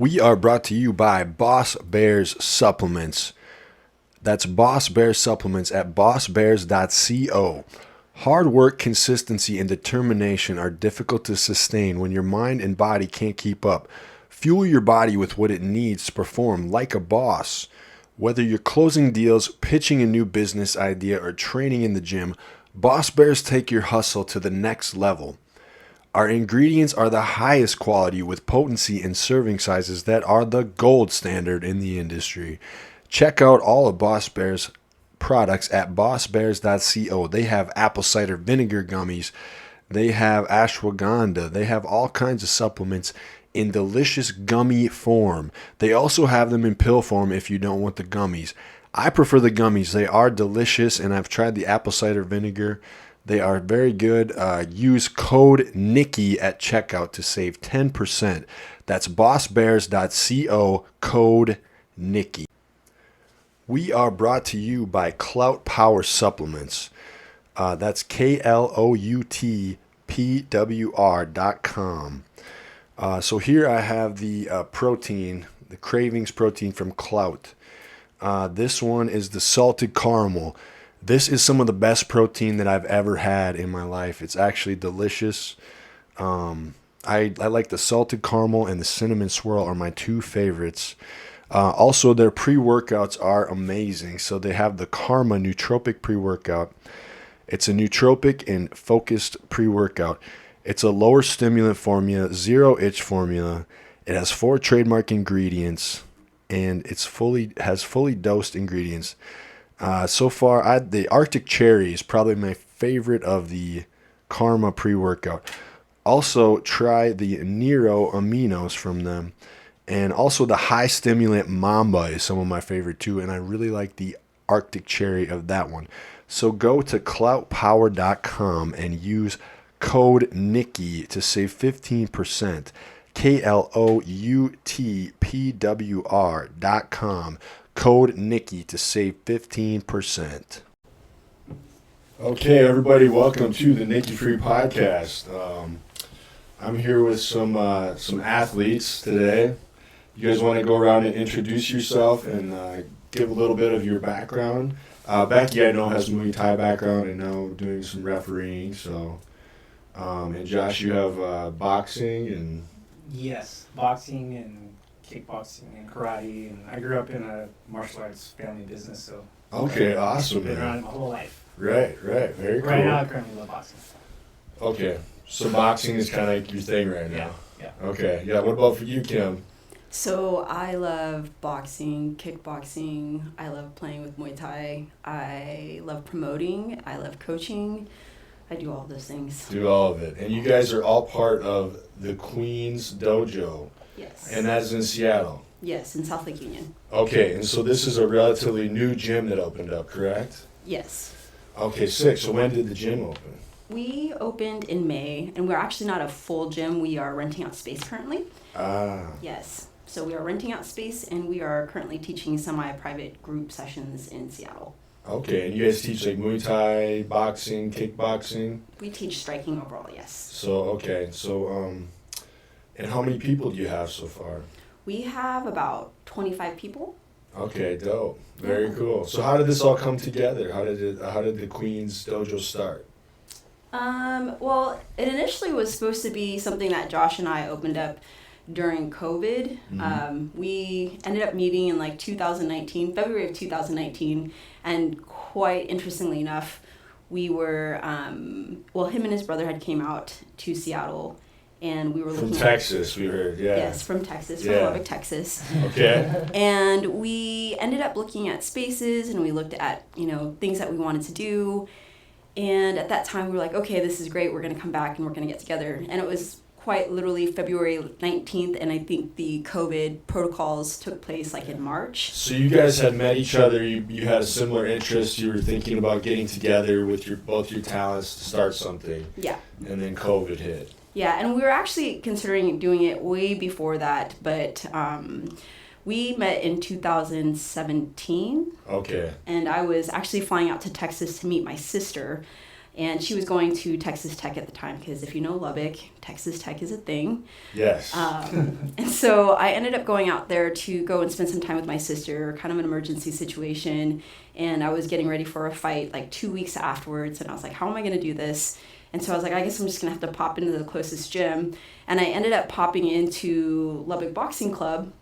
We are brought to you by Boss Bears Supplements. That's Boss Bears Supplements at bossbears.co. Hard work, consistency, and determination are difficult to sustain when your mind and body can't keep up. Fuel your body with what it needs to perform like a boss. Whether you're closing deals, pitching a new business idea, or training in the gym, Boss Bears take your hustle to the next level. Our ingredients are the highest quality with potency and serving sizes that are the gold standard in the industry. Check out all of Boss Bears products at bossbears.co. They have apple cider vinegar gummies. They have ashwagandha. They have all kinds of supplements in delicious gummy form. They also have them in pill form if you don't want the gummies. I prefer the gummies. They are delicious, and I've tried the apple cider vinegar. They are very good. Use code Nicky at checkout to save 10%. That's bossbears.co, code Nicky. We are brought to you by Clout Power Supplements. That's KLOUTPWR.com. So here I have the protein, the Cravings protein from Clout. This one is the salted caramel. This is some of the best protein that I've ever had in my life. It's actually delicious. I like the salted caramel and the cinnamon swirl are my two favorites. Also, their pre-workouts are amazing. So they have the Karma Nootropic pre-workout. It's a nootropic and focused pre-workout. It's a lower stimulant formula, zero itch formula. It has 4 trademark ingredients, and has fully dosed ingredients. So far, the Arctic Cherry is probably my favorite of the Karma pre-workout. Also, try the Nero Aminos from them. And also the High Stimulant Mamba is some of my favorite too. And I really like the Arctic Cherry of that one. So go to cloutpower.com and use code Nicky to save 15%. KLOUTPWR.com. Code Nicky to save 15%. Okay, everybody, welcome to the Nicky Free Podcast. I'm here with some athletes today. You guys want to go around and introduce yourself and give a little bit of your background? Becky, I know, has Muay Thai background and now doing some refereeing. So, and Josh, you have boxing and yes, boxing and kickboxing and karate, and I grew up in a martial arts family business, so okay, awesome, been man. around my whole life. Right, very cool. Right now, I currently love boxing. Okay, so boxing is kind of like your thing right now. Yeah. Okay, yeah. What about for you, Kim? So I love boxing, kickboxing. I love playing with Muay Thai. I love promoting. I love coaching. I do all those things. Do all of it, and you guys are all part of the Queens Dojo. Yes. And that's in Seattle. Yes, in South Lake Union. Okay, and so this is a relatively new gym that opened up, correct? Yes. Okay, sick. So when did the gym open? We opened in May, and we're actually not a full gym. We are renting out space currently. Ah. Yes. So we are renting out space, and we are currently teaching semi-private group sessions in Seattle. Okay, and you guys teach like Muay Thai, boxing, kickboxing? We teach striking overall, yes. So, okay. So, and how many people do you have so far? We have about 25 people. Okay, dope. Very cool. So how did this all come together? How did the Queens Dojo start? Well, it initially was supposed to be something that Josh and I opened up during COVID. Mm-hmm. We ended up meeting in like 2019, February of 2019, and quite interestingly enough, we were, him and his brother had came out to Seattle, and we were looking from Texas, we heard, yeah. Yes, from Texas, from Lubbock, Texas. Okay. And we ended up looking at spaces, and we looked at, things that we wanted to do. And at that time, we were like, okay, this is great. We're going to come back, and we're going to get together. And it was quite literally February 19th, and I think the COVID protocols took place like in March. So you guys had met each other, you had a similar interest, you were thinking about getting together with both your talents to start something. Yeah. And then COVID hit. Yeah, and we were actually considering doing it way before that, but we met in 2017. Okay. And I was actually flying out to Texas to meet my sister. And she was going to Texas Tech at the time because if you know Lubbock, Texas Tech is a thing. Yes. And so I ended up going out there to go and spend some time with my sister, kind of an emergency situation. And I was getting ready for a fight like 2 weeks afterwards. And I was like, how am I going to do this? And so I was like, I guess I'm just going to have to pop into the closest gym. And I ended up popping into Lubbock Boxing Club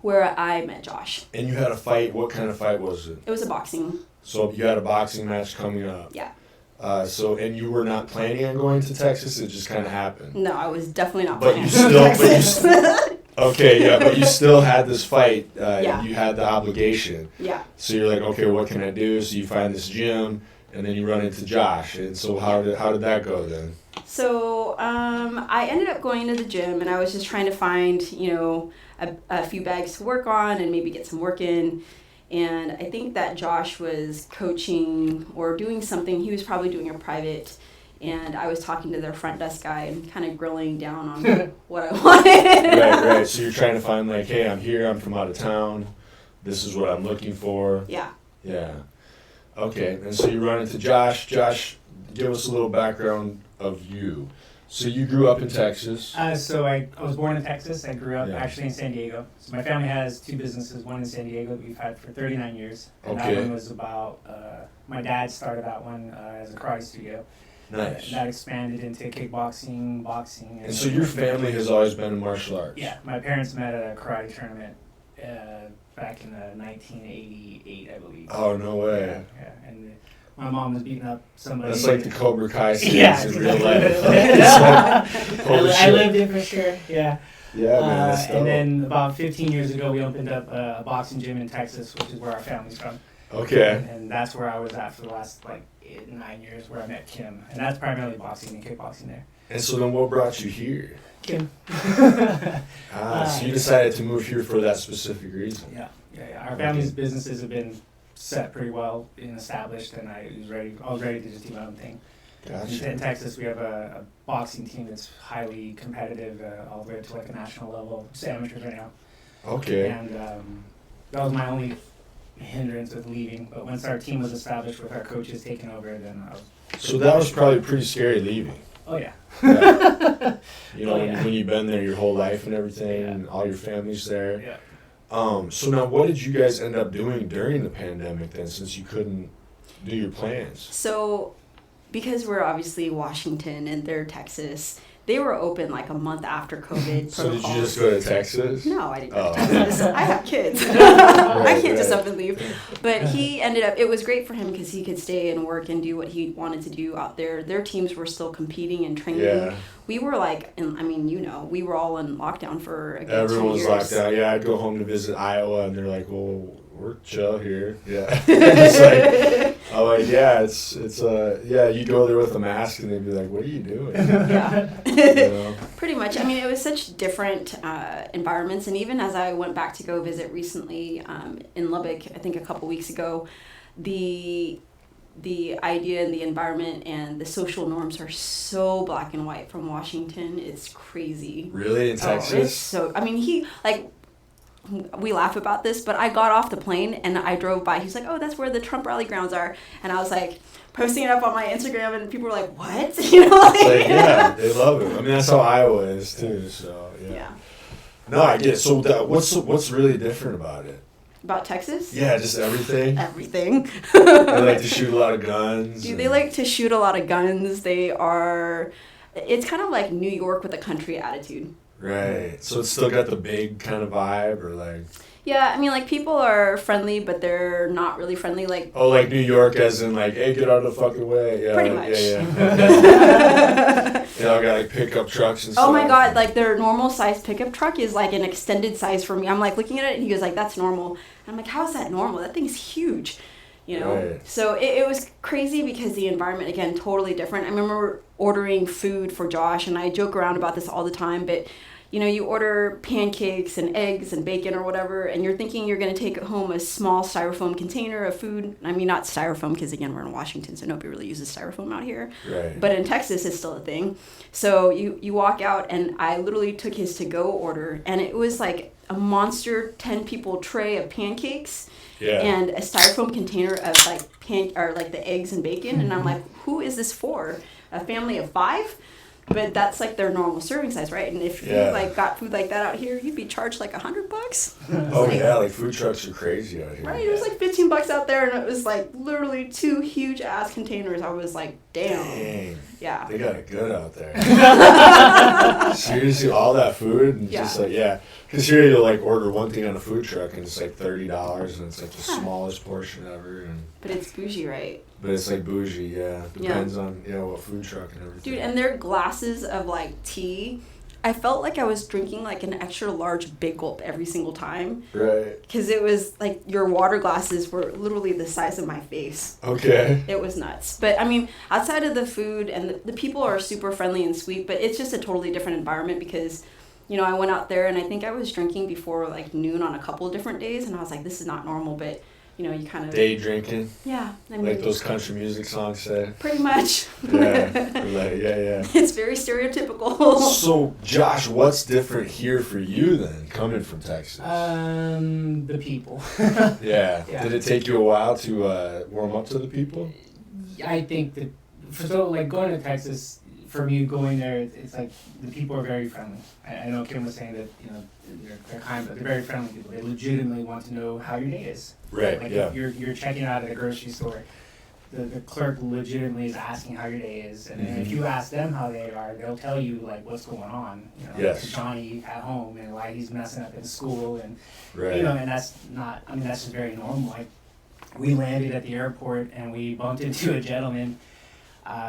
where I met Josh. And you had a fight. What kind of fight was it? It was a boxing. So you had a boxing match coming up. Yeah. And you were not planning on going to Texas? It just kind of happened. No, I was definitely not But planning you on going to still, Texas. okay, yeah, but you still had this fight. Yeah. You had the obligation. Yeah. So you're like, okay, what can I do? So you find this gym, and then you run into Josh. And so how did that go then? So I ended up going to the gym, and I was just trying to find, a few bags to work on and maybe get some work in. And I think that Josh was coaching or doing something. He was probably doing a private, and I was talking to their front desk guy and kind of grilling down on what I wanted. Right. So you're trying to find like, hey, I'm here. I'm from out of town. This is what I'm looking for. Yeah. Yeah. Okay. And so you run into Josh. Josh, give us a little background of you. So you grew up in Texas. So I was born in Texas. I grew up Yeah. actually in San Diego. So my family has two businesses, one in San Diego that we've had for 39 years. And Okay. that one was about, my dad started that one as a karate studio. Nice. And that expanded into kickboxing, boxing. And so your family has always been in martial arts? Yeah, my parents met at a karate tournament back in 1988, I believe. Oh, no way. Yeah. And my mom was beating up somebody. That's like the Cobra Kai scenes Yeah. in real life. Holy I shit. lived it for sure, yeah. Yeah, man. That's dope. And then about 15 years ago, we opened up a boxing gym in Texas, which is where our family's from. Okay. And that's where I was at for the last 9 years, where I met Kim. And that's primarily boxing and kickboxing there. And so then what brought you here? Kim. So you decided to move here for that specific reason. Yeah. Our family's businesses have been set pretty well and established, and I was ready to just do my own thing. Gotcha. In Texas, we have a boxing team that's highly competitive, all the way up to like a national level. It's amateurs right now. Okay. And that was my only hindrance with leaving. But once our team was established with our coaches taking over, then I was. So that was probably pretty scary leaving. Oh yeah. Yeah. Oh, yeah. When you've been there your whole life and everything, Yeah. and all your family's there. Yeah. So now what did you guys end up doing during the pandemic then, since you couldn't do your plans? So because we're obviously Washington and they're Texas, they were open like a month after COVID. So did you protocols. just go to Texas? No, I didn't go Oh. to Texas. I have kids. I can't just right. up and leave. But he ended up, it was great for him because he could stay and work and do what he wanted to do out there. Their teams were still competing and training. Yeah. We were like, we were all in lockdown for a good 2 Everyone was years. locked down. Yeah, I'd go home to visit Iowa, and they're like, "Well, we're chill here." Yeah, it's like, I'm like, yeah, it's you go there with a mask, and they'd be like, "What are you doing?" Yeah. You know? Pretty much. I mean, it was such different environments. And even as I went back to go visit recently in Lubbock, I think a couple weeks ago, the idea and the environment and the social norms are so black and white from Washington. It's crazy. Really, in Texas? Oh, it's so, I mean, we laugh about this, but I got off the plane and I drove by. He's like, oh, that's where the Trump rally grounds are. And I was like, posting it up on my Instagram, and people were like, what? You know, It's like, yeah, they love it. I mean, that's how Iowa is too. So Yeah. No, I get it. So what's really different about it? About Texas? Yeah, just everything. Everything. They like to shoot a lot of guns. Dude, they like to shoot a lot of guns. It's kind of like New York with a country attitude. Right. So it's still got the big kind of vibe, or like. Yeah, I mean, like, people are friendly, but they're not really friendly. Like, Oh, like New York, as in like, hey, get out of the fucking way. Yeah, Pretty much. Yeah. Yeah, I got like pickup trucks and stuff. oh my God, like, their normal size pickup truck is like an extended size for me. I'm like looking at it, and he goes like, that's normal. And I'm like, how is that normal? That thing's huge. You know? Right. So it was crazy because the environment, again, totally different. I remember ordering food for Josh, and I joke around about this all the time, but you know, you order pancakes and eggs and bacon or whatever, and you're thinking you're going to take home a small styrofoam container of food. I mean, not styrofoam, because again, we're in Washington, so nobody really uses styrofoam out here. Right. But in Texas, it's still a thing. So you walk out, and I literally took his to-go order, and it was like a monster 10 people tray of pancakes. Yeah. And a styrofoam container of like the eggs and bacon, and I'm like, who is this for? A family of 5? But that's like their normal serving size, right? And if you like got food like that out here, you'd be charged like $100. Oh yeah, like food trucks are crazy out here. Right, it was like $15 out there, and it was like literally 2 huge ass containers. I was like, damn. Dang. Yeah. They got it good out there. Seriously, all that food and just like because here you'll like order one thing on a food truck and it's like $30 and it's like the smallest portion ever. But it's bougie, right? But it's like bougie, depends on what food truck and everything. Dude, and their glasses of like tea, I felt like I was drinking like an extra large big gulp every single time. Right. Because it was like your water glasses were literally the size of my face. Okay. It was nuts. But I mean, outside of the food, and the people are super friendly and sweet, but it's just a totally different environment because, you know, I went out there and I think I was drinking before like noon on a couple of different days, and I was like, this is not normal, but you know, you kind of... Day drinking? Yeah. I mean, like those country music songs say? Pretty much. Yeah. It's very stereotypical. So, Josh, what's different here for you then, coming from Texas? The people. Yeah. Did it take you a while to warm up to the people? I think that, so like going to Texas, for me going there, it's like the people are very friendly. I know Kim was saying that, you know, they're kind, but they're very friendly people. They legitimately want to know how your day is. Right, like yeah. If you're checking out at a grocery store, the clerk legitimately is asking how your day is. And then if you ask them how they are, they'll tell you, like, what's going on. You know, Yes. Johnny at home and why he's messing up in school. And, Right. you know, and that's not, I mean, that's just very normal. Like, we landed at the airport and we bumped into a gentleman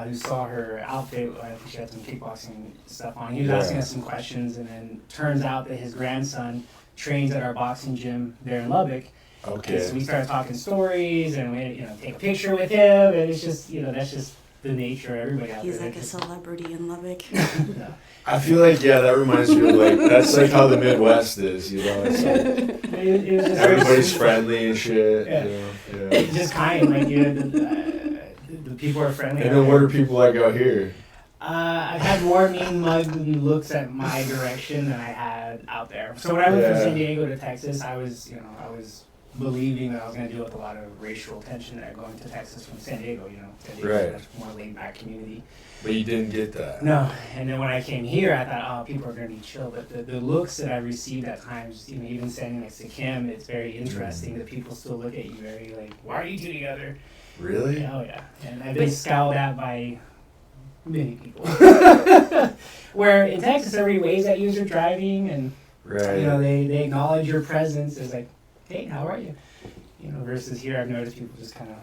who saw her outfit. I think she had some kickboxing stuff on. He was asking us some questions, and then turns out that his grandson trains at our boxing gym there in Lubbock. Okay. And so we started talking stories, and we, you know, take a picture with him, and it's just, you know, that's just the nature of everybody out there. He's like a celebrity in Lubbock. Yeah. I feel like, that reminds me of, like, that's like how the Midwest is, you know? It's like, It was just everybody's friendly and shit, Yeah. you know? It's just kind, like, you know, the people are friendly. And then what are people like out here? I've had more mean mugged looks at my direction than I had out there. So when I moved from San Diego to Texas, I was believing that I was going to deal with a lot of racial tension there going to Texas from San Diego. You know, San Diego's a much more laid back community. But you didn't get that. No, and then when I came here, I thought, people are going to be chill. But the looks that I received at times, you know, even standing next to Kim, it's very interesting that people still look at you very like, why are you two together? Really? Oh yeah, and I've been scowled at by many people. Where in Texas, everybody waves at you as you're driving, and you know they acknowledge your presence as like, hey, how are you? You know, versus here, I've noticed people just kind of,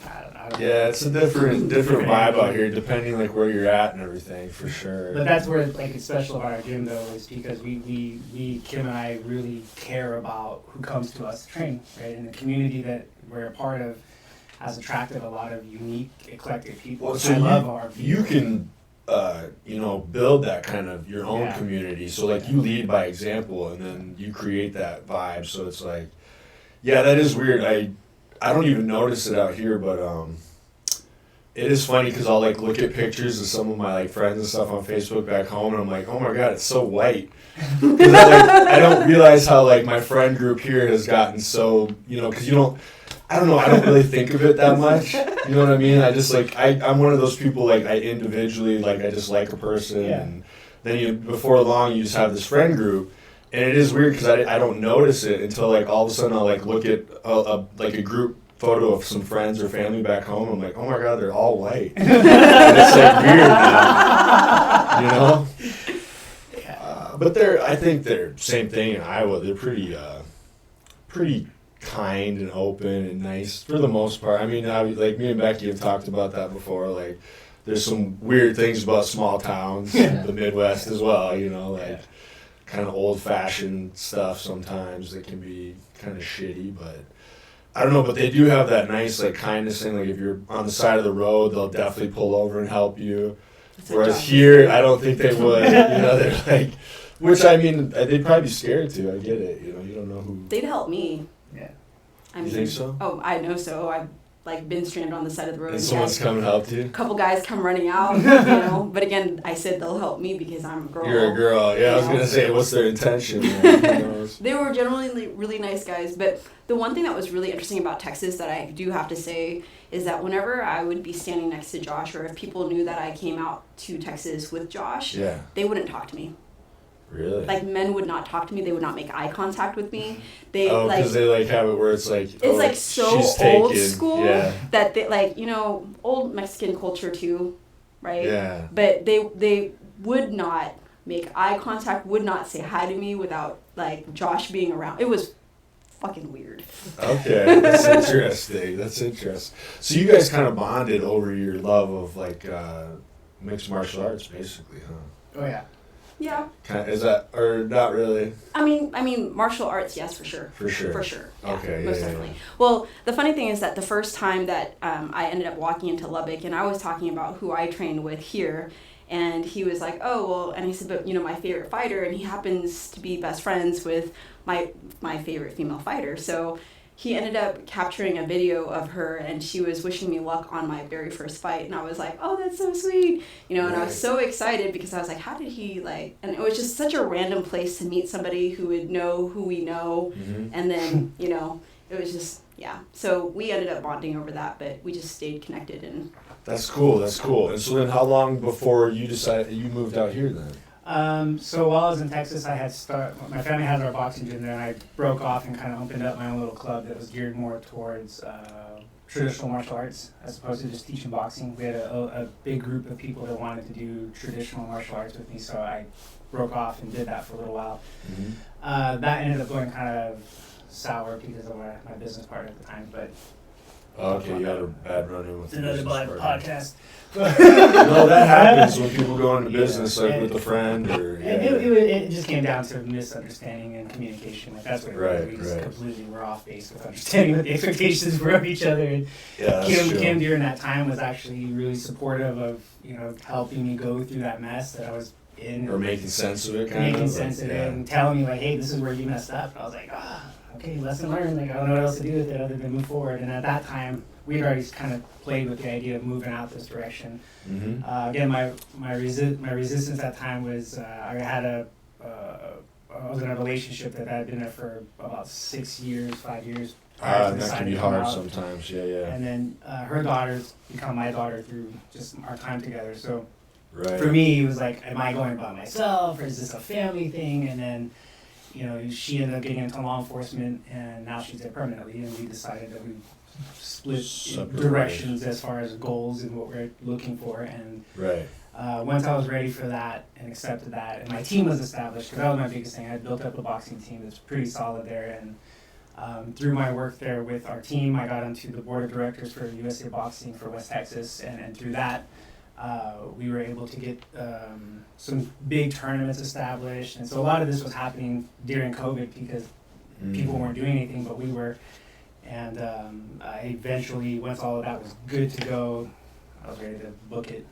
I don't know. Yeah, it's a different vibe out here, depending like where you're at and everything, for sure. But that's where like it's special about our gym though, is because we Kim and I really care about who comes to us to train, right? And the community that we're a part of has attracted a lot of unique, eclectic people. Well, so I love our people. you can, you know, build that kind of your own community. So like you lead by example, and then you create that vibe. So it's like, that is weird. I don't even notice it out here, but it is funny because I'll like look at pictures of some of my like friends and stuff on Facebook back home, and I'm like, oh my god, it's so white. Because I don't realize how like my friend group here has gotten so, you know, because I don't know, I don't really think of it that much. You know what I mean? I just like, I'm one of those people, like, I individually, like, I just like a person. Yeah. And then before long, you just have this friend group. And it is weird because I don't notice it until, like, all of a sudden I'll, like, look at, a group photo of some friends or family back home. I'm like, oh my god, they're all white. And it's, like, weird now. You know? But I think they're same thing in Iowa. They're pretty kind and open and nice for the most part. I mean, like me and Becky have talked about that before. Like, there's some weird things about small towns, the Midwest as well. You know, like kind of old-fashioned stuff sometimes that can be kind of shitty. But I don't know. But they do have that nice like kindness thing. Like if you're on the side of the road, they'll definitely pull over and help you. Whereas here, I don't think they would. You know, they're like, Which, I mean, they'd probably be scared too. I get it. You know, you don't know who. They'd help me. Yeah. I mean, You think so? Oh, I know so. I've like been stranded on the side of the road. And someone's come and helped you? A couple guys come running out, you know. But again, I said they'll help me because I'm a girl. You're a girl. Yeah, I was You know? going to say, what's their intention? Man? Who knows? They were generally really nice guys. But the one thing that was really interesting about Texas that I do have to say is that whenever I would be standing next to Josh, or if people knew that I came out to Texas with Josh, Yeah. they wouldn't talk to me. Really? Like, men would not talk to me. They would not make eye contact with me. They Oh, like because they like have it where it's like, it's like so she's old taken. school Yeah. that they, like, you know, old Mexican culture too, right? Yeah. But they would not make eye contact, would not say hi to me without like Josh being around. It was fucking weird. Okay, that's interesting. That's interesting. So you guys kind of bonded over your love of like mixed martial arts, basically, huh? Oh yeah. Yeah. Kind of, is that or not really? I mean, martial arts, yes, for sure. For sure. For sure. Yeah, Okay, most yeah, definitely. yeah. Well, the funny thing is that the first time that I ended up walking into Lubbock, and I was talking about who I trained with here, and he was like, "Oh, well," and I said, "But you know, my favorite fighter," and he happens to be best friends with my favorite female fighter, so. He ended up capturing a video of her, and she was wishing me luck on my very first fight, and I was like, "Oh, that's so sweet," you know. And I was so excited because I was like, "How did he like?" And it was just such a random place to meet somebody who would know who we know, and then you know, it was just yeah. So we ended up bonding over that, but we just stayed connected and. That's cool. That's cool. And so then, how long before you decided you moved out here then? So while I was in Texas, my family has our boxing gym there, and I broke off and kind of opened up my own little club that was geared more towards traditional martial arts as opposed to just teaching boxing. We had a big group of people that wanted to do traditional martial arts with me, so I broke off and did that for a little while. That ended up going kind of sour because of my business partner at the time, but Okay, you had a bad run-in with it's another business bad partner. podcast. No, that happens when people go into business, like with a friend or. Yeah. It just came down to misunderstanding and communication. Like that's what it was. Right, We just right. completely were off base with understanding what the expectations were of each other. And Yeah, that's true. Kim during that time was actually really supportive of helping me go through that mess that I was in. Or making sense of it, kind of. making sense of it and telling me like, hey, this is where you messed up. And I was like, okay, lesson learned. Like I don't know what else to do with it other than move forward. And at that time, we had already kind of played with the idea of moving out this direction. Again, my resistance at that time was I was in a relationship that I had been there for about 6 years, 5 years. That can be hard sometimes. Yeah, yeah. And then her daughter's become my daughter through just our time together. So Right. for me, it was like, am I going by myself or is this a family thing? And then, she ended up getting into law enforcement and now she's there permanently. And we decided that we split Separate directions ways. as far as goals and what we're looking for. And Right. once I was ready for that and accepted that, and my team was established, because that was my biggest thing. I had built up a boxing team that's pretty solid there. And through my work there with our team, I got onto the board of directors for USA Boxing for West Texas. And through that, we were able to get some big tournaments established. And so a lot of this was happening during COVID because people weren't doing anything, but we were. And I eventually, once all of that was good to go, I was ready to book it.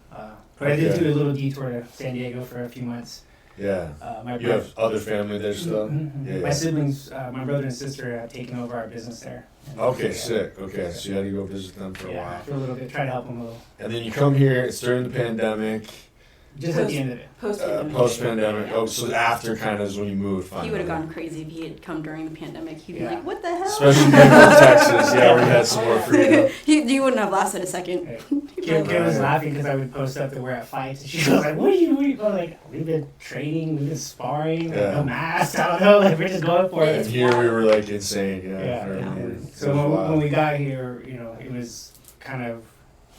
But I did do a little detour to San Diego for a few months. Yeah. My You have other family there still? Yeah, My yeah. siblings, my brother and sister have taken over our business there. And Okay, yeah. sick. Okay, so you had to go visit them for a Yeah, while. for a little bit, try to help them a little. And then you come here, it's during the pandemic, Just at the end of it. Post-pandemic. post-pandemic. Oh, so after kind of is when you moved finally. He would have gone crazy if he had come during the pandemic. He'd be Yeah. like, "What the hell?" Especially being from Texas, yeah, where you had some more freedom. You wouldn't have lasted a second. Hey, Kim was laughing because I would post up that we're at fights, and she was like, "What are you doing?" I was like, "We've been training, we've been sparring, like, Yeah. no mask, I don't know, like we're just going for And it." here we were like insane, yeah. Yeah. I remember. And It so was wild. when we got here, it was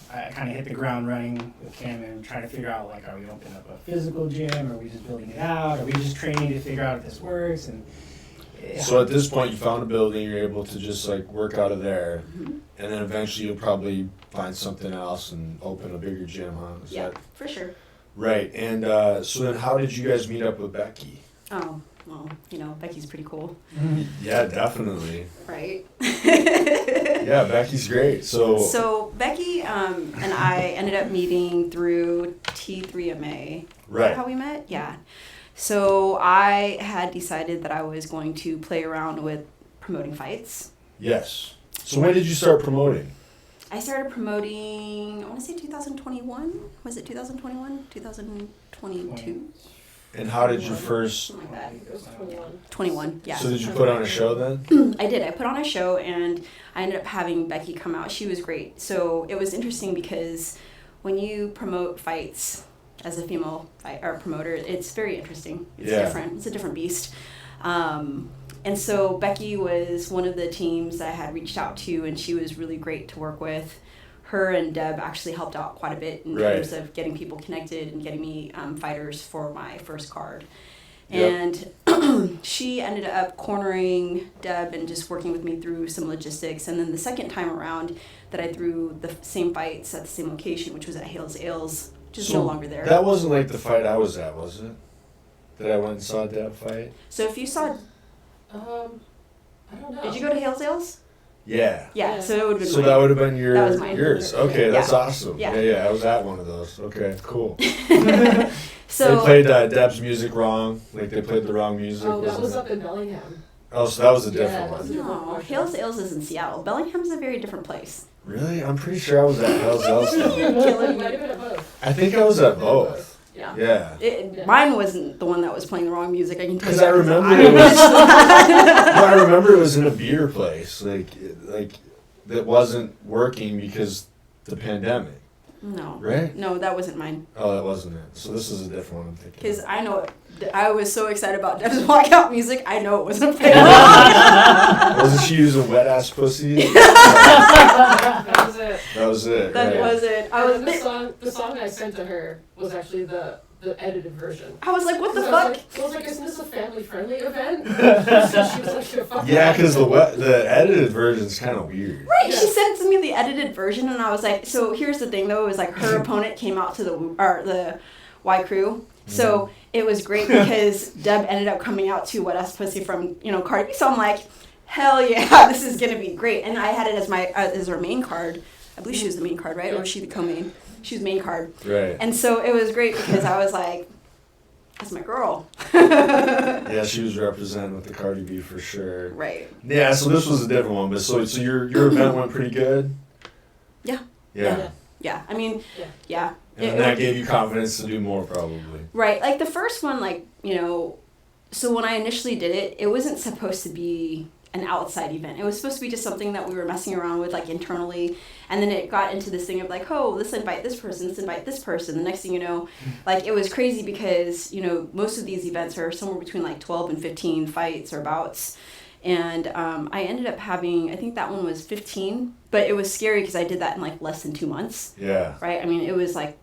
I kind of hit the ground running with Kim and trying to figure out, like, are we opening up a physical gym? Are we just building it out? Are we just training to figure out if this works? And yeah. So at this point, you found a building, you're able to just like work out of there, Mhm. and then eventually you'll probably find something else and open a bigger gym, huh? Is Yeah, that for sure. right? And so then, how did you guys meet up with Becky? Oh, well, Becky's pretty cool, Yeah, definitely. right? Yeah, Becky's great. So Becky and I ended up meeting through T3MA. Is that Right. how we met? Yeah. So I had decided that I was going to play around with promoting fights. Yes. So when did you start promoting? I started promoting, I want to say 2021. Was it 2021? 2022? And how did you first... Something like that. It was 21. 21, yeah. So did you put on a show then? I did. I put on a show and I ended up having Becky come out. She was great. So it was interesting because when you promote fights as a female fight or promoter, it's very interesting. It's different. It's a different beast. And so Becky was one of the teams that I had reached out to, and she was really great to work with. Her and Deb actually helped out quite a bit in terms of getting people connected and getting me fighters for my first card. And she ended up cornering Deb and just working with me through some logistics. And then the second time around that I threw the same fights at the same location, which was at Hales Ales, which is no longer there. That wasn't like the fight I was at, was it? That I went and saw Deb fight? So if you saw... I don't know. Did you go to Hales Ales? Yeah. Yeah, so it would have been So that would have been That was mine. yours. Okay, that's Yeah. awesome. Yeah. Yeah, I was at one of those. Okay, cool. So they played Deb's music wrong. Like they played the wrong music. Oh, that wasn't was it? up in Bellingham. Oh, so that was a different Yeah, one. No, Hales Ales is in Seattle. Bellingham's a very different place. Really? I'm pretty sure I was at Hell's Elstone. You might have been at both. I think I was at both. Yeah. Yeah. Mine wasn't the one that was playing the wrong music. I can tell you. Because I that, remember it was. No, I remember it was in a beer place, like that wasn't working because the pandemic, No. right? No, that wasn't mine. Oh, that wasn't it. So this is a different one I'm thinking. Because I know it. I was so excited about Deb's walkout music. I know it wasn't playing. Wasn't she using wet ass pussy? That was it. That was it. That right. was it. I was. The song I sent to her was actually the edited version. I was like, what the So fuck? I was like, isn't this a family-friendly event? So she was like, shit, fuck Yeah, that. because the edited version's kind of weird. Right, Yeah. she sent to me the edited version, and I was like, so here's the thing though, it was like her opponent came out to the Y Crew, so it was great because Deb ended up coming out to Wet Ass Pussy from Cardi B, so I'm like, hell yeah, this is gonna be great, and I had it as my as her main card. I believe she was the main card, right, or was she the co-main? She was main card, Right. and so it was great because I was like, that's my girl. Yeah, she was representing with the Cardi B for sure. Right. Yeah, so this was a different one, but so your event went pretty good. Yeah. Yeah. Yeah. I mean, Yeah. yeah. And that gave you confidence to do more, probably. Right. Like the first one, so when I initially did it, it wasn't supposed to be an outside event. It was supposed to be just something that we were messing around with, like internally. And then it got into this thing of like, oh, let's invite this person, let's invite this person. The next thing you know, like it was crazy because, most of these events are somewhere between like 12 and 15 fights or bouts. And I ended up having, I think that one was 15, but it was scary because I did that in like less than 2 months. Yeah. Right? I mean, it was like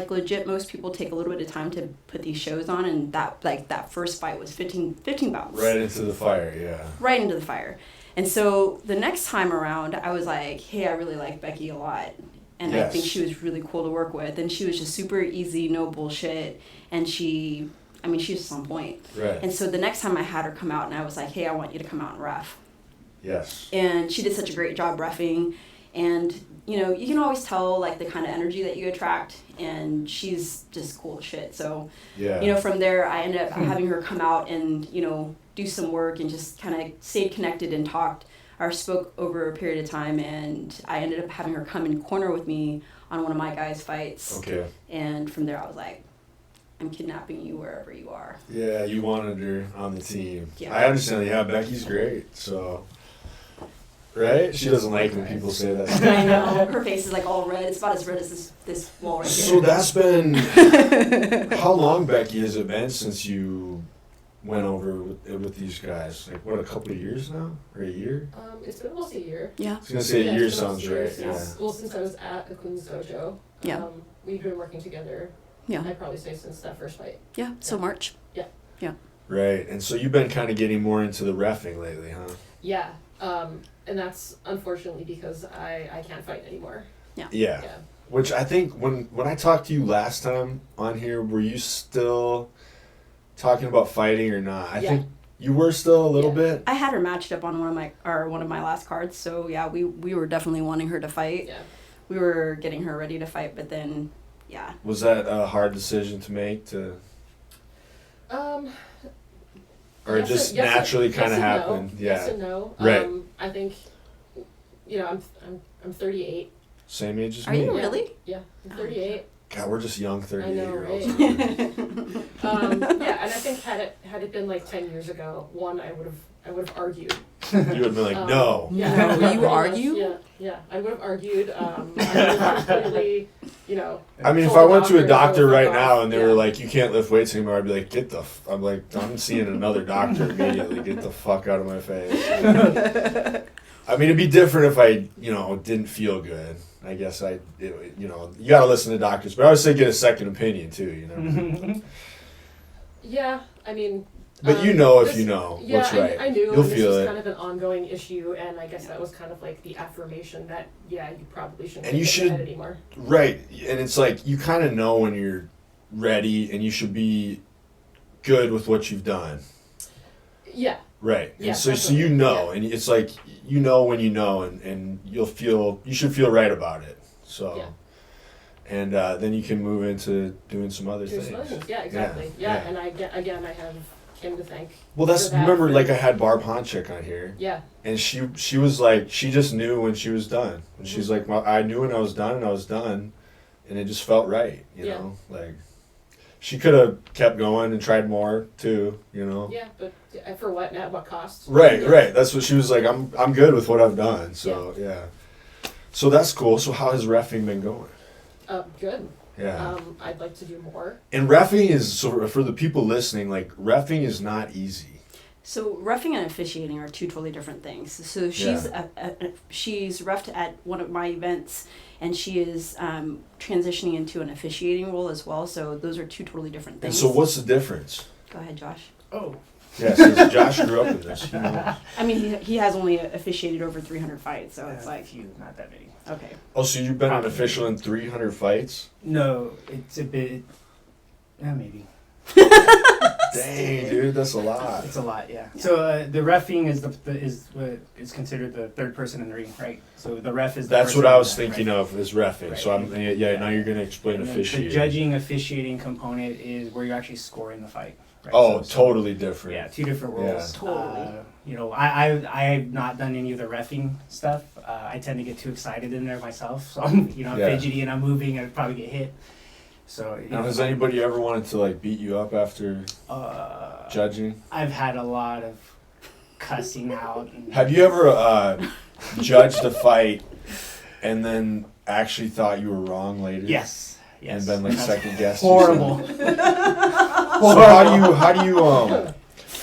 legit, most people take a little bit of time to put these shows on, and that first fight was 15 bouts. Right into the fire, yeah. Right into the fire. And so the next time around, I was like, hey, I really like Becky a lot. And Yes. I think she was really cool to work with. And she was just super easy, no bullshit. And she was just on point. Right. And so the next time I had her come out, and I was like, hey, I want you to come out and ref. Yes. And she did such a great job reffing. And, you can always tell, like, the kind of energy that you attract. And she's just cool as shit. So, Yeah. from there, I ended up having her come out and, do some work and just kind of stayed connected and talked or spoke over a period of time. And I ended up having her come and corner with me on one of my guys' fights. Okay. And from there, I was like, I'm kidnapping you wherever you are. Yeah, you wanted her on the team. Yeah. I understand. Yeah, Becky's great. So, right? She doesn't like when people say that. I know. Her face is like all red. It's about as red as this wall right So here. that's been how long, Becky, has it been since you went over with these guys? Like what, a couple of years now, or a year? It's been almost a year. Yeah. I was gonna say a Yeah, year it's been almost sounds a year right. since- Well, since I was at the Queens Dojo. Yeah. We've been working together, Yeah. I'd probably say since that first fight. Yeah. So March. Yeah. Right. And so you've been kind of getting more into the reffing lately, huh? Yeah. And that's unfortunately because I can't fight anymore. Yeah. Yeah. Which I think when I talked to you last time on here, were you still talking about fighting or not? I Yeah. think you were still a little Yeah. bit. I had her matched up on one of my last cards. So yeah, we were definitely wanting her to fight. Yeah. We were getting her ready to fight, but then yeah. Was that a hard decision to make? Or Yes just and- yes and- naturally kind of yes and no. happened? Yes Yeah. and no. Right. I think, I'm 38. Same age as Are me. you Yeah. really? Yeah, I'm Oh, 38. God, we're just young 38-year-olds. Right? Yeah, and I think had it been like 10 years ago, I would have argued. You would have been like, no. Yeah, No, you pretty much, argue? Yeah, I would have argued. I would have completely, I mean, if told I the went to a doctor to doctor go right fuck now off. and they were like, you can't lift weights anymore, I'd be like, I'm like, I'm seeing another doctor immediately. Get the fuck out of my face. I mean, it'd be different if I, didn't feel good. I guess you gotta listen to doctors, but I would say get a second opinion too, Yeah, I mean. But if you know Yeah, what's right. I knew. You'll And this feel was it. kind of an ongoing issue, and I guess that was kind of like the affirmation that you probably shouldn't And be you getting should- ahead anymore. Right, and it's like you kind of know when you're ready, and you should be good with what you've done. Yeah. Right, and Yeah, so definitely. you know, and it's like you know when you know, and you should feel right about it. So, Yeah. and then you can move into doing some other Do things. some other things. Yeah, exactly. Yeah, Yeah, yeah. and I have Kim to thank. Well, that's for that, remember, for- like I had Barb Honchik on here, Yeah. and she was like, she just knew when she was done, and she's like, well, I knew when I was done, and it just felt right, you Yeah. know, like she could have kept going and tried more too, Yeah, but for what? And at what cost? Right, Yeah. right. That's what she was like. I'm good with what I've done. So yeah. So that's cool. So how has reffing been going? Good. Yeah. I'd like to do more. And reffing is, so for the people listening, like reffing is not easy. So reffing and officiating are two totally different things. So she's she's reffed at one of my events, and she is transitioning into an officiating role as well. So those are two totally different And things. so what's the difference? Go ahead, Josh. Oh. Yeah, since Josh grew up in this, he knows. I mean, he has only officiated over 300 fights, so it's A like, few, not that many. okay. Oh, so you've been an Probably. official in 300 fights? No, it's a bit. Maybe. Dang, dude, that's a lot. It's a lot, yeah. So the reffing is is what is considered the third person in the ring, right? So the ref is. That's what I was thinking of, is reffing. Right. So now you're gonna explain And then officiating. the judging officiating component is where you're actually scoring the fight. Right? Oh, So- totally different. Yeah, two different roles. Yeah. Totally. I've not done any of the reffing stuff. I tend to get too excited in there myself, so I'm Yeah. fidgety and I'm moving. I'd probably get hit. So Now, has anybody ever wanted to like beat you up after judging? I've had a lot of cussing out. And Have you ever judged a fight and then actually thought you were wrong later? Yes. Yes. And been like That's second guessed. horrible. So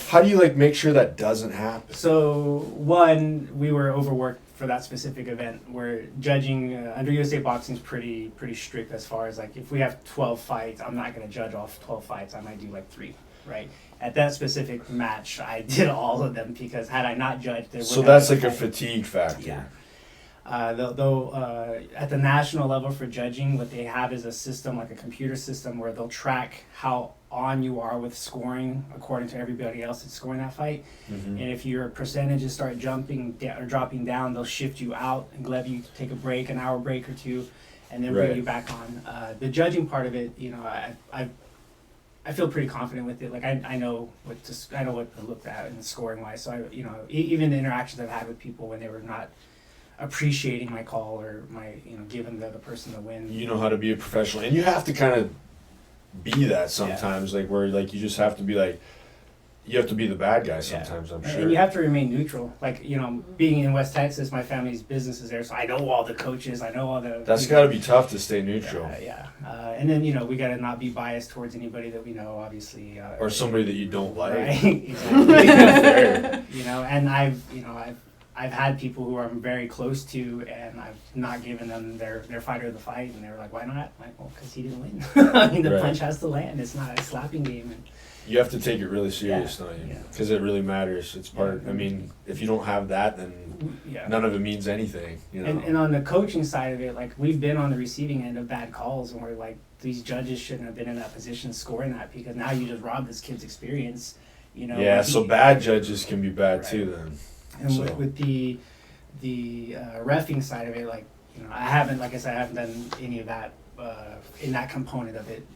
how do you like make sure that doesn't happen? So one, we were overworked for that specific event. Where judging under USA Boxing is pretty strict as far as like if we have 12 fights, I'm not going to judge all 12 fights. I might do like 3, right? At that specific match, I did all of them because had I not judged, there So wouldn't that's have like a been fatigue factor. Yeah. Though at the national level for judging, what they have is a system, like a computer system, where they'll track how on you are with scoring according to everybody else that's scoring that fight. Mhm. And if your percentages start jumping or dropping down, they'll shift you out and let you take a break, an hour break or two, and then bring Right. you back on. The judging part of it, I feel pretty confident with it. Like I know what to look at and scoring wise. So even the interactions I've had with people when they were not appreciating my call or my giving the other person the win. You know how to be a professional, and you have to kind of be that sometimes, like where like you just have to be like, you have to be the bad guy sometimes. I'm sure. And you have to remain neutral. Like being in West Texas, my family's business is there, so I know all the coaches. I know all the. That's got to be tough to stay neutral. Yeah. And then we got to not be biased towards anybody that we know, obviously. Or somebody that you don't like. Right. Exactly. Fair. And I've had people who I'm very close to, and I've not given them their fighter of the fight, and they were like, "Why not?" I'm like, well, because he didn't win. I mean, the Right. punch has to land. It's not a slapping game. And You have to take it really serious, don't you? Yeah. Because it really matters. It's part. Yeah. I mean, if you don't have that, then yeah. none of it means anything. You know. And on the coaching side of it, like we've been on the receiving end of bad calls, and we're like, these judges shouldn't have been in that position scoring that because now you just robbed this kid's experience. Yeah. like So bad judges can be bad too. Then. And So. with the reffing side of it, like I haven't done any of that in that component of it.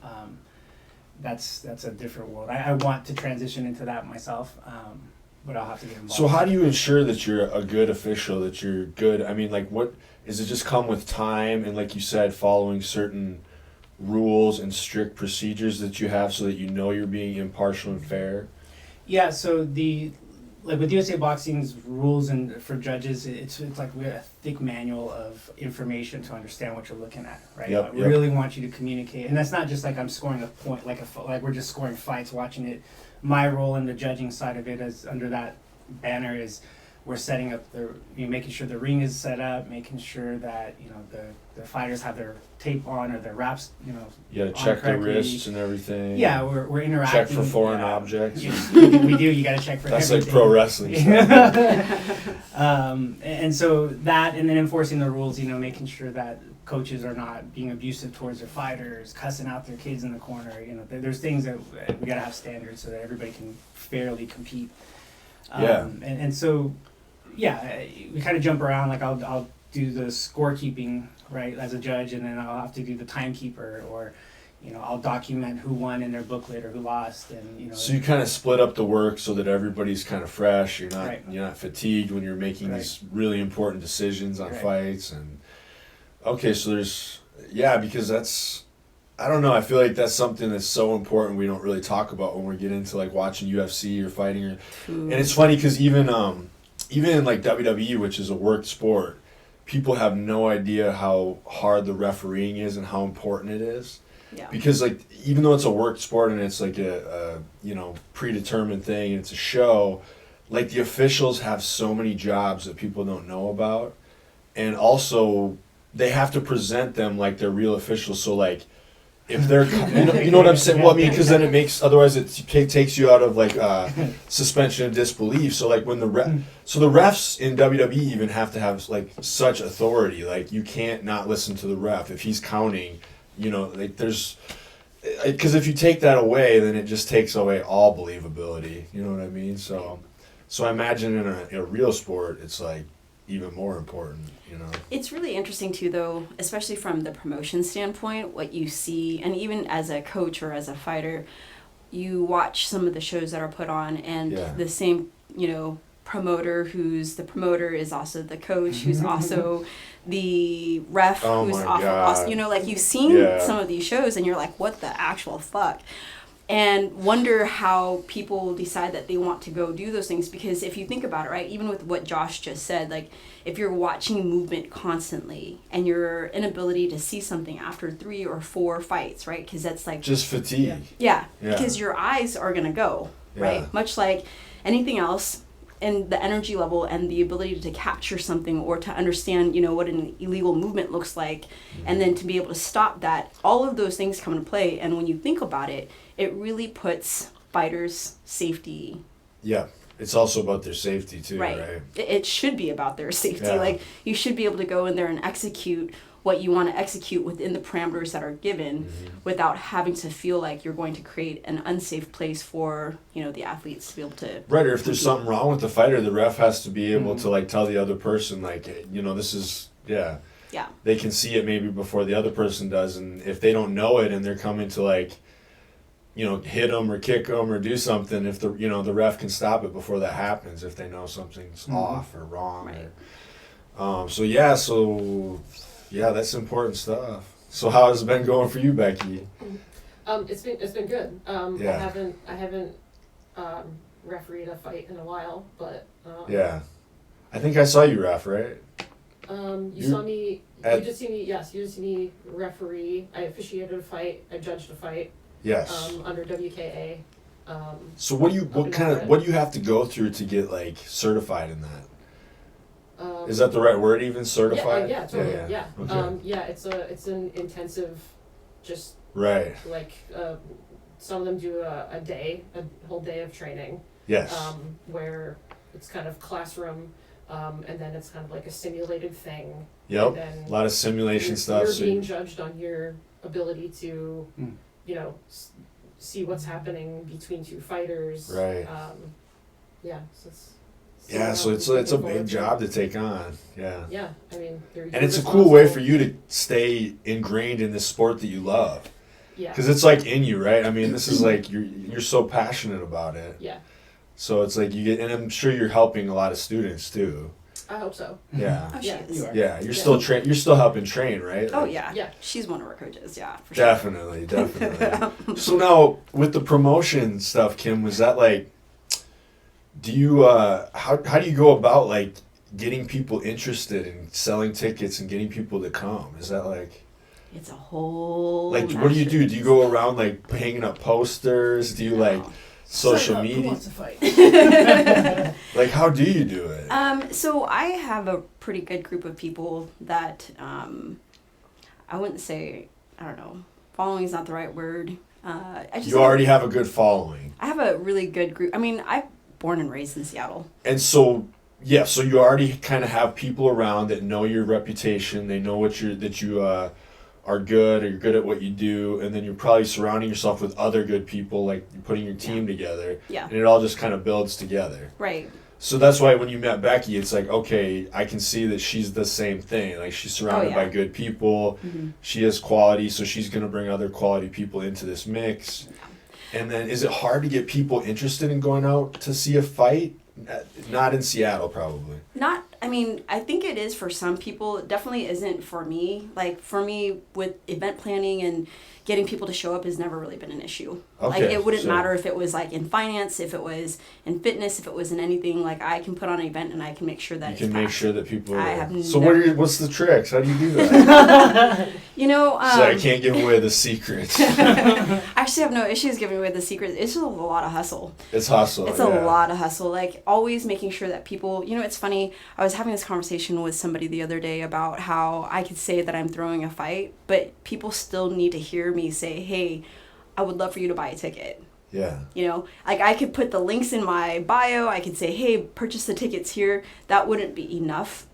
that's a different world. I want to transition into that myself, but I'll have to get involved. So how do you ensure that you're a good official, that you're good? I mean, like, what is it? Just come with time and, like you said, following certain rules and strict procedures that you have so that you know you're being impartial and fair? Yeah, so like with USA Boxing's rules and for judges, it's like we have a thick manual of information to understand what you're looking at, right? Yep, We really want you to communicate, and that's not just like I'm scoring a point, like we're just scoring fights, watching it. My role in the judging side of it is under that banner is we're setting up making sure the ring is set up, making sure that the fighters have their tape on or their wraps, You got to on check the correctly. wrists and everything. Yeah, we're interacting. Check for foreign objects. We do. You got to check for That's everything. like pro wrestling stuff. And so that, and then enforcing the rules, making sure that coaches are not being abusive towards their fighters, cussing out their kids in the corner. There's things that we got to have standards so that everybody can fairly compete. And so, yeah, we kind of jump around. Like I'll do the scorekeeping, right, as a judge, and then I'll have to do the timekeeper, or I'll document who won in their booklet or who lost, and So you kind of split up the work so that everybody's kind of fresh. You're not Right. you're not fatigued when you're making Right. these really important decisions on Right. fights. And okay, so because that's, I don't know, I feel like that's something that's so important we don't really talk about when we get into like watching UFC or fighting. And it's funny because even in like WWE, which is a worked sport, people have no idea how hard the refereeing is and how important it is. Yeah. Because like even though it's a worked sport and it's like a predetermined thing and it's a show, like the officials have so many jobs that people don't know about, and also they have to present them like they're real officials. So like if they're you know what I'm saying? Well, I mean, because then it makes, otherwise it takes you out of like suspension of disbelief. So like when the refs in WWE even have to have like such authority. Like you can't not listen to the ref if he's counting. Like there's, because if you take that away, then it just takes away all believability. You know what I mean? So I imagine in a real sport, it's like even more important. It's really interesting too, though, especially from the promotion standpoint, what you see, and even as a coach or as a fighter, you watch some of the shows that are put on, and the same, promoter who's the promoter is also the coach, who's also the ref, who's also, like you've seen some of these shows and you're like, what the actual fuck? And wonder how people decide that they want to go do those things. Because if you think about it, right, even with what Josh just said, like if you're watching movement constantly and your inability to see something after 3 or 4 fights, right, because that's like just fatigue. Yeah, because your eyes are gonna go, right, much like anything else. And the energy level and the ability to capture something or to understand, what an illegal movement looks like, and then to be able to stop that, all of those things come into play. And when you think about it, it really puts fighters' safety. Yeah, it's also about their safety too, right? It should be about their safety. Yeah. Like you should be able to go in there and execute what you want to execute within the parameters that are given, without having to feel like you're going to create an unsafe place for the athletes to be able to. Right, or if there's something wrong with the fighter, the ref has to be able to like tell the other person like, this is they can see it maybe before the other person does, and if they don't know it and they're coming to like hit them or kick them or do something, if the the ref can stop it before that happens if they know something's off or wrong. Right. Yeah, that's important stuff. So how has it been going for you, Becky? It's been good. I haven't refereed a fight in a while, but I think I saw you ref, right? You saw me. You just see me. Yes, you just see me referee. I officiated a fight. I judged a fight. Yes. Under WKA. So what do you have to go through to get like certified in that? Is that the right word, even certified? Yeah, totally. Yeah. Okay. It's an intensive, just right. Like some of them do a whole day of training. Yes. Where it's kind of classroom, and then it's kind of like a simulated thing. Yep. And then a lot of simulation stuff. You're being judged on your ability to, see what's happening between two fighters. Right. So it's a big job to take on. Yeah. Yeah, I mean, and it's a cool way for you to stay ingrained in this sport that you love. Yeah. Because it's like in you, right? I mean, this is like you're so passionate about it. Yeah. So it's like you get, and I'm sure you're helping a lot of students too. I hope so. Yeah. Oh, she Yeah, is. you are. Yeah, you're still you're still helping train, right? Oh Like, yeah. Yeah. She's one of our coaches. Yeah, for sure. Definitely. So now with the promotion stuff, Kim, was that like, do you how do you go about like getting people interested in selling tickets and getting people to come? Is that like It's a whole. what do you do? Do you go around like hanging up posters? Do you like social Sign up. Who media? wants to fight? Like how do you do it? So I have a pretty good group of people that I wouldn't say, I don't know, following is not the right word. I just You already have a good following. I have a really good group. I mean, I'm born and raised in Seattle. And so yeah, so you already kind of have people around that know your reputation. They know that you are good, or you're good at what you do, and then you're probably surrounding yourself with other good people, like you're putting your team together, Yeah. and it all just kind of builds together. Right. So that's why when you met Becky, it's like, okay, I can see that she's the same thing. Like she's surrounded by good people. Mm-hmm. She has quality, so she's gonna bring other quality people into this mix. And then, is it hard to get people interested in going out to see a fight? Not in Seattle, probably. Not, I mean, I think it is for some people. It definitely isn't for me. Like, for me, with event planning and getting people to show up has never really been an issue. Like, Okay, it wouldn't so- matter if it was, like, in finance, if it was in fitness, if it was in anything. Like, I can put on an event and I can make sure that You it's can make packed. sure that people. I have So never- what's the tricks? How do you do that? You know, So I can't give away the secrets. I actually have no issues giving away the secrets. It's just a lot of hustle. It's hustle. It's yeah. a lot of hustle. Like, always making sure that people, you know, it's funny. I was having this conversation with somebody the other day about how I could say that I'm throwing a fight, but people still need to hear me say, hey, I would love for you to buy a ticket. Yeah. You know, like I could put the links in my bio. I could say, hey, purchase the tickets here. That wouldn't be enough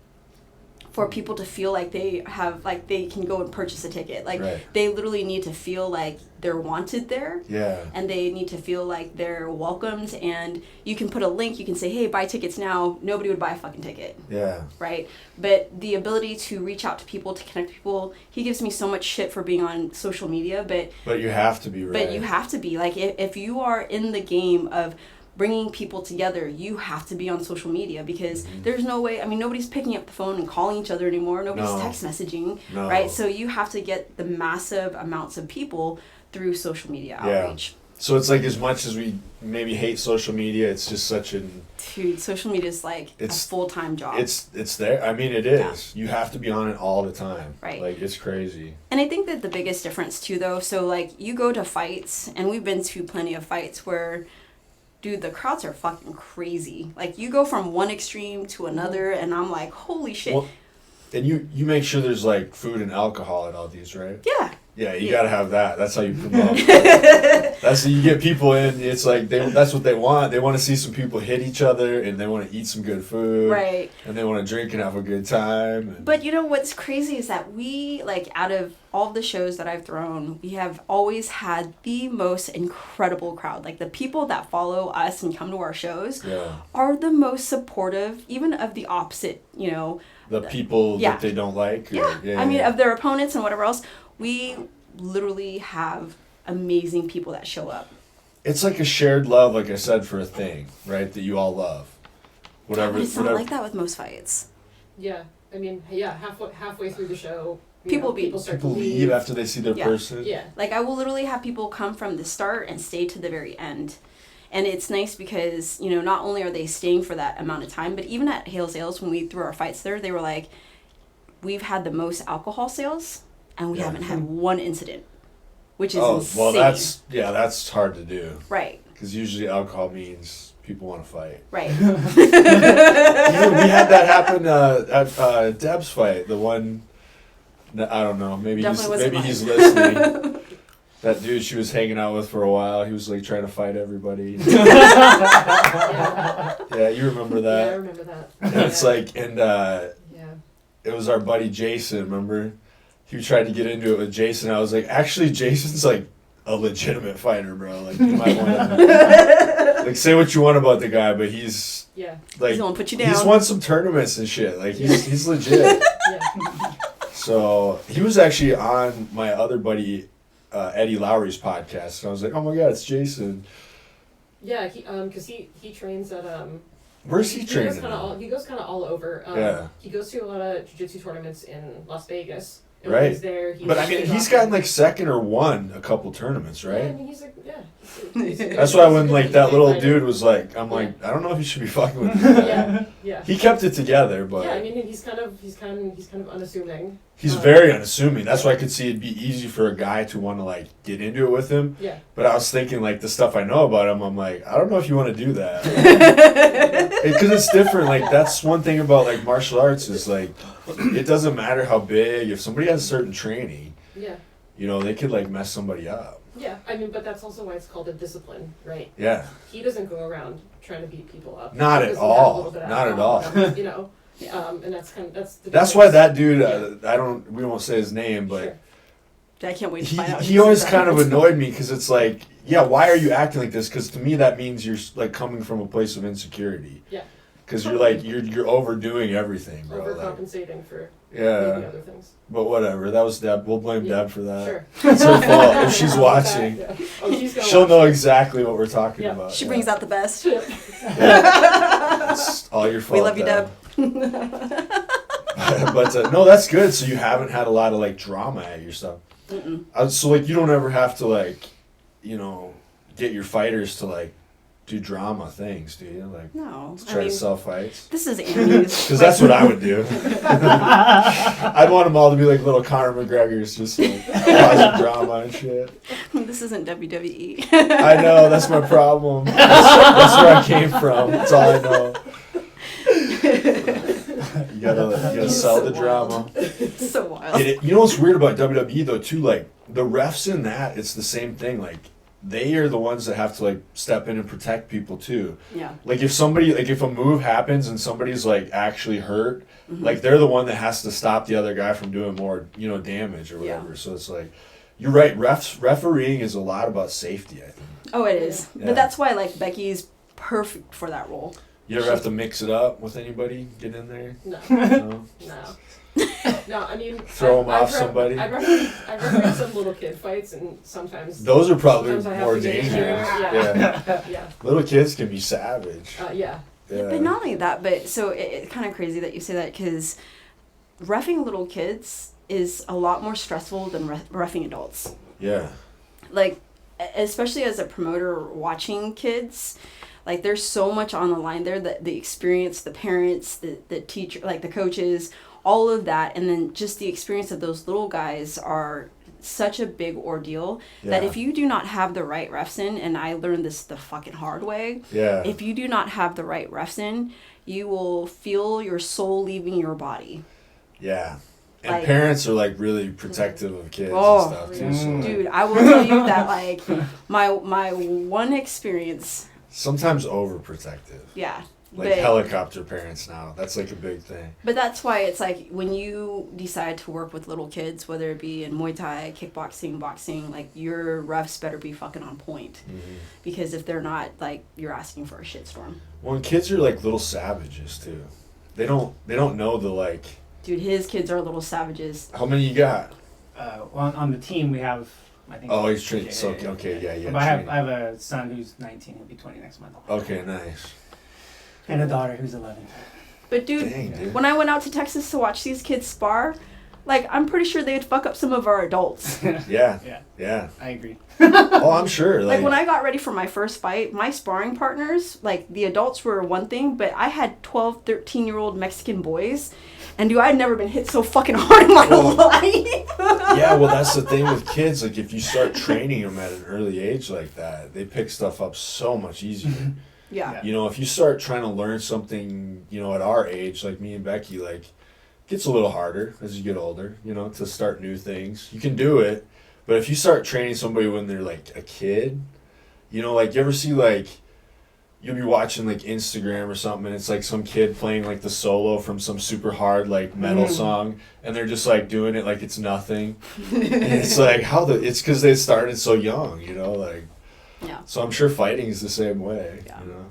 for people to feel like they have, like they can go and purchase a ticket. Like Right. they literally need to feel like they're wanted there. Yeah. And they need to feel like they're welcomed, and you can put a link, you can say, hey, buy tickets now. Nobody would buy a fucking ticket, Yeah. right? But the ability to reach out to people, to connect people, he gives me so much shit for being on social media, but You have to be right. you have to be. Like, if you are in the game of bringing people together, you have to be on social media, because there's no way, I mean, nobody's picking up the phone and calling each other anymore. Nobody's No. text messaging, No. right? So you have to get the massive amounts of people through social media outreach. So it's like, as much as we maybe hate social media, it's just such an Dude, social media is like a It's- full-time job. it's there. I mean, it is. You have to be on it all the time. Right. Like, it's crazy. And I think that the biggest difference too, though, so like you go to fights, and we've been to plenty of fights where, dude, the crowds are fucking crazy. Like, you go from one extreme to another, and I'm like, holy shit. Well, and you make sure there's like food and alcohol at all these, right? Yeah. Yeah, you Yeah. gotta have that. That's how you promote. That's how you get people in. It's like that's what they want. They want to see some people hit each other, and they want to eat some good food. Right. And they want to drink and have a good time. And But you know what's crazy is that we, like, out of all of the shows that I've thrown, we have always had the most incredible crowd. Like, the people that follow us and come to our shows yeah, are the most supportive, even of the opposite, you know. the people Yeah. that they don't like. Or, Yeah. I mean, of their opponents and whatever else, we literally have amazing people that show up. it's like a shared love, like I said, for a thing, right? That you all love. Whatever. But it's not whatever. like that with most fights. Yeah, I mean, yeah, halfway through the show, People start People to leave after they see their Yeah. person. Yeah, Like, I will literally have people come from the start and stay to the very end. And it's nice because, you know, not only are they staying for that amount of time, but even at Hales Ales, when we threw our fights there, they were like, we've had the most alcohol sales, and we Yeah. haven't had one incident, which is Oh, insane. well, that's hard to do. Right, Because usually alcohol means people want to fight. right. We had that happen at Deb's fight. The one, I don't know, maybe Definitely wasn't he's mine. listening. That dude she was hanging out with for a while, he was like trying to fight everybody. yeah, Yeah, you remember yeah, I that. remember that. And it's like, Yeah, it was our buddy Jason, remember? He tried to get into it with Jason. I was like, actually, Jason's like a legitimate fighter, bro. Like, you might want to, like, say what you want about the guy, but he's yeah, like, He's gonna put you down. he's won some tournaments and shit. Like, he's legit. yeah. So he was actually on my other buddy Eddie Lowry's podcast, and I was like, oh my god, it's Jason. Yeah, because he trains at Where's he training? He goes kind of all over. Yeah. He goes to a lot of jiu-jitsu tournaments in Las Vegas. And Right. when he's there, But I mean, he's gotten like second or won a couple tournaments, right? Yeah, I mean, he's like, he's That's why when like that little fighter. dude was like, I'm like, I don't know if he should be fucking with me. Yeah. He kept it together, but Yeah, I mean, he's kind of unassuming. he's very unassuming. That's why I could see it'd be easy for a guy to want to like get into it with him. Yeah. But I was thinking like the stuff I know about him, I'm like, I don't know if you want to do that. Because it's different. Like that's one thing about like martial arts is like, it doesn't matter how big. If somebody has certain training, Yeah. you know, they could like mess somebody up. Yeah, I mean, but that's also why it's called a discipline, right? Yeah. He doesn't go around trying to beat people up. Not He at doesn't have a all. little bit of Not at alcohol all. in him, you know. And that's the That's why difference. that dude, Yeah. we won't say his name, but Sure. I can't wait to find out. he always kind of annoyed me because it's like, yeah, why are you acting like this? Because to me that means you're like coming from a place of insecurity. Yeah. Because you're like you're overdoing everything, bro. Like, Overcompensating for maybe yeah, other things. but whatever. That was Deb. We'll blame Yeah. Deb for that. Sure. It's her fault if she's watching. Yeah. Oh, she's gonna She'll watch know it. exactly what we're talking Yeah. about. She yeah. brings out the best. It's all your fault. We love you, Deb. But no, that's good. So you haven't had a lot of like drama at your stuff. So like you don't ever have to like, you know, get your fighters to like do drama things, do you? Like No, to I try mean, to sell fights. this is Andy's. Because that's what I would do. I'd want them all to be like little Conor McGregors, just like causing drama and shit. This isn't WWE. I know, that's my problem. That's where I came from. That's all I know. You gotta sell the drama. It's so wild. You know what's weird about WWE though too? Like the refs in that, it's the same thing. Like they are the ones that have to like step in and protect people too. Yeah. Like if a move happens and somebody's like actually hurt, like they're the one that has to stop the other guy from doing more, you know, damage or whatever. Yeah. So it's like, you're right. Refereeing is a lot about safety, I think. Oh, it is. Yeah. But that's why like Becky's perfect for that role. You ever have to mix it up with anybody? Get in there? No. No? No, I mean... Throw 'em off somebody? I've refereed some little kid fights, and sometimes... Those are probably sometimes I have more to get in dangerous. there. Yeah. Yeah. Little kids can be savage. Yeah. Yeah. But not only that, but so it's kind of crazy that you say that because reffing little kids is a lot more stressful than reffing adults. Yeah. Like, especially as a promoter watching kids, like there's so much on the line there, that the experience, the parents, the teacher, like the coaches, all of that, and then just the experience of those little guys are such a big ordeal that Yeah. if you do not have the right refs in, and I learned this the fucking hard way, Yeah. if you do not have the right refs in, you will feel your soul leaving your body. Yeah. And Like- parents are like really protective of kids Oh, and stuff too. So like, Dude, I will tell you that like my one experience, sometimes overprotective. yeah. Like but, helicopter parents now. That's like a big thing. but that's why it's like when you decide to work with little kids, whether it be in Muay Thai, kickboxing, boxing, like your refs better be fucking on point. Because if they're not, like you're asking for a shitstorm. Well, and kids are like little savages too. They don't know the like. Dude, his kids are little savages. How many you got? Well, on the team we have, I think. Oh, he's trained. So okay, yeah. But I trained. have a son who's 19. He'll be 20 next month. Okay, nice. And a daughter who's 11. But dude, Dang, dude. when I went out to Texas to watch these kids spar, like I'm pretty sure they'd fuck up some of our adults. Yeah. Yeah, Yeah. I agree. Oh, I'm sure. Like when I got ready for my first fight, my sparring partners, like the adults were one thing, but I had 12, 13-year-old Mexican boys. And dude, I'd never been hit so fucking hard in my life. Yeah, well, that's the thing with kids. Like, if you start training them at an early age like that, they pick stuff up so much easier. Yeah. You know, if you start trying to learn something, you know, at our age, like me and Becky, like, it gets a little harder as you get older, you know, to start new things. You can do it, but if you start training somebody when they're, like, a kid, you know, like, you ever see, like, you'll be watching, like, Instagram or something, and it's, like, some kid playing, like, the solo from some super hard, like, metal song, and they're just, like, doing it like it's nothing. And it's, like, it's because they started so young, you know, like, Yeah. so I'm sure fighting is the same way, Yeah. you know.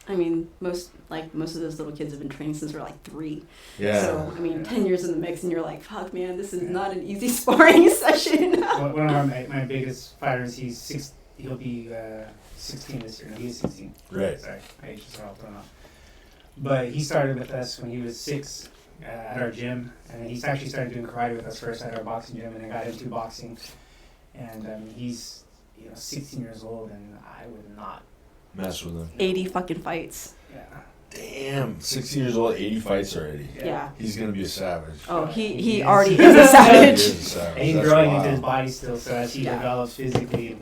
I mean, most of those little kids have been training since they're like 3. Yeah. So, I mean, 10 years in the mix and you're like, fuck, man, this is not an easy sparring session. One of my biggest fighters, he'll be 16 this year. No, he's 16. Right. Sorry, my age is all thrown off. But he started with us when he was 6 at our gym, and he's actually started doing karate with us first at our boxing gym, and then got into boxing. And he's 16 years old, and I would not Mess with him. 80 fucking fights. Yeah. Damn, 16 years old, 80 fights already. Yeah. He's gonna be a savage. Oh, He he is. already is a He is savage. a savage. And he's That's growing wild. into his body still, so as he Yeah. develops physically,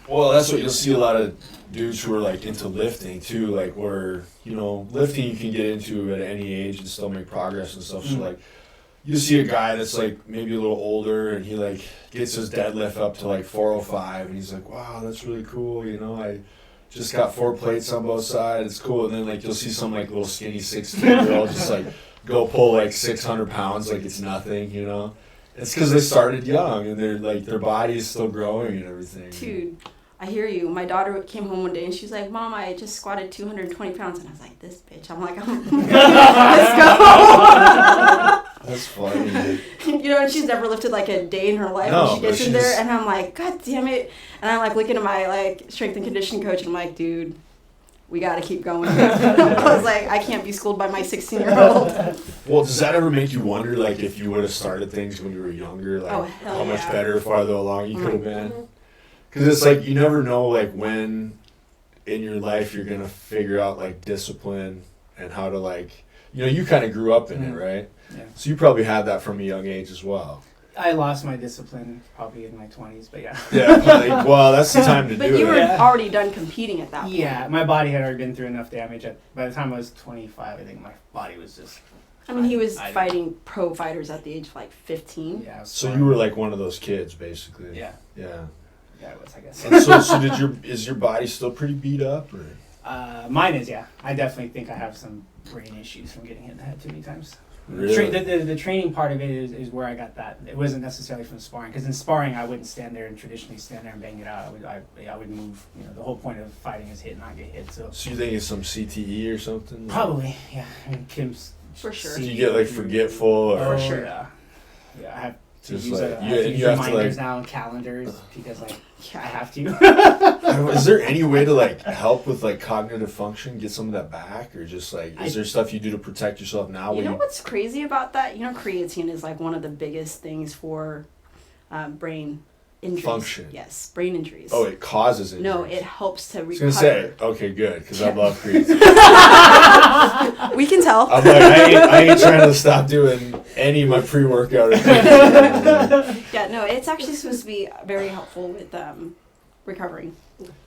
Well, that's what you'll see a lot of dudes who are like into lifting too, like where lifting you can get into at any age and still make progress and stuff. So like you see a guy that's like maybe a little older and he like gets his deadlift up to like 405 and he's like, wow, that's really cool. I just got 4 plates on both sides. It's cool. And then like you'll see some like little skinny 16-year-old just like go pull like 600 pounds like it's nothing. It's because they started young and they're like their body is still growing and everything. Dude, I hear you. My daughter came home one day and she was like, Mom, I just squatted 220 pounds. And I was like, this bitch. I'm like, let's go. That's funny. And she's never lifted like a day in her life. No, And she gets but in there she's- and I'm like, God damn it. And I'm like looking at my like strength and conditioning coach and I'm like, dude, we got to keep going. I was like, I can't be schooled by my 16-year-old. Well, does that ever make you wonder, like, if you would have started things when you were younger, like, Oh, hell how much yeah. better, farther along you could have Mhm. been? Because it's like, you never know, like, when in your life you're going to figure out, like, discipline and how to, like, you kind of grew up in it, right? Yeah. So you probably had that from a young age as well. I lost my discipline probably in my 20s, but yeah. Yeah, like, well, that's the time to But do you were it. Yeah. already done competing at that point. Yeah, my body had already been through enough damage. By the time I was 25, I think my body was just... I mean, he was I- fighting pro fighters at the age of like 15. Yeah. I was So fine. you were like one of those kids, basically. Yeah. Yeah. Yeah, I was, I guess. And so is your body still pretty beat up? Or? Mine is, yeah. I definitely think I have some brain issues from getting hit in the head too many times. Really? The training part of it is where I got that. It wasn't necessarily from sparring, because in sparring I wouldn't stand there and traditionally stand there and bang it out. I would move. The whole point of fighting is hit and not get hit. So So you think it's some CTE or something? probably, yeah. I mean, Kim's For sure. Do you get like forgetful or For For sure. Yeah, I have to Just use, like- I you- have to and use you have to, reminders like- now and calendars because I Yeah. have to. Is there any way to like help with like cognitive function, get some of that back, or just like is there stuff you do to protect yourself now? You when know what's crazy about that? Creatine is like one of the biggest things for brain injuries. Function. Yes, brain injuries. Oh, it causes it. No, it helps to I was recover. gonna say okay, good, because I love creatine. We can tell. I'm like I ain't trying to stop doing any of my pre-workout. Or creatine. Yeah, no, it's actually supposed to be very helpful with recovering.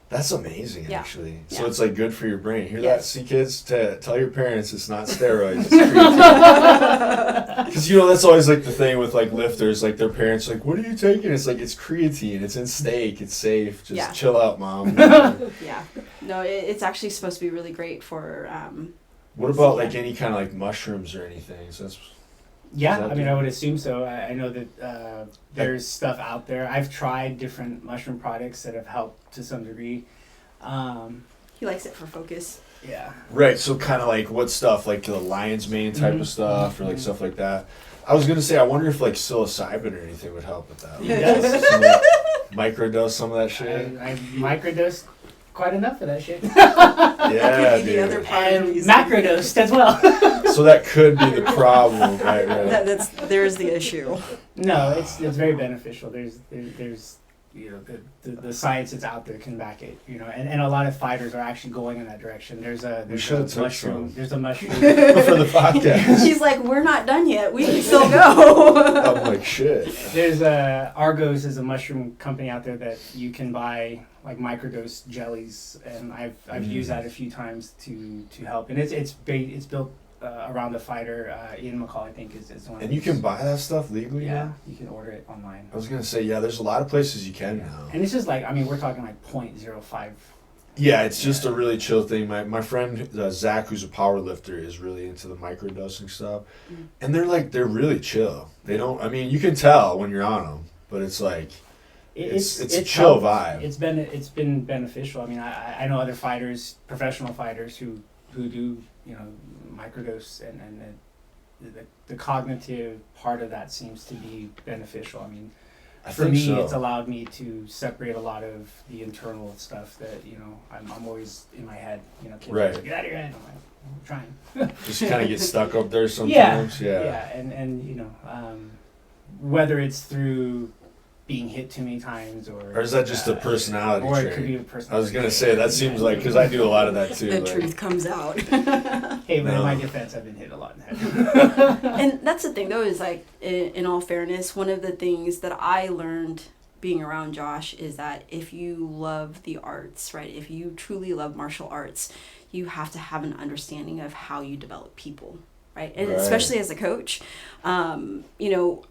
That's amazing, Yeah. actually. So Yeah. it's like good for your brain. Hear Yes. that? See, kids, tell your parents it's not steroids. It's creatine. Because that's always like the thing with like lifters. Like their parents, like, what are you taking? It's like it's creatine. It's in steak. It's safe. Just Yeah. chill out, mom. Yeah, no, it's actually supposed to be really great for. What about like any kind of like mushrooms or anything? So that's Yeah, Is that I mean, the- I would assume so. I know that there's stuff out there. I've tried different mushroom products that have helped to some degree. He likes it for focus. Yeah. right. So kind of like what stuff, like the lion's mane type Mhm. of stuff, or like Mhm. stuff like that. I was gonna say, I wonder if like psilocybin or anything would help with that. It does. Some of that- microdose some of that shit. I microdosed quite enough of that shit. Yeah, Could be the other dude. part of And these. macrodosed as well. So that could be the problem, right? There's the issue. No, it's very beneficial. There's the science that's out there can back it. And a lot of fighters are actually going in that direction. There's a should've took mushroom. some. There's a mushroom. For the podcast. He's like, we're not done yet. We can still go. I'm like, shit. There's Argos is a mushroom company out there that you can buy like microdose jellies, and I've used that a few times to help. And it's built around the fighter. Ian McCall, I think, is one. And you can buy that stuff legally Yeah, now? you can order it online. I was gonna say, yeah, there's a lot of places you can now. And it's just like, I mean, we're talking like 0.05. Yeah, it's just a really chill thing. My friend Zach, who's a power lifter, is really into the microdosing stuff, and they're really chill. They don't. I mean, you can tell when you're on them, but it's like It's a chill vibe. It's been beneficial. I mean, I know other fighters, professional fighters who do, you know, microdose, and the cognitive part of that seems to be beneficial. I mean, for me, it's allowed me to separate a lot of the internal stuff that, you know, I'm always in my head. You know, kids are like, get out of your head. I'm trying. Just kind of get stuck up there sometimes. Yeah. And you know, whether it's through being hit too many times, or is that just a personality or trait? it could be a personality. I was gonna say that seems like, because I do a lot of that too. The like, truth comes out. Hey, but in my defense, I've been hit a lot in the head. And that's the thing, though, is like, in all fairness, one of the things that I learned being around Josh is that if you love the arts, right, if you truly love martial arts, you have to have an understanding of how you develop people. Right? And especially as a coach, you know,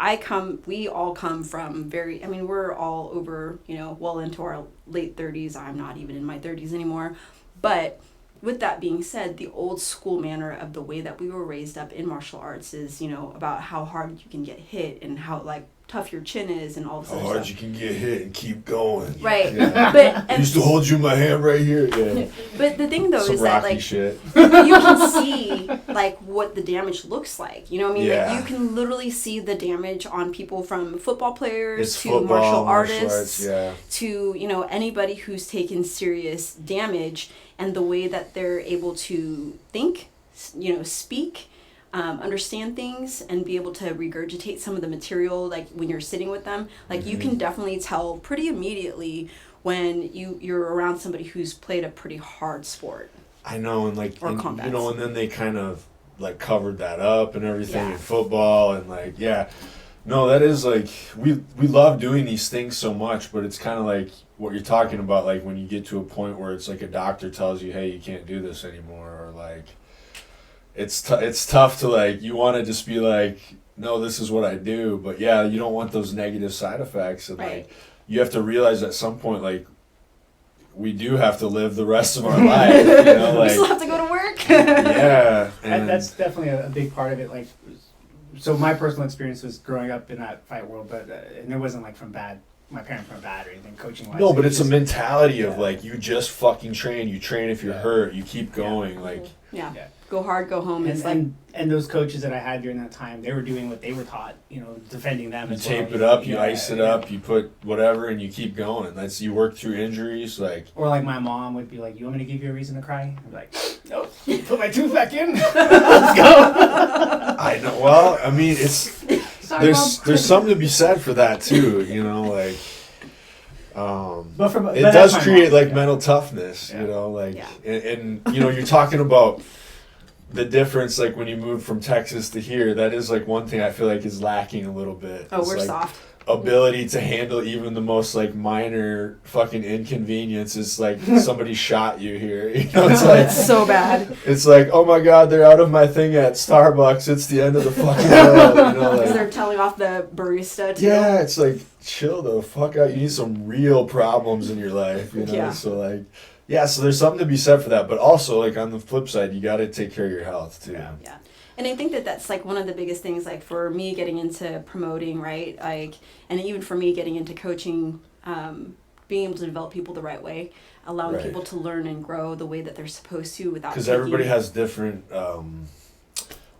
we all come from we're all over, you know, well into our late 30s. I'm not even in my 30s anymore. But with that being said, the old school manner of the way that we were raised up in martial arts is, you know, about how hard you can get hit and how, like, tough your chin is and all this other stuff. How hard you can get hit and keep going. Right. Yeah. But I used to hold you in my hand right here. Yeah. But the thing, though, Some is that, like, shit. you can see, like, what the damage looks like. You know what I mean? Yeah. Like, you can literally see the damage on people, from football players to football, martial artists yeah. to, you know, anybody who's taken serious damage, and the way that they're able to think, you know, speak, understand things, and be able to regurgitate some of the material, like when you're sitting with them. Like, you can definitely tell pretty immediately when you're around somebody who's played a pretty hard sport. I know, and like, you know, and then they kind of like covered that up and everything in football, and like, no, that is like, we love doing these things so much, but it's kind of like what you're talking about, like when you get to a point where it's like a doctor tells you, hey, you can't do this anymore, or like, it's tough to, like, you want to just be like, no, this is what I do, but yeah, you don't want those negative side effects, and like, you have to realize at some point, like, we do have to live the rest of our life, you know, like, we still have to go to work. Yeah, and that's definitely a big part of it. Like, so my personal experience was growing up in that fight world, but and it wasn't like my parents weren't bad or anything coaching wise. No, but it's a mentality of like, you just fucking train. You train if you're hurt. You keep going. Like, go hard, go home. And those coaches that I had during that time, they were doing what they were taught. You know, defending them. You as tape well. it up, you ice it up, you put whatever, and you keep going. That's, you work through injuries, like. Or like my mom would be like, "You want me to give you a reason to cry?" I'd be like, "Nope, put my tooth back in. Let's go." I know. Well, I mean, it's there's something to be said for that too. You know, like. It does create like mental toughness, you know, like, and you know, you're talking about the difference, like when you move from Texas to here, that is like one thing I feel like is lacking a little bit. Oh, it's we're like soft. Ability to handle even the most like minor fucking inconvenience. Is like somebody shot you here, you know, it's like it's so bad. It's like, oh my god, they're out of my thing at Starbucks, it's the end of the fucking world, you know, like, they're telling off the barista too. yeah, it's like, chill the fuck out. You need some real problems in your life, you know. So like, so there's something to be said for that, but also like on the flip side, you got to take care of your health too. Yeah. And I think that that's like one of the biggest things, like for me getting into promoting, right? Like, and even for me getting into coaching, being able to develop people the right way, allowing people to learn and grow the way that they're supposed to without. Because everybody has different,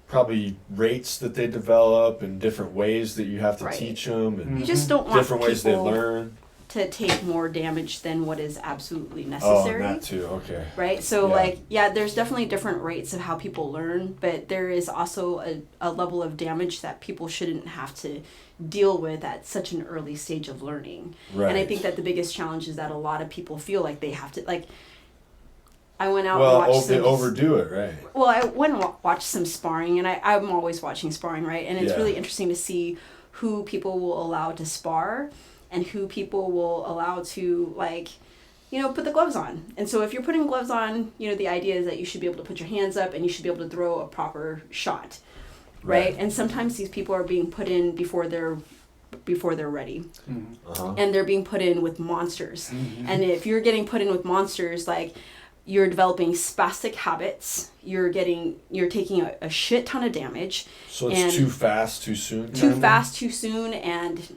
probably rates that they develop and different ways that you have to teach them, and you just don't want different ways they learn to take more damage than what is absolutely necessary. Oh, that too, okay. Right? So, like, there's definitely different rates of how people learn, but there is also a level of damage that people shouldn't have to deal with at such an early stage of learning. Right. And I think that the biggest challenge is that a lot of people feel like they have to, like, I went out and watched they overdo it, right? Well, I went and watched some sparring, and I'm always watching sparring, right? And it's really interesting to see who people will allow to spar and who people will allow to, like, you know, put the gloves on. And so if you're putting gloves on, you know, the idea is that you should be able to put your hands up and you should be able to throw a proper shot, right? And sometimes these people are being put in before they're ready. And they're being put in with monsters. And if you're getting put in with monsters, like, you're developing spastic habits, you're taking a shit ton of damage. So it's too fast, too soon? Too fast, too soon, and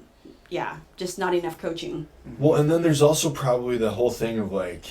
just not enough coaching. Well, and then there's also probably the whole thing of like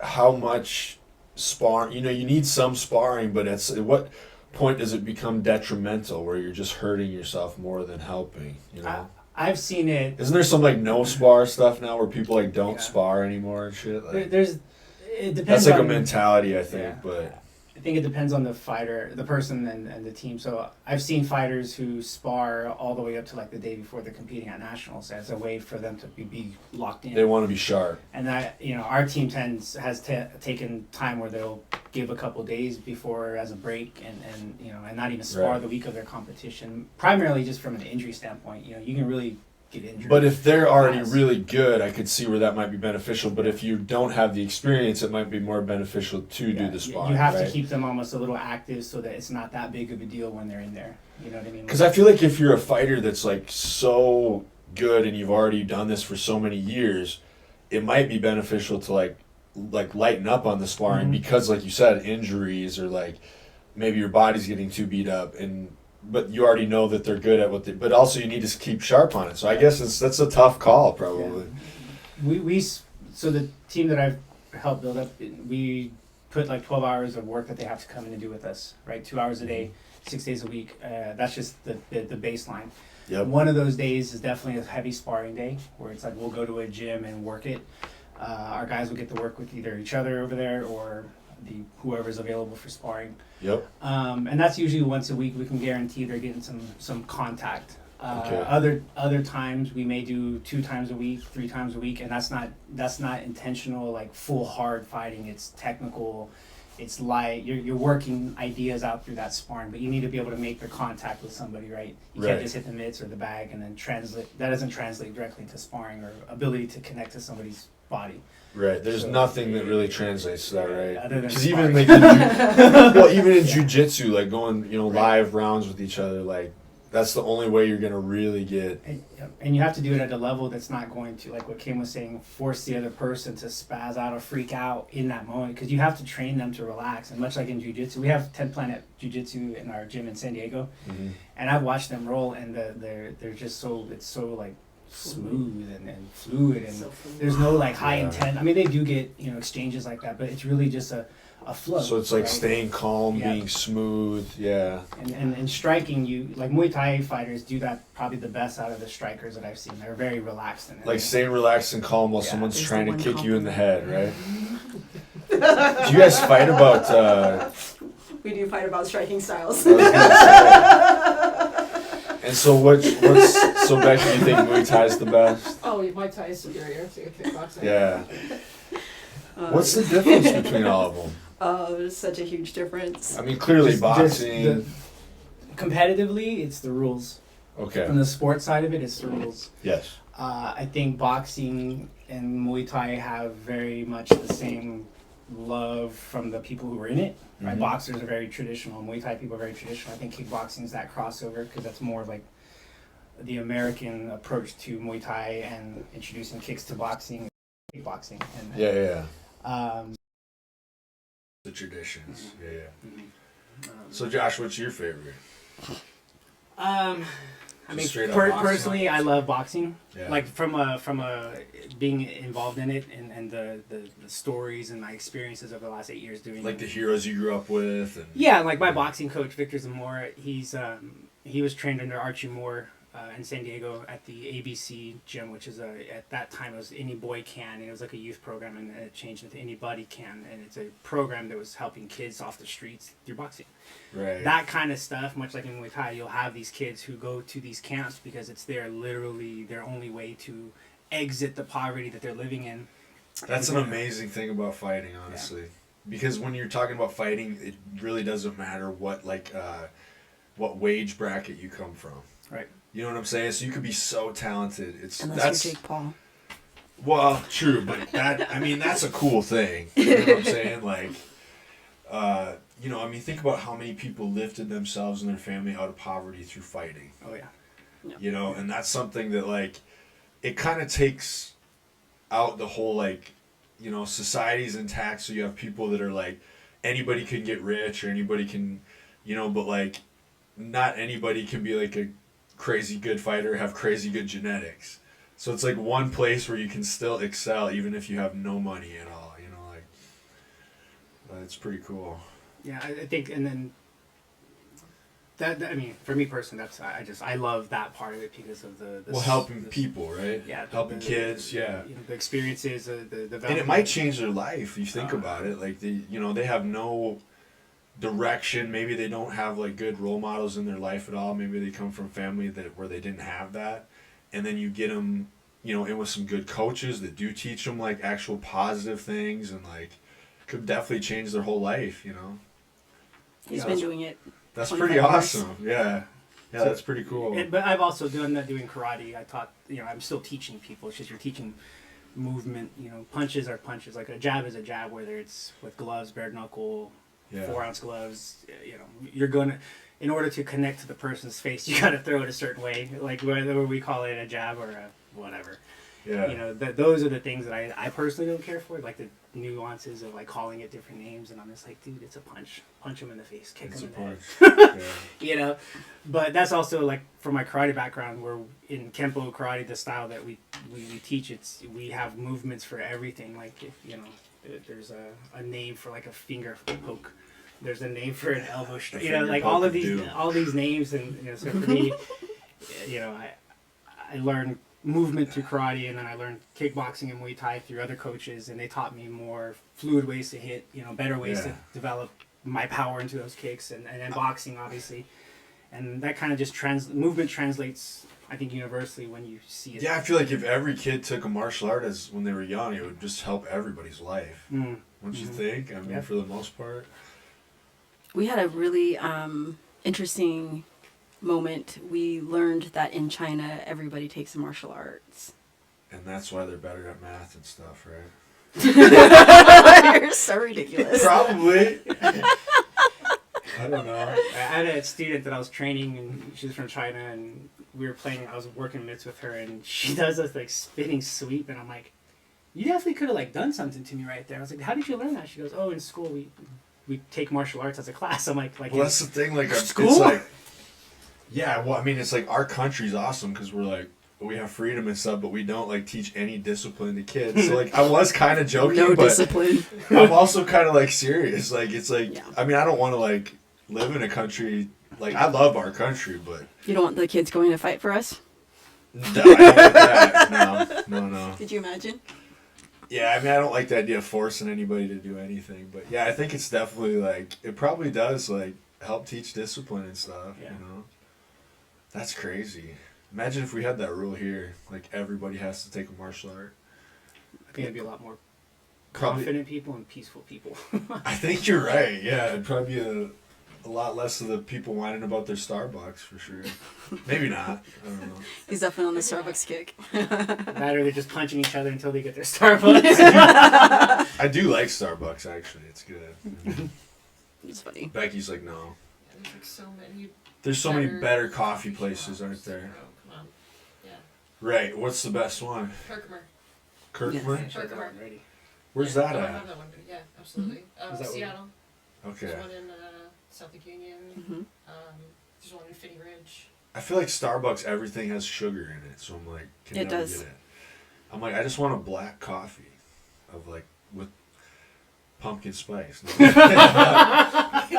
how much sparring. You know, you need some sparring, but at what point does it become detrimental where you're just hurting yourself more than helping? You know, I've seen it. Isn't there some like no spar stuff now where people like don't Yeah. spar anymore and shit? Like, It depends. that's like a on, mentality, I think. Yeah. But I think it depends on the fighter, the person, and the team. So I've seen fighters who spar all the way up to like the day before they're competing at nationals as a way for them to be locked in. they want to be sharp. And that, our team has taken time where they'll give a couple days before as a break and not even spar Right. the week of their competition. Primarily just from an injury standpoint, you can really get injured. But if they're already fast. really good, I could see where that might be beneficial. But if you don't have the experience, it might be more beneficial to do the sparring. You have right? to keep them almost a little active so that it's not that big of a deal when they're in there. You know what I mean? Because I feel like if you're a fighter that's like so good and you've already done this for so many years, it might be beneficial to like lighten up on the sparring because, like you said, injuries or like maybe your body's getting too beat up but you already know that they're good at what they. But also you need to keep sharp on it. So I guess that's a tough call probably. Yeah. So the team that I've helped build up, we put like 12 hours of work that they have to come in and do with us, right? 2 hours a day, 6 days a week. That's just the baseline. Yep. One of those days is definitely a heavy sparring day where it's like we'll go to a gym and work it. Our guys will get to work with either each other over there or whoever's available for sparring. Yep. And that's usually once a week. We can guarantee they're getting some contact. Okay. Other times we may do 2 times a week, 3 times a week, and that's not intentional like full hard fighting. It's technical, it's light. You're working ideas out through that sparring, but you need to be able to make the contact with somebody, right? You can't just hit the mitts or the bag and then translate. That doesn't translate directly into sparring or ability to connect to somebody's body. Right. There's nothing that really translates to that, right? Other than Because even sparring. like even in jujitsu, like going live rounds with each other, like that's the only way you're gonna really get. And you have to do it at a level that's not going to, like what Kim was saying, force the other person to spaz out or freak out in that moment, because you have to train them to relax. And much like in jiu-jitsu, we have 10 Planet Jiu-Jitsu in our gym in San Diego, and I've watched them roll, and they're just it's so like smooth and fluid, and there's no like high intent. I mean, they do get exchanges like that, but it's really just a flow. So it's like right? staying calm, Yeah. being smooth, yeah. And striking, like Muay Thai fighters do that probably the best out of the strikers that I've seen. They're very relaxed in it. Like staying relaxed and calm while Yeah. someone's There's trying the to one kick you in the compliment. head, right? Do you guys fight about? We do fight about striking styles. I was gonna say. And so so Becky, you think Muay Thai is the best? Oh, Muay Thai is superior to kickboxing. Yeah. What's the difference between all of them? Oh, there's such a huge difference. I mean, clearly Just boxing. competitively, it's the rules. Okay. From the sports side of it, it's the rules. Yes. I think boxing and Muay Thai have very much the same love from the people who are in it. Right? Mhm. Boxers are very traditional. Muay Thai people are very traditional. I think kickboxing is that crossover because that's more like the American approach to Muay Thai and introducing kicks to boxing, kickboxing. And, Yeah. Um, The traditions. Yeah. mhm. So Josh, what's your favorite? I Just mean, straight up boxing. personally, I love boxing. Yeah. Like from a being involved in it and the stories and my experiences over the last 8 years doing Like the heroes you grew up with. And Yeah, like my boxing coach Victor Zamora, he was trained under Archie Moore in San Diego at the ABC gym, which is at that time it was Any Boy Can, and it was like a youth program, and it changed into Anybody Can, and it's a program that was helping kids off the streets through boxing. Right. That kind of stuff, much like in Muay Thai, you'll have these kids who go to these camps because it's literally their only way to exit the poverty that they're living in. That's an amazing thing about fighting, honestly. Because when you're talking about fighting, it really doesn't matter what wage bracket you come from. Right. You know what I'm saying? So you could be so talented. Unless you're Jake Paul. Well, true, but that's a cool thing. You know what I'm saying? Like, think about how many people lifted themselves and their family out of poverty through fighting. Oh yeah. You know, and that's something that like, it kind of takes out the whole like, society's intact. So you have people that are like, anybody can get rich or anybody can, but like, not anybody can be like a crazy good fighter have crazy good genetics. So it's like one place where you can still excel even if you have no money at all. You know, like it's pretty cool. Yeah, I think, and then that I mean, for me personally, I love that part of it because of the helping people, right? Yeah, helping kids, yeah. You know, the experiences, the development. And it might change their life. You think about it, like they have no direction. Maybe they don't have like good role models in their life at all. Maybe they come from a family where they didn't have that, and then you get them, you know, in with some good coaches that do teach them like actual positive things, and like could definitely change their whole life. You know. He's been doing it. That's pretty awesome. Yeah. Yeah, that's pretty cool. But I've also done that doing karate. I taught, you know, I'm still teaching people. It's just you're teaching movement. You know, punches are punches. Like a jab is a jab, whether it's with gloves, bare knuckle, 4-ounce gloves. You know, you're going to, in order to connect to the person's face, you got to throw it a certain way. Like whether we call it a jab or a whatever. Yeah. You know, those are the things that I personally don't care for. Like the nuances of like calling it different names, and I'm just like, dude, it's a punch. Punch him in the face, kick him in the head. You know, but that's also like from my karate background, where in Kempo karate, the style that we teach, we have movements for everything. Like if you know, there's a name for like a finger poke. There's a name for an elbow strike. You know, like all these names, and you know, so for me, you know, I learned movement through karate, and then I learned kickboxing and Muay Thai through other coaches, and they taught me more fluid ways to hit, you know, better ways to develop my power into those kicks, and then boxing obviously, and that kind of just movement translates, I think, universally when you see it. Yeah, I feel like if every kid took a martial art when they were young, it would just help everybody's life. Don't you think? I mean, for the most part. We had a really interesting moment. We learned that in China, everybody takes martial arts. And that's why they're better at math and stuff, right? You're so ridiculous. Probably. I don't know. I had a student that I was training, and she's from China, and we were playing, I was working mitts with her, and she does this like spinning sweep, and I'm like, you definitely could have like done something to me right there. I was like, how did you learn that? She goes, oh, in school we take martial arts as a class. I'm like well, that's the thing, like school? It's like, yeah, well, I mean, it's like our country's awesome because we're like, we have freedom and stuff, but we don't like teach any discipline to kids. So like, I was kind of joking, no but discipline. I'm also kind of like serious. Like, it's like, I mean, I don't want to like live in a country, like I love our country, but You don't want the kids going to fight for us? no, I don't like that. No. Did you imagine? Yeah, I mean, I don't like the idea of forcing anybody to do anything, but yeah, I think it's definitely like, it probably does like help teach discipline and stuff, you know? That's crazy. Imagine if we had that rule here, like everybody has to take a martial art. I think it'd be a lot more confident people and peaceful people. I think you're right, yeah. It'd probably be a lot less of the people whining about their Starbucks, for sure. Maybe not. I don't know. He's definitely on the Starbucks kick. That or they're just punching each other until they get their Starbucks. I do like Starbucks, actually. It's good. It's funny. Becky's like, no. There's like so many. There's so many better coffee places, aren't there? Oh, come on. Yeah. Right. What's the best one? Herkimer. Kirkland? Yeah, Herkimer. ready. Where's Yeah, that I at? have that one. Yeah, absolutely. Is that Seattle. Okay. There's one in South Lake Union. Mm-hmm. There's one in Finney Ridge. I feel like Starbucks, everything has sugar in it, so I'm like, can It never does. get it. I'm like, I just want a black coffee of like with pumpkin spice.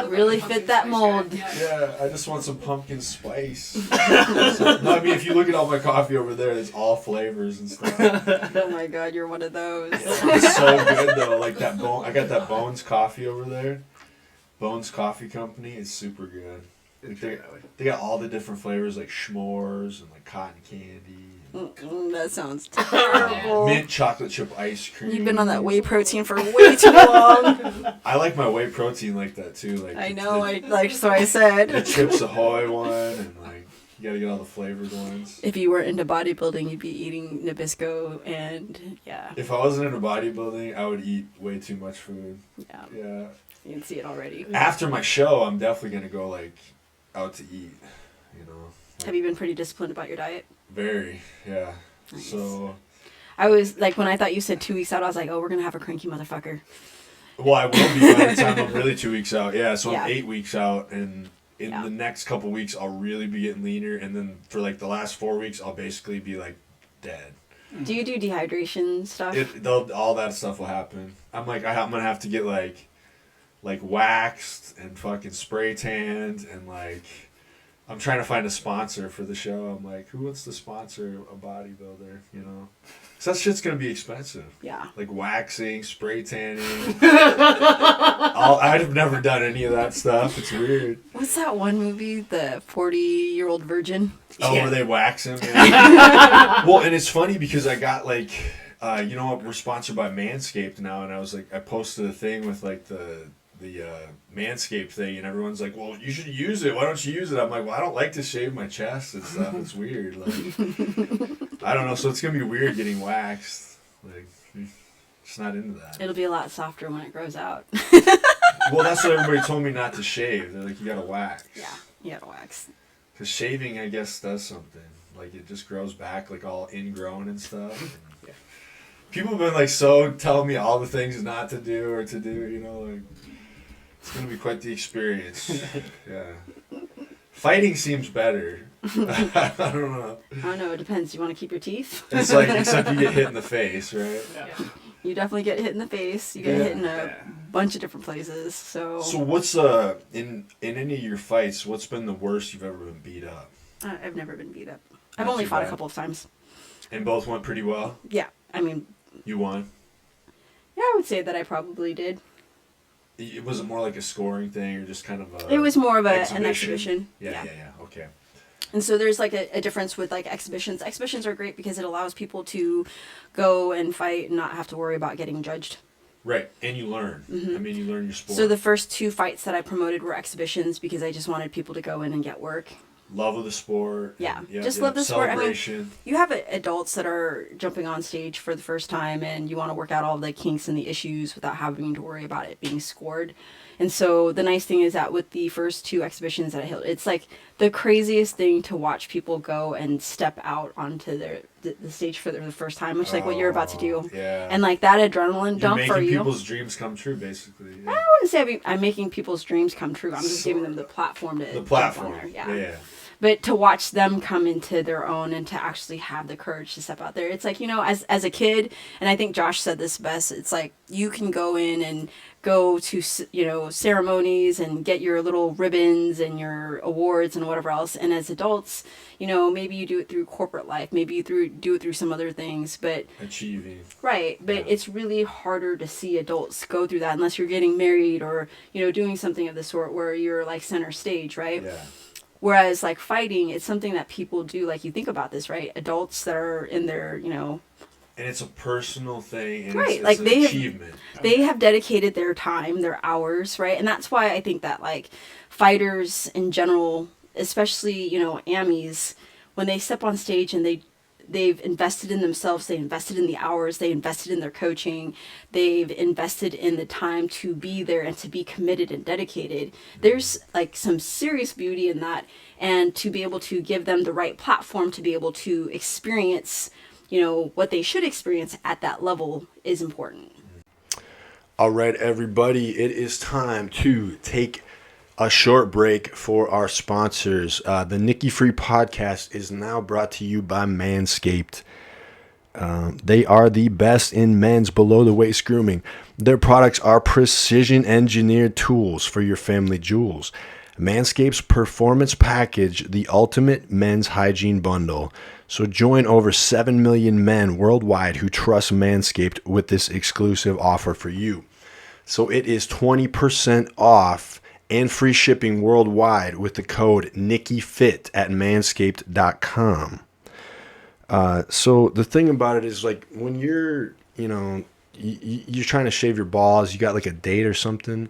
Really fit that mold. Yeah, I just want some pumpkin spice. No, I mean, if you look at all my coffee over there, it's all flavors and stuff. Oh my god, you're one of those. It's so good though. Like that I got that Bones coffee over there. Bones Coffee Company is super good. Like they got all the different flavors like s'mores and like cotton candy. That sounds terrible. Mint chocolate chip ice cream. You've been on that whey protein for way too long. I like my whey protein like that too. Like I know, that's what I said. the Chips Ahoy one, and like you gotta get all the flavored ones. If you were into bodybuilding, you'd be eating Nabisco and yeah. If I wasn't into bodybuilding, I would eat way too much food. Yeah. Yeah. You can see it already. After my show, I'm definitely gonna go like out to eat. You know. Have you been pretty disciplined about your diet? Very. Yeah. Nice. So. I was like, when I thought you said 2 weeks out, I was like, oh, we're gonna have a cranky motherfucker. Well, I will be by the time I'm really 2 weeks out. Yeah, so Yeah. I'm 8 weeks out, and in Yeah. the next couple weeks I'll really be getting leaner, and then for like the last 4 weeks I'll basically be like dead. Do you do dehydration stuff? All that stuff will happen. I'm gonna have to get like waxed and fucking spray tanned, and like I'm trying to find a sponsor for the show. I'm like, who wants to sponsor a bodybuilder? You know, 'cause that shit's gonna be expensive. Yeah. Like waxing, spray tanning. I've never done any of that stuff. It's weird. What's that one movie, The 40-Year-Old Virgin? Oh, Yeah. where they wax him? Yeah. Well, and it's funny because I got like, you know what? We're sponsored by Manscaped now, and I was like, I posted a thing with like the Manscaped thing, and everyone's like, well, you should use it. Why don't you use it? I'm like, well, I don't like to shave my chest and stuff. It's weird. Like, I don't know. So it's gonna be weird getting waxed. Like, just not into that. It'll be a lot softer when it grows out. Well, that's what everybody told me not to shave. They're like, you gotta wax. Yeah, you gotta wax. Because shaving, I guess, does something. Like, it just grows back, like, all ingrown and stuff. Yeah. People have been, like, so telling me all the things not to do or to do, you know, like, it's going to be quite the experience. Yeah. Fighting seems better. I don't know. I don't know, it depends. You want to keep your teeth? It's like, except you get hit in the face, right? Yeah. You definitely get hit in the face. You get Yeah. hit in a Yeah. bunch of different places. So what's, in any of your fights, what's been the worst you've ever been beat up? I've never been beat up. I've Not only too fought bad. a couple of times. And both went pretty well? Yeah, I mean, You won? yeah, I would say that I probably did. Was it more like a scoring thing or just kind of a... It was more of an exhibition? exhibition. Yeah, okay. And so there's like a difference with like exhibitions. Exhibitions are great because it allows people to go and fight and not have to worry about getting judged. Right, and you learn. I mean, you learn your sport. So the first 2 fights that I promoted were exhibitions because I just wanted people to go in and get work. Love of the sport. Yeah, and, just love the sport. I mean, celebration. You have adults that are jumping on stage for the first time and you want to work out all the kinks and the issues without having to worry about it being scored. And so the nice thing is that with the first 2 exhibitions that I held, it's like the craziest thing to watch people go and step out onto the stage for the first time, which is like what you're about to do. Yeah. And like that adrenaline You're dump for making you. people's dreams come true, basically. Yeah. I wouldn't say I'm making people's dreams come true. I'm just giving them the platform to The jump platform. on there. Yeah. But to watch them come into their own and to actually have the courage to step out there, it's like, you know, as a kid, and I think Josh said this best, it's like you can go in and go to, you know, ceremonies and get your little ribbons and your awards and whatever else. And as adults, you know, maybe you do it through corporate life, maybe you do it through some other things, but Achieving. right. But Yeah. it's really harder to see adults go through that unless you're getting married or, you know, doing something of the sort where you're like center stage, right? Yeah. Whereas like fighting, it's something that people do. Like you think about this, right? Adults that are in their, you know, And it's a personal thing, and Right, it's like an they have- achievement. they have dedicated their time, their hours, right? And that's why I think that like fighters in general, especially, you know, AMIs, when they step on stage and they've invested in themselves, they invested in the hours, they invested in their coaching, they've invested in the time to be there and to be committed and dedicated. There's like some serious beauty in that, and to be able to give them the right platform to be able to experience, you know, what they should experience at that level is important. All right, everybody, it is time to take a short break for our sponsors. The Nicky Free Podcast is now brought to you by Manscaped. They are the best in men's below the waist grooming. Their products are precision engineered tools for your family jewels. Manscaped's Performance Package, the ultimate men's hygiene bundle. So join over 7 million men worldwide who trust Manscaped with this exclusive offer for you. So it is 20% off and free shipping worldwide with the code NickyFit at manscaped.com. So the thing about it is, like, when you're, you know, you're trying to shave your balls, you got like a date or something,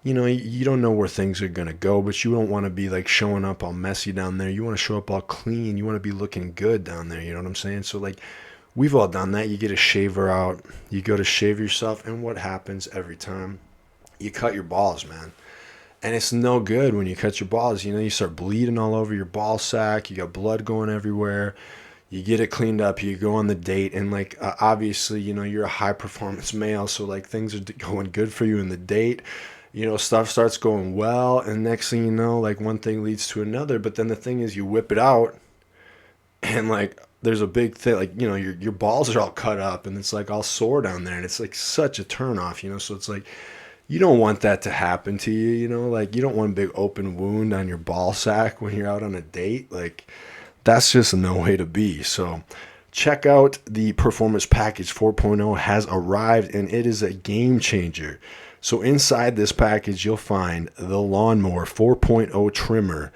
you know, you don't know where things are going to go, but you don't want to be like showing up all messy down there. You want to show up all clean. You want to be looking good down there. You know what I'm saying? So like, we've all done that. You get a shaver out, you go to shave yourself, and what happens every time? You cut your balls, man. And it's no good when you cut your balls. You know, you start bleeding all over your ball sack. You got blood going everywhere. You get it cleaned up. You go on the date. And, like, obviously, you know, you're a high-performance male. So, like, things are going good for you in the date. stuff starts going well, and next thing you know, like one thing leads to another. But then the thing is, you whip it out, and like there's a big thing, like your balls are all cut up, and it's like all sore down there, and it's like such a turnoff, So it's like you don't want that to happen to you, Like you don't want a big open wound on your ball sack when you're out on a date. Like that's just no way to be. So check out the Performance Package 4.0 has arrived, and it is a game changer. So inside this package, you'll find the Lawnmower 4.0 trimmer,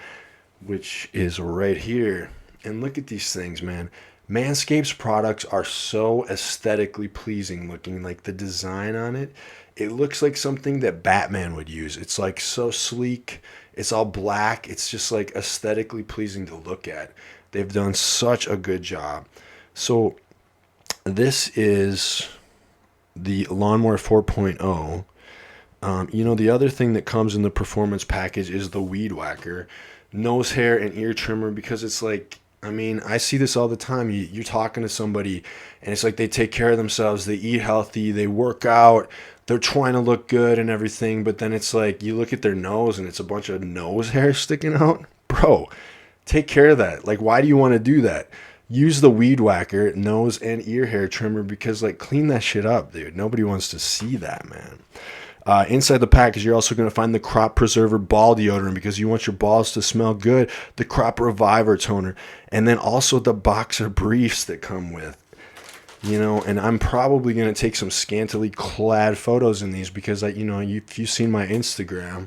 which is right here. And look at these things, man. Manscaped's products are so aesthetically pleasing looking. Like the design on it, it looks like something that Batman would use. It's like so sleek. It's all black. It's just like aesthetically pleasing to look at. They've done such a good job. So this is the Lawnmower 4.0. The other thing that comes in the performance package is the Weed Whacker, nose hair and ear trimmer, because it's like, I see this all the time. You're talking to somebody and it's like they take care of themselves, they eat healthy, they work out, they're trying to look good and everything, but then it's like you look at their nose and it's a bunch of nose hair sticking out. Bro, take care of that. Like, why do you want to do that? Use the Weed Whacker nose and ear hair trimmer, because like clean that shit up, dude. Nobody wants to see that, man. Inside the package, you're also going to find the Crop Preserver Ball Deodorant, because you want your balls to smell good, the Crop Reviver Toner, and then also the boxer briefs that come with. And I'm probably going to take some scantily clad photos in these, because, if you've seen my Instagram,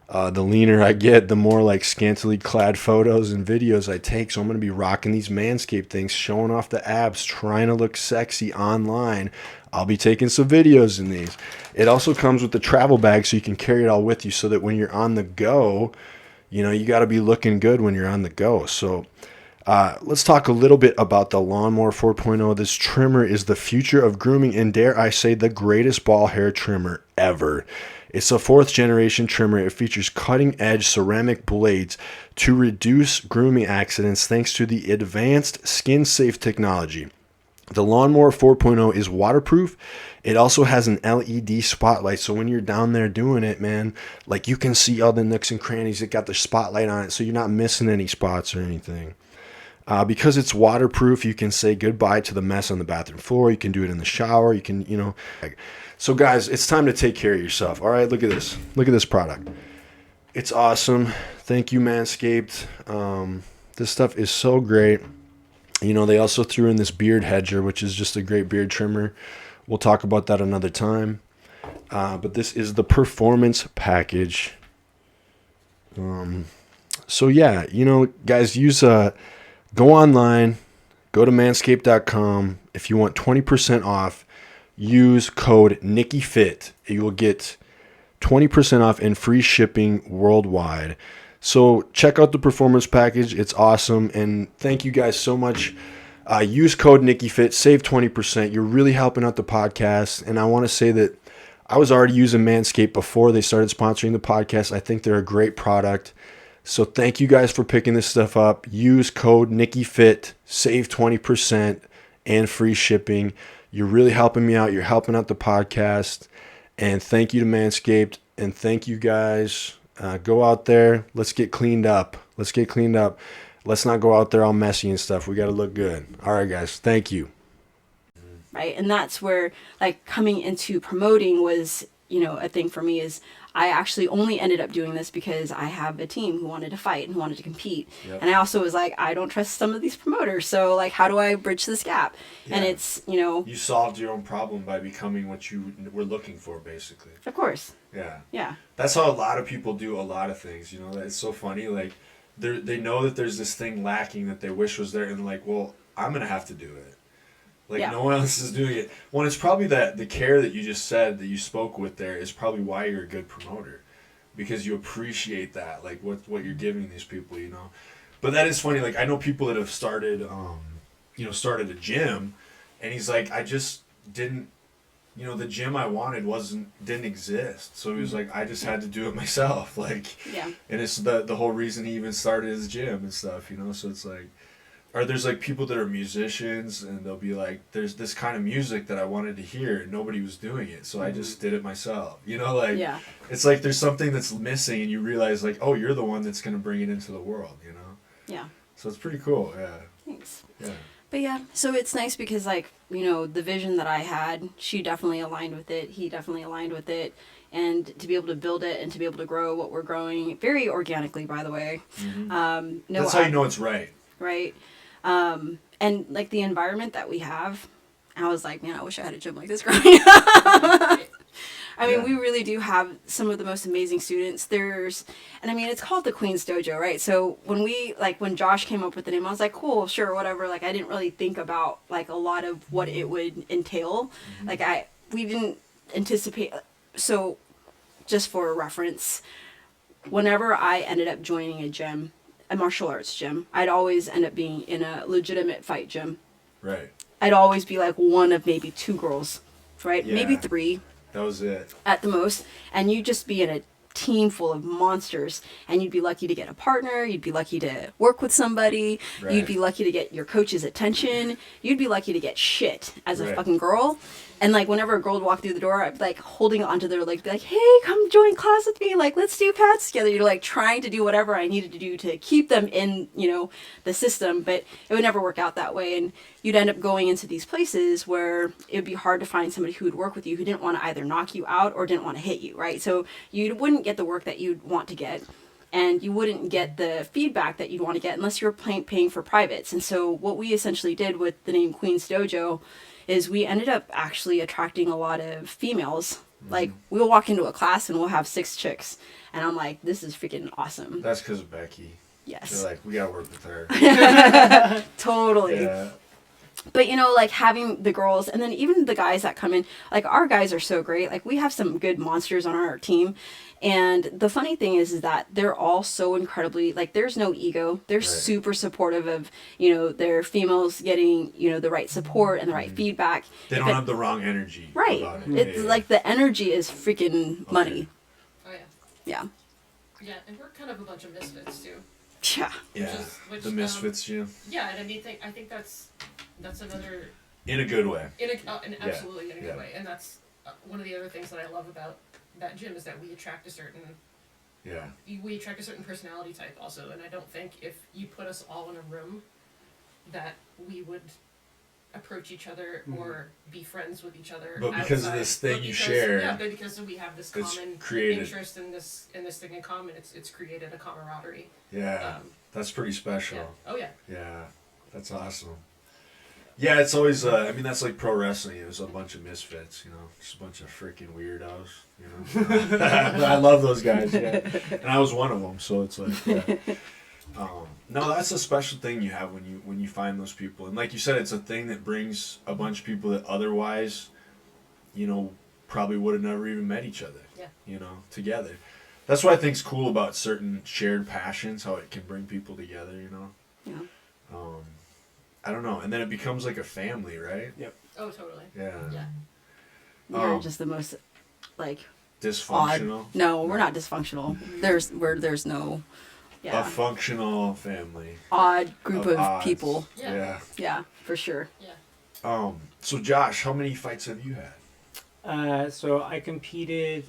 the leaner I get, the more like scantily clad photos and videos I take. So I'm going to be rocking these Manscaped things, showing off the abs, trying to look sexy online. I'll be taking some videos in these. It also comes with the travel bag, so you can carry it all with you, so that when you're on the go, you got to be looking good when you're on the go. So let's talk a little bit about the Lawnmower 4.0. This trimmer is the future of grooming, and dare I say, the greatest ball hair trimmer ever. It's a 4th generation trimmer. It features cutting edge ceramic blades to reduce grooming accidents thanks to the advanced skin safe technology. The Lawnmower 4.0 is waterproof. It also has an LED spotlight, so when you're down there doing it, man, like you can see all the nooks and crannies. It got the spotlight on it, so you're not missing any spots or anything. Because it's waterproof, you can say goodbye to the mess on the bathroom floor. You can do it in the shower. You can, So guys, it's time to take care of yourself. All right, look at this. Look at this product. It's awesome. Thank you, Manscaped. This stuff is so great. They also threw in this beard hedger, which is just a great beard trimmer. We'll talk about that another time. But this is the performance package. So yeah, guys, go online, go to manscaped.com. If you want 20% off, use code NickyFit. You will get 20% off and free shipping worldwide. So check out the performance package. It's awesome. And thank you guys so much. Use code NickyFit. Save 20%. You're really helping out the podcast. And I want to say that I was already using Manscaped before they started sponsoring the podcast. I think they're a great product. So thank you guys for picking this stuff up. Use code NickyFit. Save 20% and free shipping. You're really helping me out. You're helping out the podcast. And thank you to Manscaped. And thank you guys. Go out there. Let's get cleaned up. Let's not go out there all messy and stuff. We got to look good. All right, guys. Thank you. Right. And that's where, like, coming into promoting was, a thing for me is I actually only ended up doing this because I have a team who wanted to fight and wanted to compete. Yep. And I also was like, I don't trust some of these promoters. So, like, how do I bridge this gap? Yeah. And it's, You solved your own problem by becoming what you were looking for, basically. Of course. Yeah. Yeah. That's how a lot of people do a lot of things. It's so funny. Like, they know that there's this thing lacking that they wish was there. And, like, well, I'm going to have to do it. Like, no one else is doing it. Well, it's probably that the care that you just said that you spoke with there is probably why you're a good promoter. Because you appreciate that, like, what you're giving these people, But that is funny. Like, I know people that have started, started a gym. And he's like, I just didn't, the gym I wanted didn't exist. So he was like, I just had to do it myself. Like, and it's the whole reason he even started his gym and stuff, So it's like, or there's like people that are musicians and they'll be like, there's this kind of music that I wanted to hear and nobody was doing it, so I just did it myself. You know, like Yeah. it's like there's something that's missing and you realize like, oh, you're the one that's gonna bring it into the world. You know. Yeah. So it's pretty cool. Yeah. Thanks. Yeah. But yeah, so it's nice because, like, you know, the vision that I had, she definitely aligned with it. He definitely aligned with it. And to be able to build it and to be able to grow what we're growing very organically, by the way. Mm-hmm. No, That's how you know it's right. right. And like the environment that we have, I was like, man, I wish I had a gym like this growing up. I mean, Yeah. we really do have some of the most amazing students. And I mean, it's called the Queens Dojo, right? So when Josh came up with the name, I was like, cool, sure, whatever. Like, I didn't really think about like a lot of what it would entail. Like, we didn't anticipate. So just for reference, whenever I ended up joining a martial arts gym, I'd always end up being in a legitimate fight gym. Right. I'd always be like one of maybe 2 girls, right? Yeah. Maybe 3. That was it. At the most, and you'd just be in a team full of monsters, and you'd be lucky to get a partner, you'd be lucky to work with somebody, Right. you'd be lucky to get your coach's attention, you'd be lucky to get shit as a Right. fucking girl. And like whenever a girl would walk through the door, I'd be like holding onto their leg, be like, hey, come join class with me, like let's do pads together. You're like trying to do whatever I needed to do to keep them in, you know, the system, but it would never work out that way. And you'd end up going into these places where it would be hard to find somebody who would work with you who didn't want to either knock you out or didn't want to hit you, right? So you wouldn't get the work that you'd want to get, and you wouldn't get the feedback that you'd want to get unless you were paying for privates. And so what we essentially did with the name Queens Dojo is we ended up actually attracting a lot of females. Like, we'll walk into a class and we'll have 6 chicks. And I'm like, this is freaking awesome. That's because of Becky. Yes. They're like, we gotta work with her. Totally. Yeah. But, you know, like having the girls and then even the guys that come in, like our guys are so great. Like we have some good monsters on our team. And the funny thing is that they're all so incredibly, like there's no ego. They're Right. super supportive of, you know, their females getting, you know, the right support and the right feedback. They don't have the wrong energy. Right. About it. It's Yeah, yeah. like the energy is freaking money. Oh yeah. Yeah. Yeah, and we're kind of a bunch of misfits too. Yeah. Yeah. Which, The Misfits gym. Yeah, and I think that's another In a good way. absolutely in a good Yeah. way, and that's one of the other things that I love about that gym is that we attract a certain personality type also, and I don't think if you put us all in a room that we would approach each other or be friends with each other. But because of outside. this thing But you because- share, yeah, but because we have this it's common created- interest in this thing in common, it's created a camaraderie. Yeah. That's pretty special. Yeah. Oh yeah. Yeah, that's awesome. Yeah, it's always, I mean, that's like pro wrestling. It was a bunch of misfits, you know, just a bunch of freaking weirdos, you know. But I love those guys, yeah. And I was one of them, so it's like, yeah. No, that's a special thing you have when you find those people. And like you said, it's a thing that brings a bunch of people that otherwise, you know, probably would have never even met each other, Yeah. you know, together. That's what I think's cool about certain shared passions, how it can bring people together, you know. Yeah. I don't know, and then it becomes like a family, right? Yep. Oh totally. Yeah. Yeah. We're just the most like Dysfunctional. odd. No, we're not dysfunctional. There's no A functional family. odd group of odds. people. Yeah. Yeah, for sure. Yeah. So Josh, how many fights have you had? So I competed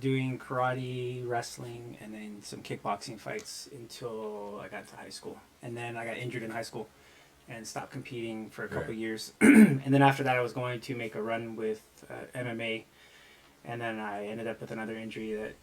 doing karate, wrestling, and then some kickboxing fights until I got to high school. And then I got injured in high school and stopped competing for a couple Right. years. And then after that, I was going to make a run with MMA. And then I ended up with another injury that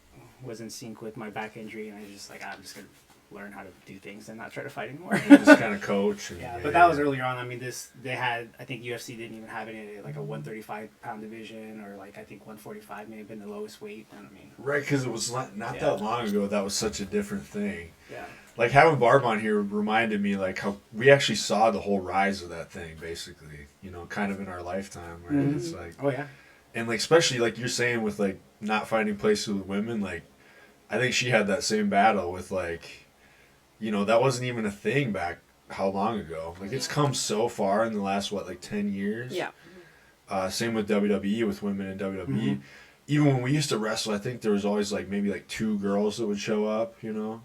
was in sync with my back injury. And I was just like, I'm just going to learn how to do things and not try to fight anymore. You just kind of coach. And, Yeah, but that was earlier on. I mean, they had, I think UFC didn't even have any, like a 135-pound division, or like I think 145 may have been the lowest weight. I mean, Right, because it was not Yeah. that long ago. That was such a different thing. yeah. Like having Barb on here reminded me like how we actually saw the whole rise of that thing, basically. You know, kind of in our lifetime, right? Mhm. It's like, Oh, yeah. and like especially like you're saying with like not finding places with women, like I think she had that same battle with like, you know, that wasn't even a thing back how long ago. Like it's come so far in the last like 10 years. Yeah. Same with WWE, with women in WWE. Mhm. Even when we used to wrestle, I think there was always like maybe like 2 girls that would show up, you know.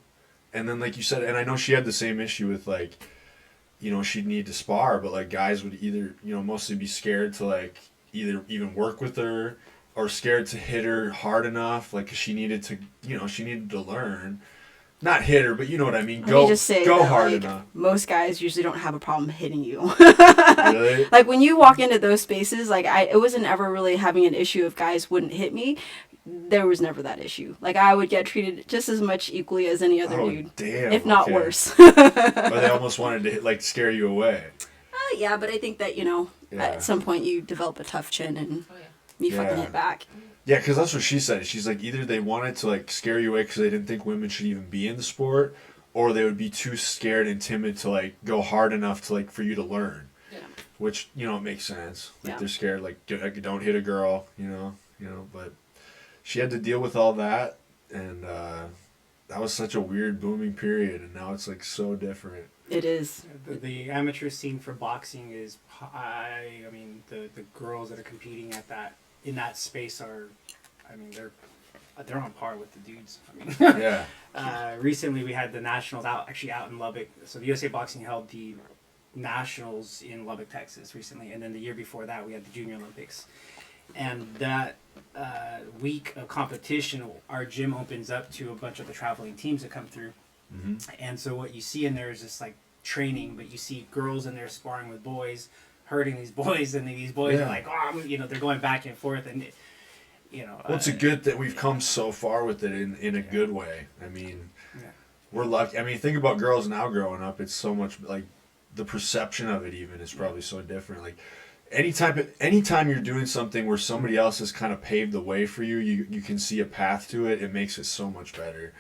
And then like you said, and I know she had the same issue with like, you know, she'd need to spar, but like guys would either, you know, mostly be scared to like either even work with her or scared to hit her hard enough, like 'cause she needed to, you know, she needed to learn. Not hit her, but you know what I mean. Let me just say go that, hard like, enough. most guys usually don't have a problem hitting you. Really? Like when you walk into those spaces, like it wasn't ever really having an issue if guys wouldn't hit me. There was never that issue. Like I would get treated just as much equally as any other Oh dude, damn! if not okay. worse. Or they almost wanted to like scare you away. Yeah, but I think that Yeah. at some point you develop a tough chin and Oh, yeah. you fucking Yeah. hit back. Yeah, because that's what she said. She's like, either they wanted to like scare you away because they didn't think women should even be in the sport, or they would be too scared and timid to like go hard enough to like for you to learn. Yeah. Which, you know, it makes sense. Like Yeah. they're scared, like don't hit a girl, you know. But she had to deal with all that, and that was such a weird booming period, and now it's like so different. It is. The amateur scene for boxing is high. I mean, the girls that are competing in that space are, I mean, they're on par with the dudes. I mean, Yeah. recently we had the nationals out in Lubbock. So the USA Boxing held the nationals in Lubbock, Texas recently, and then the year before that we had the Junior Olympics. And that week of competition, our gym opens up to a bunch of the traveling teams that come through. Mm-hmm. And so what you see in there is just like training, but you see girls in there sparring with boys, hurting these boys, and these boys Yeah. are like, oh, they're going back and forth, and Well, it's a good that we've come so far with it in a good way. I mean, Yeah. we're lucky. I mean, think about girls now growing up. It's so much like the perception of it even is probably so different. Like anytime you're doing something where somebody else has kind of paved the way for you, you can see a path to it. It makes it so much better.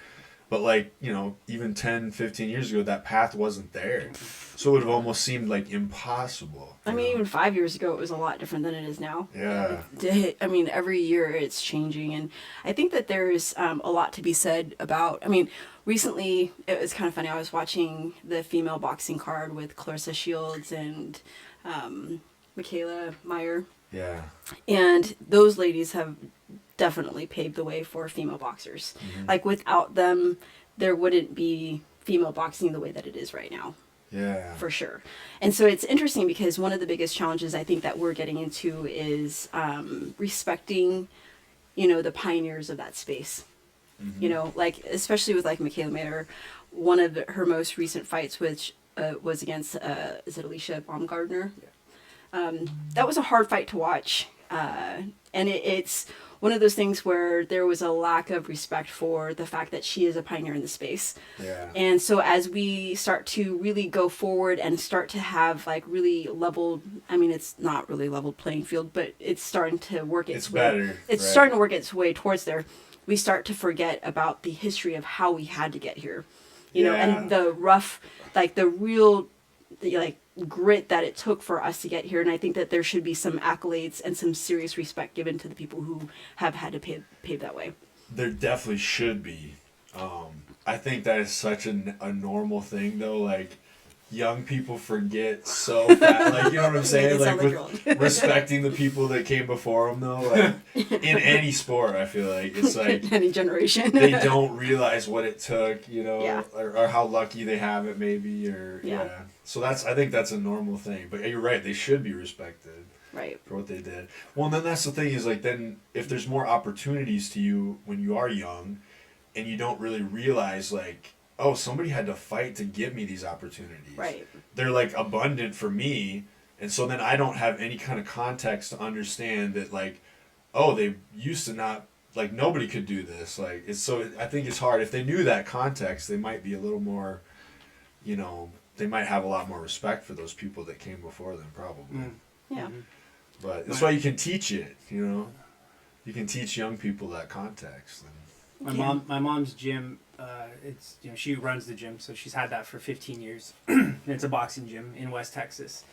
But like, you know, even 10, 15 years ago, that path wasn't there. So it would have almost seemed like impossible. I you mean, know? even 5 years ago, it was a lot different than it is now. Yeah. I mean, every year it's changing. And I think that there's a lot to be said about, I mean, recently it was kind of funny. I was watching the female boxing card with Clarissa Shields and Michaela Meyer. Yeah. And those ladies have definitely paved the way for female boxers. Mhm. Like without them, there wouldn't be female boxing the way that it is right now. Yeah. For sure. And so it's interesting because one of the biggest challenges I think that we're getting into is respecting, the pioneers of that space. Mhm. Like especially with like Michaela Mayer, one of her most recent fights, which was against is it Alicia Baumgardner? That was a hard fight to watch, and it's one of those things where there was a lack of respect for the fact that she is a pioneer in the space. Yeah. And so as we start to really go forward and start to have like really leveled, I mean, it's not really leveled playing field, but it's starting to work its It's way. better. It's right? starting to work its way towards there. We start to forget about the history of how we had to get here, Yeah. and the rough, like the real, grit that it took for us to get here. And I think that there should be some accolades and some serious respect given to the people who have had to pave that way. There definitely should be. I think that is such a normal thing, though. Like, young people forget so fast. Like, you know what I'm saying? Make it Like, sound like you're old. respecting the people that came before them, though. Like, in any sport, I feel like it's like Any generation. they don't realize what it took, Yeah. or how lucky they have it, maybe, or Yeah. So I think that's a normal thing. But you're right; they should be respected Right. for what they did. Well, and then that's the thing is like then if there's more opportunities to you when you are young, and you don't really realize like, oh, somebody had to fight to give me these opportunities. Right. They're like abundant for me, and so then I don't have any kind of context to understand that like, oh, they used to not like nobody could do this. Like it's so I think it's hard if they knew that context, they might be a little more, they might have a lot more respect for those people that came before them probably. Yeah. But that's why you can teach it, You can teach young people that context. My mom's gym, it's she runs the gym, so she's had that for 15 years. And it's a boxing gym in West Texas.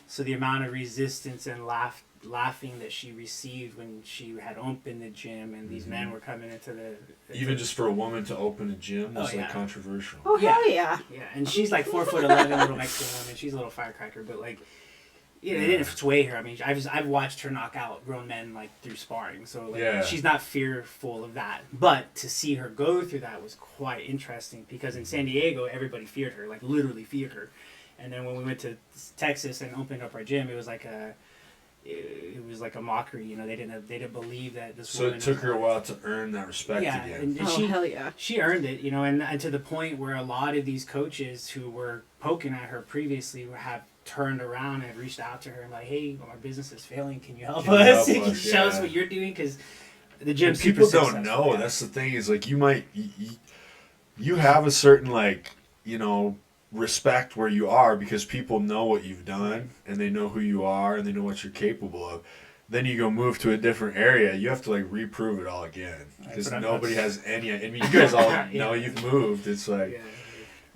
So the amount of resistance and laughing that she received when she had opened the gym and these men were coming into the Even just for a woman to open a gym was Oh, yeah. like controversial. Oh, Yeah. hell yeah. yeah, and she's like 4'11", little Mexican woman. She's a little firecracker, but like. Yeah, it didn't sway her. I mean, I've watched her knock out grown men like through sparring, so like, Yeah. she's not fearful of that. But to see her go through that was quite interesting because in San Diego, everybody feared her, like literally feared her, And then when we went to Texas and opened up our gym, it was like a mockery. You know, they didn't believe that this. So it took her a while to earn that respect yeah, again. and Hell yeah. she earned it. You know, and to the point where a lot of these coaches who were poking at her previously have turned around and reached out to her and like, hey, our business is failing. Can you help us? Can you show us what you're doing? Because the gym people don't know. Yeah. That's the thing is like you have a certain like, you know, respect where you are because people know what you've done and they know who you are and they know what you're capable of. Then you go move to a different area, you have to like reprove it all again because nobody has any. I mean, you guys all know you've moved. It's like,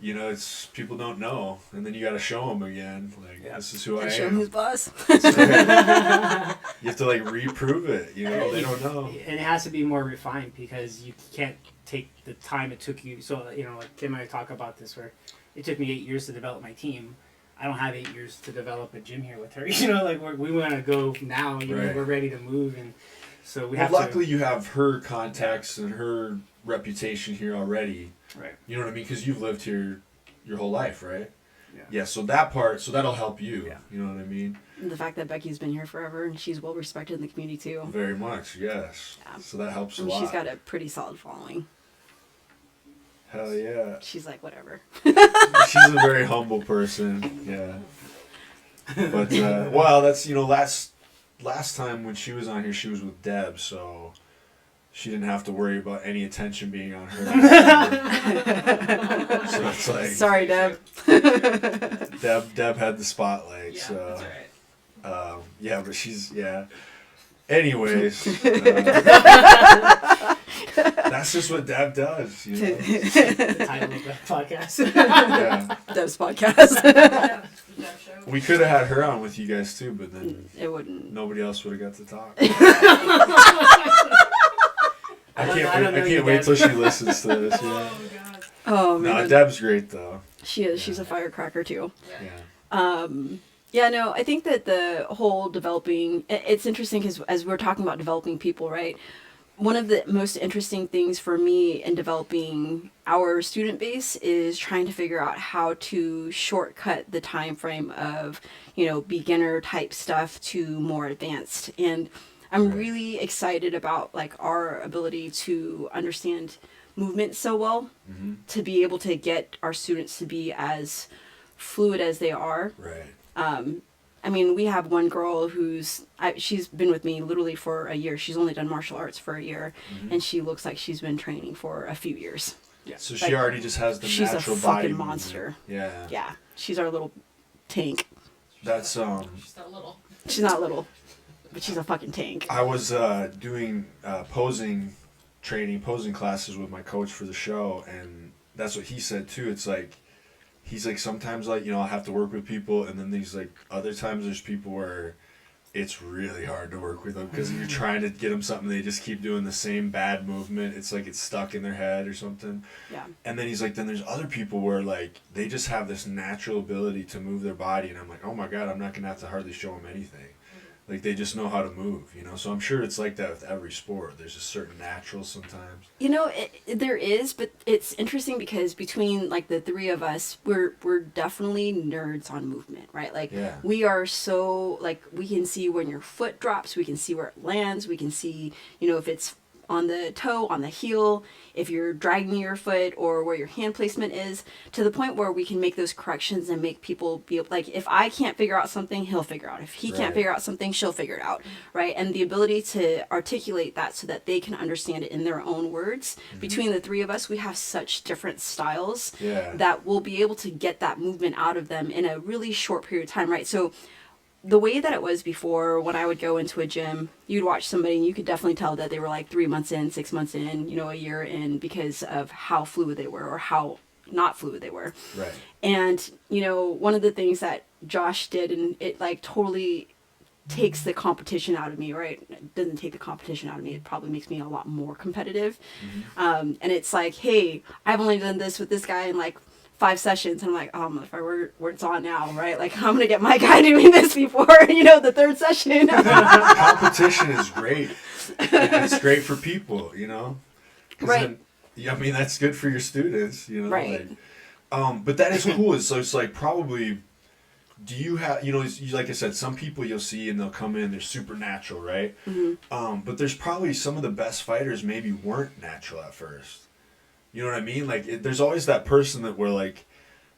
you know, it's people don't know, and then you got to show them again. Like this is who I am. Show him who's boss. You have to like reprove it. You know, they don't know. And it has to be more refined because you can't take the time it took you. So you know, like Kim and I talk about this where. It took me 8 years to develop my team. I don't have 8 years to develop a gym here with her. You know, like we want to go now. You know, we're ready to move, and so we have. Luckily, you have her contacts and her reputation here already. Right. You know what I mean? Because you've lived here your whole life, right? Yeah. Yeah. So that'll help you. Yeah. You know what I mean? And the fact that Becky's been here forever and she's well respected in the community too. Very much, yes. Yeah. So that helps a lot. She's got a pretty solid following. Hell yeah. She's like, whatever. She's a very humble person, yeah. But, well, that's, you know, last time when she was on here, she was with Deb, so she didn't have to worry about any attention being on her. So it's like... Sorry, Deb. Deb had the spotlight, so... That's right. Yeah, but she's, yeah. Anyways... that's just what Deb does, you know. The title of the podcast. Yeah. Deb's podcast. We could have had her on with you guys too, but then it wouldn't. nobody else would have got to talk. I can't wait till she listens to this. Yeah. Oh god. Oh man. No, Deb's great though. She is. She's a firecracker too. Yeah. Yeah, no, I think that the whole developing, it's interesting because as we're talking about developing people, right? One of the most interesting things for me in developing our student base is trying to figure out how to shortcut the time frame of, you know, beginner type stuff to more advanced. And I'm really excited about like our ability to understand movement so well, to be able to get our students to be as fluid as they are. Right. I mean, we have one girl she's been with me literally for a year. She's only done martial arts for a year, and she looks like she's been training for a few years. Yeah. So she already just has the natural body. She's a fucking monster. Yeah. Yeah. She's our little tank. That's She's not little. She's not little, but she's a fucking tank. I was doing posing classes with my coach for the show, and that's what he said too. It's like. He's like, sometimes, like, you know, I'll have to work with people, and then there's, like, other times there's people where it's really hard to work with them because you're trying to get them something, they just keep doing the same bad movement. It's like it's stuck in their head or something. Yeah. And then he's like, then there's other people where, like, they just have this natural ability to move their body, and I'm like, oh, my God, I'm not going to have to hardly show them anything. Like, they just know how to move, you know? So I'm sure it's like that with every sport. There's a certain natural sometimes. You know, there is, but it's interesting because between, like, the three of us, we're definitely nerds on movement, right? Like, we are so, like, we can see when your foot drops, we can see where it lands, we can see, you know, if it's on the toe, on the heel, if you're dragging your foot or where your hand placement is, to the point where we can make those corrections and make people be like, if I can't figure out something, he'll figure out. If he can't figure out something, she'll figure it out, right? And the ability to articulate that so that they can understand it in their own words. Between the three of us, we have such different styles that we'll be able to get that movement out of them in a really short period of time, right? So the way that it was before, when I would go into a gym, you'd watch somebody and you could definitely tell that they were like 3 months in, 6 months in, you know, a year in, because of how fluid they were or how not fluid they were. Right. And, you know, one of the things that Josh did, and it like totally takes the competition out of me, right? It doesn't take the competition out of me. It probably makes me a lot more competitive. And it's like, hey, I've only done this with this guy in like 5 sessions, and I'm like, oh, motherfucker, where it's on now, right? Like, I'm gonna get my guy doing this before, you know, the 3rd session. Competition is great. It's great for people, you know? Right. Then, I mean, that's good for your students, you know? Right. Like, but that is cool. So it's like probably do you have, like I said, some people you'll see and they'll come in, they're super natural, right? But there's probably some of the best fighters maybe weren't natural at first. You know what I mean? Like, there's always that person that where, like,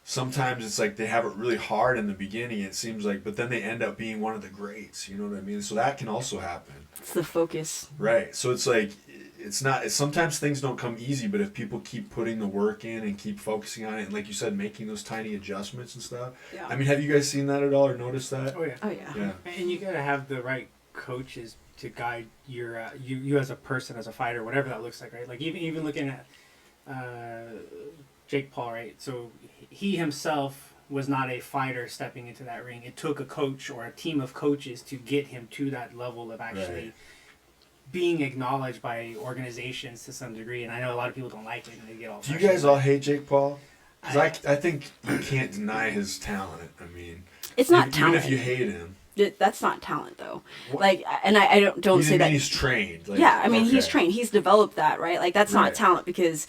sometimes it's like they have it really hard in the beginning, it seems like, but then they end up being one of the greats. You know what I mean? So that can also happen. It's the focus. Right. So it's like, sometimes things don't come easy, but if people keep putting the work in and keep focusing on it, and like you said, making those tiny adjustments and stuff. Yeah. I mean, have you guys seen that at all or noticed that? Oh yeah. Oh yeah. Yeah. And you gotta have the right coaches to guide your you as a person, as a fighter, whatever that looks like, right? Like even looking at Jake Paul, right? So he himself was not a fighter stepping into that ring. It took a coach or a team of coaches to get him to that level of actually Right. being acknowledged by organizations to some degree. And I know a lot of people don't like it and they get all Do you frustrated. guys all hate Jake Paul? Because I think you can't deny his talent. I mean, It's not even talent. if you hate him. That's not talent though. What? Like, and I don't You say mean that. he's trained. Like, Yeah, I mean, he's okay. trained. He's developed that, right? Like, that's Right. not talent because,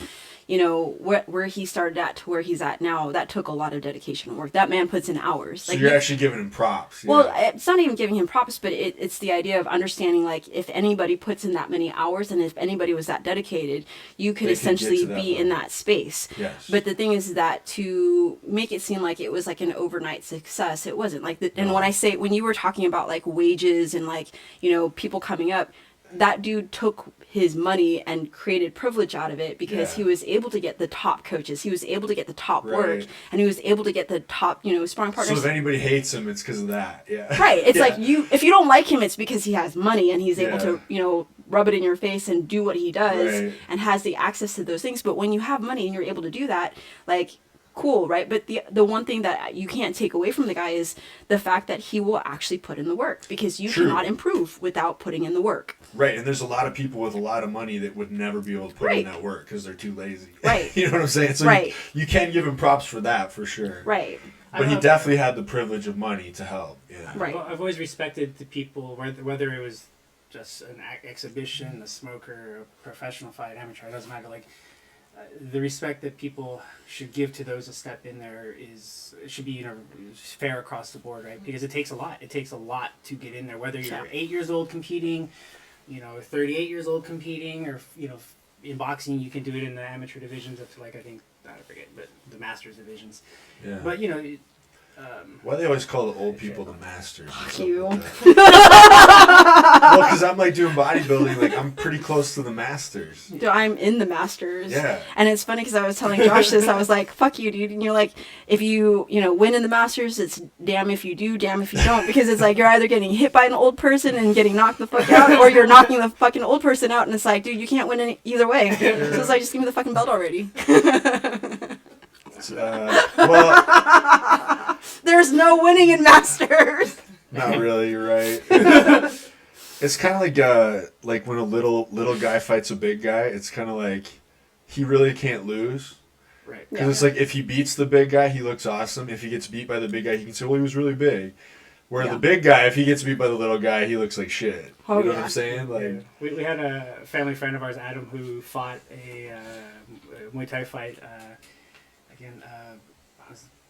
where he started at to where he's at now, that took a lot of dedication and work. That man puts in hours. So Like, you're actually giving him props. Yeah. well, it's not even giving him props, but it's the idea of understanding, like, if anybody puts in that many hours and if anybody was that dedicated, you could They could get essentially to that be in level. that space. Yes. But the thing is that to make it seem like it was like an overnight success, it wasn't. Like, and No. when you were talking about like wages and like, people coming up, that dude took his money and created privilege out of it because Yeah. he was able to get the top coaches, he was able to get the top work, Right. and he was able to get the top, sparring So partners. if anybody hates him, it's because of that. Yeah. Right. It's Yeah. like if you don't like him, it's because he has money and he's able Yeah. to, rub it in your face and do what he does Right. and has the access to those things. But when you have money and you're able to do that, like, cool, right? But the one thing that you can't take away from the guy is the fact that he will actually put in the work because you True. cannot improve without putting in the work. Right, and there's a lot of people with a lot of money that would never be able to put Right. in that work because they're too lazy. Right. You know what I'm saying? So Right. you can give him props for that, for sure. Right. But he definitely had the privilege of money to help. Yeah. Right. I've always respected the people, whether it was just an exhibition, a smoker, a professional fight, amateur, it doesn't matter. Like, the respect that people should give to those that step in there should be fair across the board, right? Because it takes a lot. It takes a lot to get in there. Whether you're Yeah. 8 years old competing, 38 years old competing, or in boxing you can do it in the amateur divisions up to I forget, but the masters divisions. Yeah. But Why they always call the old people the masters? Fuck you. Well, because I'm like doing bodybuilding, like I'm pretty close to the masters. Dude, I'm in the Masters. Yeah. And it's funny because I was telling Josh this. I was like, fuck you, dude. And you're like, if you, win in the Masters, it's damn if you do, damn if you don't. Because it's like you're either getting hit by an old person and getting knocked the fuck out, or you're knocking the fucking old person out. And it's like, dude, you can't win either way. So it's like, just give me the fucking belt already. Well, There's no winning in Masters. not really. You're right. It's kind of like when a little guy fights a big guy. It's kind of like he really can't lose. right. Because it's like if he beats the big guy, he looks awesome. If he gets beat by the big guy, he can say, well, he was really big. Where Yeah. the big guy, if he gets beat by the little guy, he looks like shit. Oh, You know yeah. what I'm saying? Like, We had a family friend of ours, Adam, who fought a Muay Thai fight.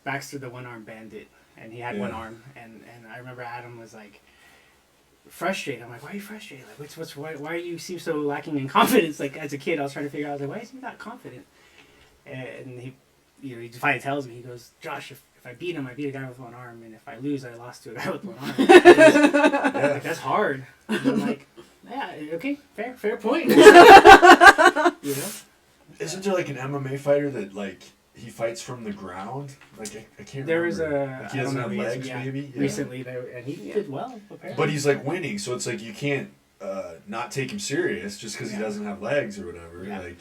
Baxter the One-Arm Bandit, and he had one Yeah. arm, and I remember Adam was like frustrated. I'm like, why are you frustrated? Like, why you seem so lacking in confidence? Like, as a kid, I was trying to figure out, I was like, why is he not confident? And he, he finally tells me, he goes, Josh, if I beat him, I beat a guy with one arm, and if I lose, I lost to a guy with one arm. Like, that's hard. And I'm like, yeah, okay, fair point. isn't there like an MMA fighter that like he fights from the ground? Like I can't There remember. was Like he doesn't have legs, yeah, maybe. Yeah. recently, and he did well, apparently. But he's like winning, so it's like you can't not take him serious just because he doesn't have legs or whatever. Yeah. Like,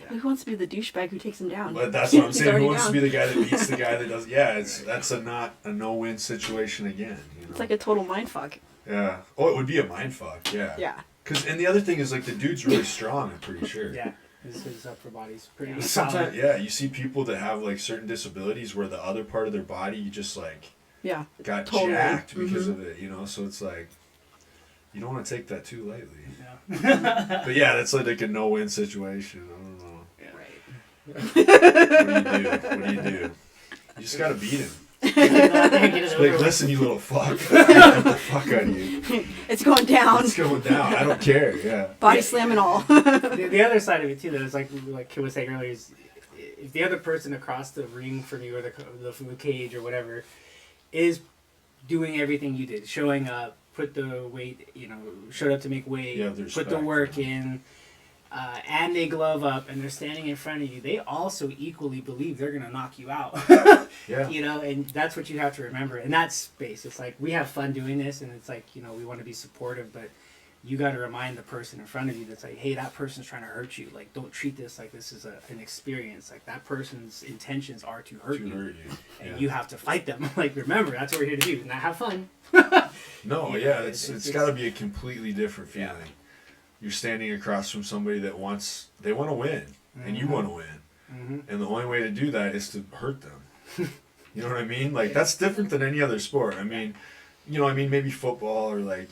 Who wants to be the douchebag who takes him down? but that's what I'm He's saying. Who already wants to down. be the guy that beats the guy that does? Yeah, that's not a no-win situation again. It's like a total mindfuck. Yeah. Oh, it would be a mind fuck. Yeah. Yeah. And the other thing is like the dude's really strong. I'm pretty sure. Yeah, his upper body's pretty Sometimes, solid. yeah, you see people that have like certain disabilities where the other part of their body just like Yeah. got Totally. jacked because Mhm. of it, So it's like you don't want to take that too lightly. Yeah. But yeah, that's like a no-win situation. I don't know. Right. What do you do? You just gotta beat him. It's like, listen, you little fuck. Get the fuck out of you. It's going down. It's going down. I don't care. Yeah. Body slam and all. The other side of it too, though, is like Kim was saying earlier, is if the other person across the ring from you or the cage or whatever is doing everything you did, showing up, put the weight, showed up to make weight, put the work in, and they glove up and they're standing in front of you, they also equally believe they're going to knock you out. Yeah. And that's what you have to remember. In that space, it's like we have fun doing this, and it's like, we want to be supportive, but you got to remind the person in front of you that's like, hey, that person's trying to hurt you. Like, don't treat this like this is an experience. Like, that person's intentions are to hurt you. Yeah. And you have to fight them. Like, remember, that's what we're here to do, not have fun. No, yeah, it's got to be a completely different feeling. Yeah. You're standing across from somebody that they want to win, and you want to win. Mm-hmm. And the only way to do that is to hurt them. You know what I mean? Like, that's different than any other sport. I mean, maybe football or like,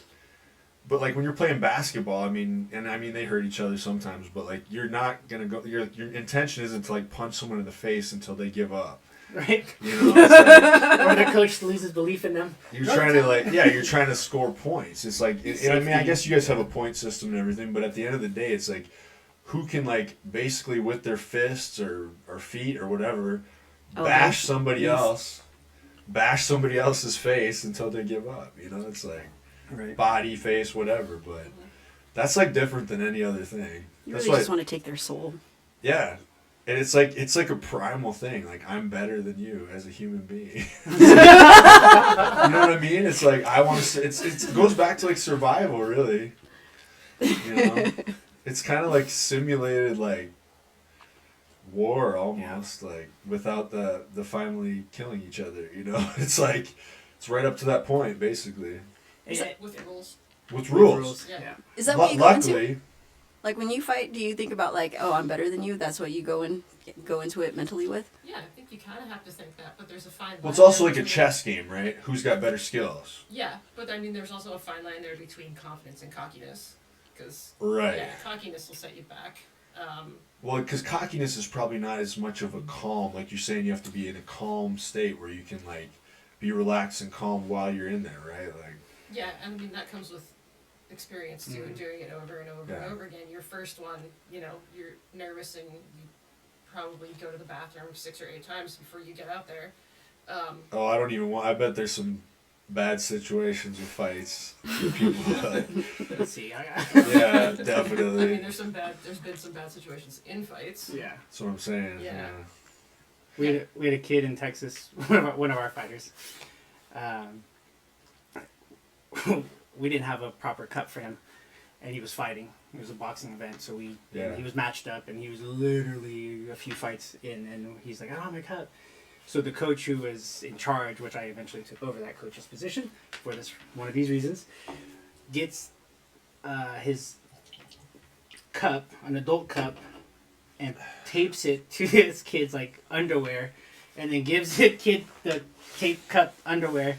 but like when you're playing basketball, they hurt each other sometimes, but like you're not going to go, your intention isn't to like punch someone in the face until they give up. Right. It's like, or the coach loses belief in them. You're trying to score points. It's like, I guess you guys have a point system and everything, but at the end of the day, it's like, who can like basically with their fists or feet or whatever, bash somebody else's face until they give up. It's like body, face, whatever. But that's like different than any other thing. You really just want to take their soul. Yeah. And it's like a primal thing. Like, I'm better than you as a human being. You know what I mean? It's like, I want to. It goes back to like survival, really. It's kind of like simulated like war almost, like without the finally killing each other. It's like it's right up to that point, basically. With rules. With rules. Yeah. Is that what you go into? Like, when you fight, do you think about, like, oh, I'm better than you? That's what you go into it mentally with? Yeah, I think you kind of have to think that, but there's a fine line. Well, it's also like a chess game, right? Who's got better skills? Yeah, but there's also a fine line there between confidence and cockiness. Because, cockiness will set you back. Well, because cockiness is probably not as much of a calm. Like you're saying, you have to be in a calm state where you can, like, be relaxed and calm while you're in there, right? Like. Yeah, that comes with experience too, and doing it over and over and over again. Your first one, you're nervous and you probably go to the bathroom 6 or 8 times before you get out there. I don't even want. I bet there's some bad situations with fights for people. Let's see. Yeah, definitely. There's been some bad situations in fights. Yeah, that's what I'm saying. Yeah. We had a kid in Texas, one of our fighters. We didn't have a proper cup for him, and he was fighting. It was a boxing event, so he was matched up, and he was literally a few fights in, and he's like, I don't have my cup. So the coach who was in charge, which I eventually took over that coach's position for one of these reasons, gets his cup, an adult cup, and tapes it to his kid's like underwear, and then gives the kid the taped cup underwear.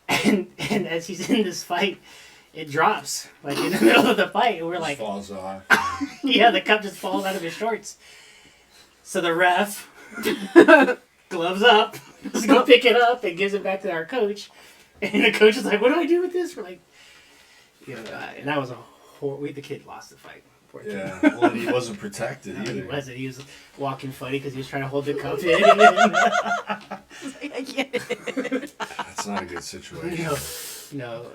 And as he's in this fight, it drops like in the middle of the fight, and we're like, falls off. Yeah, the cup just falls out of his shorts. So the ref gloves up, just go pick it up and gives it back to our coach. And the coach is like, "What do I do with this?" We're like, and that was the kid lost the fight. Poor kid. Yeah, well, he wasn't protected either. He wasn't. He was walking funny because he was trying to hold the cup in. I get it. That's not a good situation. No.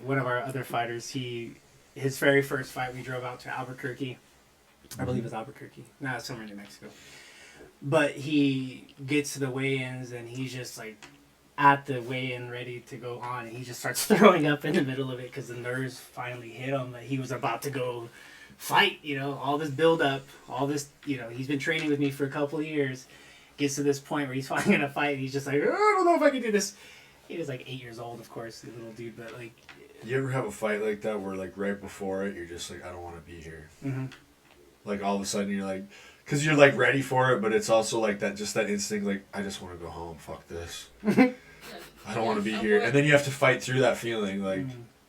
One of our other fighters, his very first fight, we drove out to Albuquerque. I believe it was Albuquerque. No, it's somewhere in New Mexico. But he gets to the weigh-ins, and he's just like at the weigh-in ready to go on, and he just starts throwing up in the middle of it because the nerves finally hit him that he was about to go fight. All this build-up, all this, he's been training with me for a couple of years. Gets to this point where he's finally gonna fight, and he's just like, I don't know if I can do this. He was like 8 years old, of course, the little dude, but like. You ever have a fight like that where like right before it, you're just like, I don't want to be here. Mm-hmm. Like all of a sudden you're like, because you're like ready for it, but it's also like that instinct, like, I just want to go home. Fuck this. I don't want to be here. And then you have to fight through that feeling, like.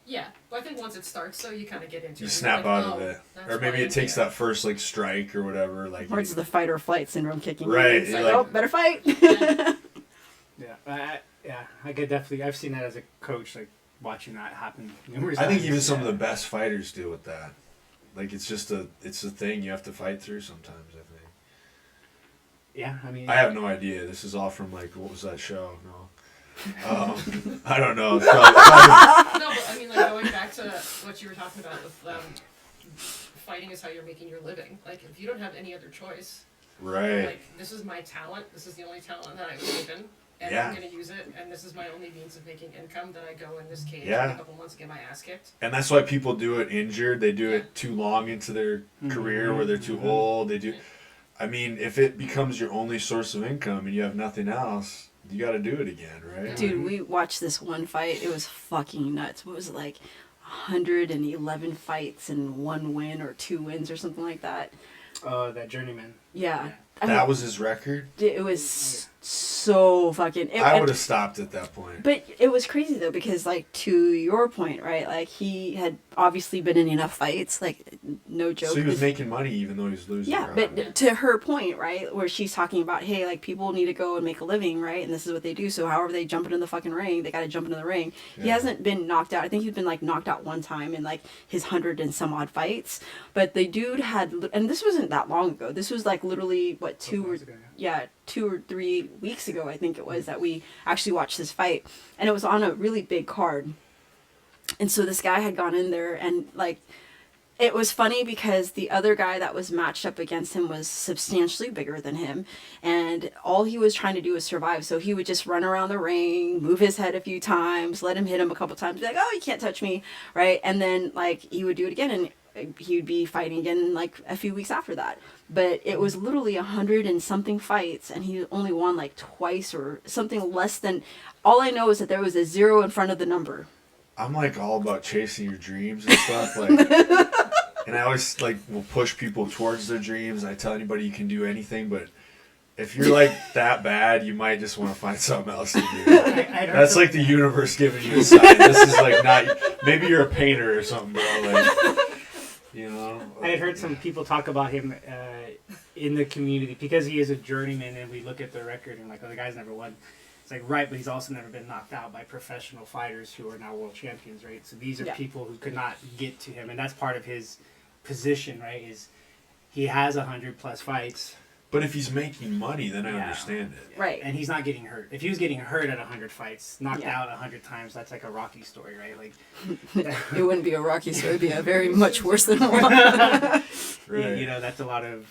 Yeah, but I think once it starts, so you kind of get into it. You snap out of it. Or maybe it takes that first, like, strike or whatever. Like, or it's the fight or flight syndrome kicking in. Right. It's like, oh, better fight. Yeah. Yeah, I could definitely. I've seen that as a coach, like watching that happen numerous I times. think even some of the best fighters deal with that. Like it's a thing you have to fight through sometimes. I think. Yeah, I mean. I have no idea. This is all from like what was that show? No, I don't know. It's probably No, but I mean, like going back to what you were talking about with fighting is how you're making your living. Like if you don't have any other choice, right. like this is my talent. This is the only talent that I was given, and Yeah. I'm gonna use it. And this is my only means of making income. That I go in this cage Yeah. in a couple months and get my ass kicked. And that's why people do it injured. They do it too long into their career where they're too old. They do. I mean, if it becomes your only source of income and you have nothing else, you got to do it again, right? Dude, we watched this one fight. It was fucking nuts. What was it, like 111 fights and 1 win or 2 wins or something like that? That journeyman. Yeah. That was his record? It was so fucking... I would have stopped at that point. But it was crazy, though, because, like, to your point, right? Like, he had obviously been in enough fights. Like, no joke. So he was making money even though he was losing. Yeah, right? but to her point, right, where she's talking about, hey, like, people need to go and make a living, right? And this is what they do. So however they jump into the fucking ring, they got to jump into the ring. He Yeah. hasn't been knocked out. I think he's been, like, knocked out one time in, like, his 100 and some odd fights. But the dude had, and this wasn't that long ago. This was, like, literally, what, 2 or 3 weeks ago, I think it was, that we actually watched this fight. And it was on a really big card. And so this guy had gone in there and, like, it was funny because the other guy that was matched up against him was substantially bigger than him. And all he was trying to do was survive. So he would just run around the ring, move his head a few times, let him hit him a couple times, be like, oh, you can't touch me, right? And then, like, he would do it again, and he would be fighting again, like, a few weeks after that. But it was literally 100 and something fights, and he only won, like, twice or something less than... All I know is that there was a 0 in front of the number. I'm like all about chasing your dreams and stuff. Like, and I always like will push people towards their dreams. I tell anybody you can do anything, but if you're like that bad, you might just want to find something else to do. That's like the universe giving you a sign. This is like not. Maybe you're a painter or something, bro. Like, you know. I had heard some people talk about him in the community because he is a journeyman, and we look at the record and like, oh, the guy's never won. It's like, right, but he's also never been knocked out by professional fighters who are now world champions, right? So these are people who could not get to him, and that's part of his position, right? Is he has 100+ fights. But if he's making money, then I understand it. Right. And he's not getting hurt. If he was getting hurt at 100 fights, knocked out 100 times, that's like a Rocky story, right? Like, It wouldn't be a Rocky story. It'd be a very much worse than one. Right. you know, that's a lot of...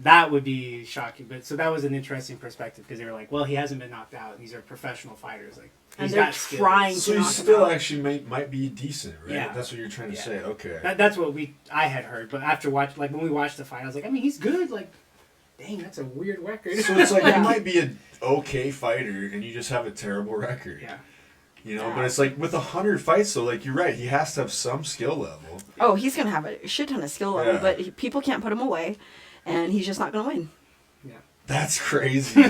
That would be shocking. But so that was an interesting perspective because they were like, well, he hasn't been knocked out. These are professional fighters. Like, And he's they're got skills. trying So to he knock him still out. actually might be decent, right? Yeah. That's what you're trying to say. Okay. That's what I had heard. But after when we watched the fight, I was like, I mean, he's good. Like, dang, that's a weird record. So it's like you might be an okay fighter and you just have a terrible record. Yeah. You know, but it's like with 100 fights, though, like you're right, he has to have some skill level. Oh, he's going to have a shit ton of skill level, Yeah. but people can't put him away, and he's just not going to win. That's crazy.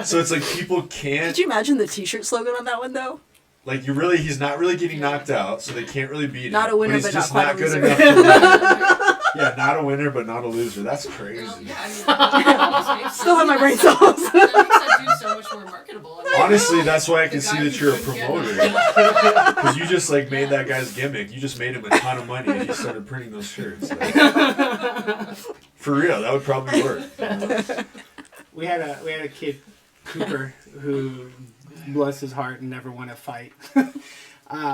So it's like people can't, Could you imagine the t-shirt slogan on that one, though? like he's not really getting knocked out, so they can't really beat him. Not a winner, he's but just not quite not a good loser. enough to win. Yeah, not a winner, but not a loser. That's crazy. Yeah, I mean, that almost makes Still have my brain sense. cells. That makes that dude so much more marketable. I mean, Honestly, that's why I can the see guy that who you're a couldn't get promoter. Because you just like made that guy's gimmick. You just made him a ton of money and you started printing those shirts. Like, for real, that would probably work. You know? We had a kid, Cooper, who, bless his heart, never won a fight.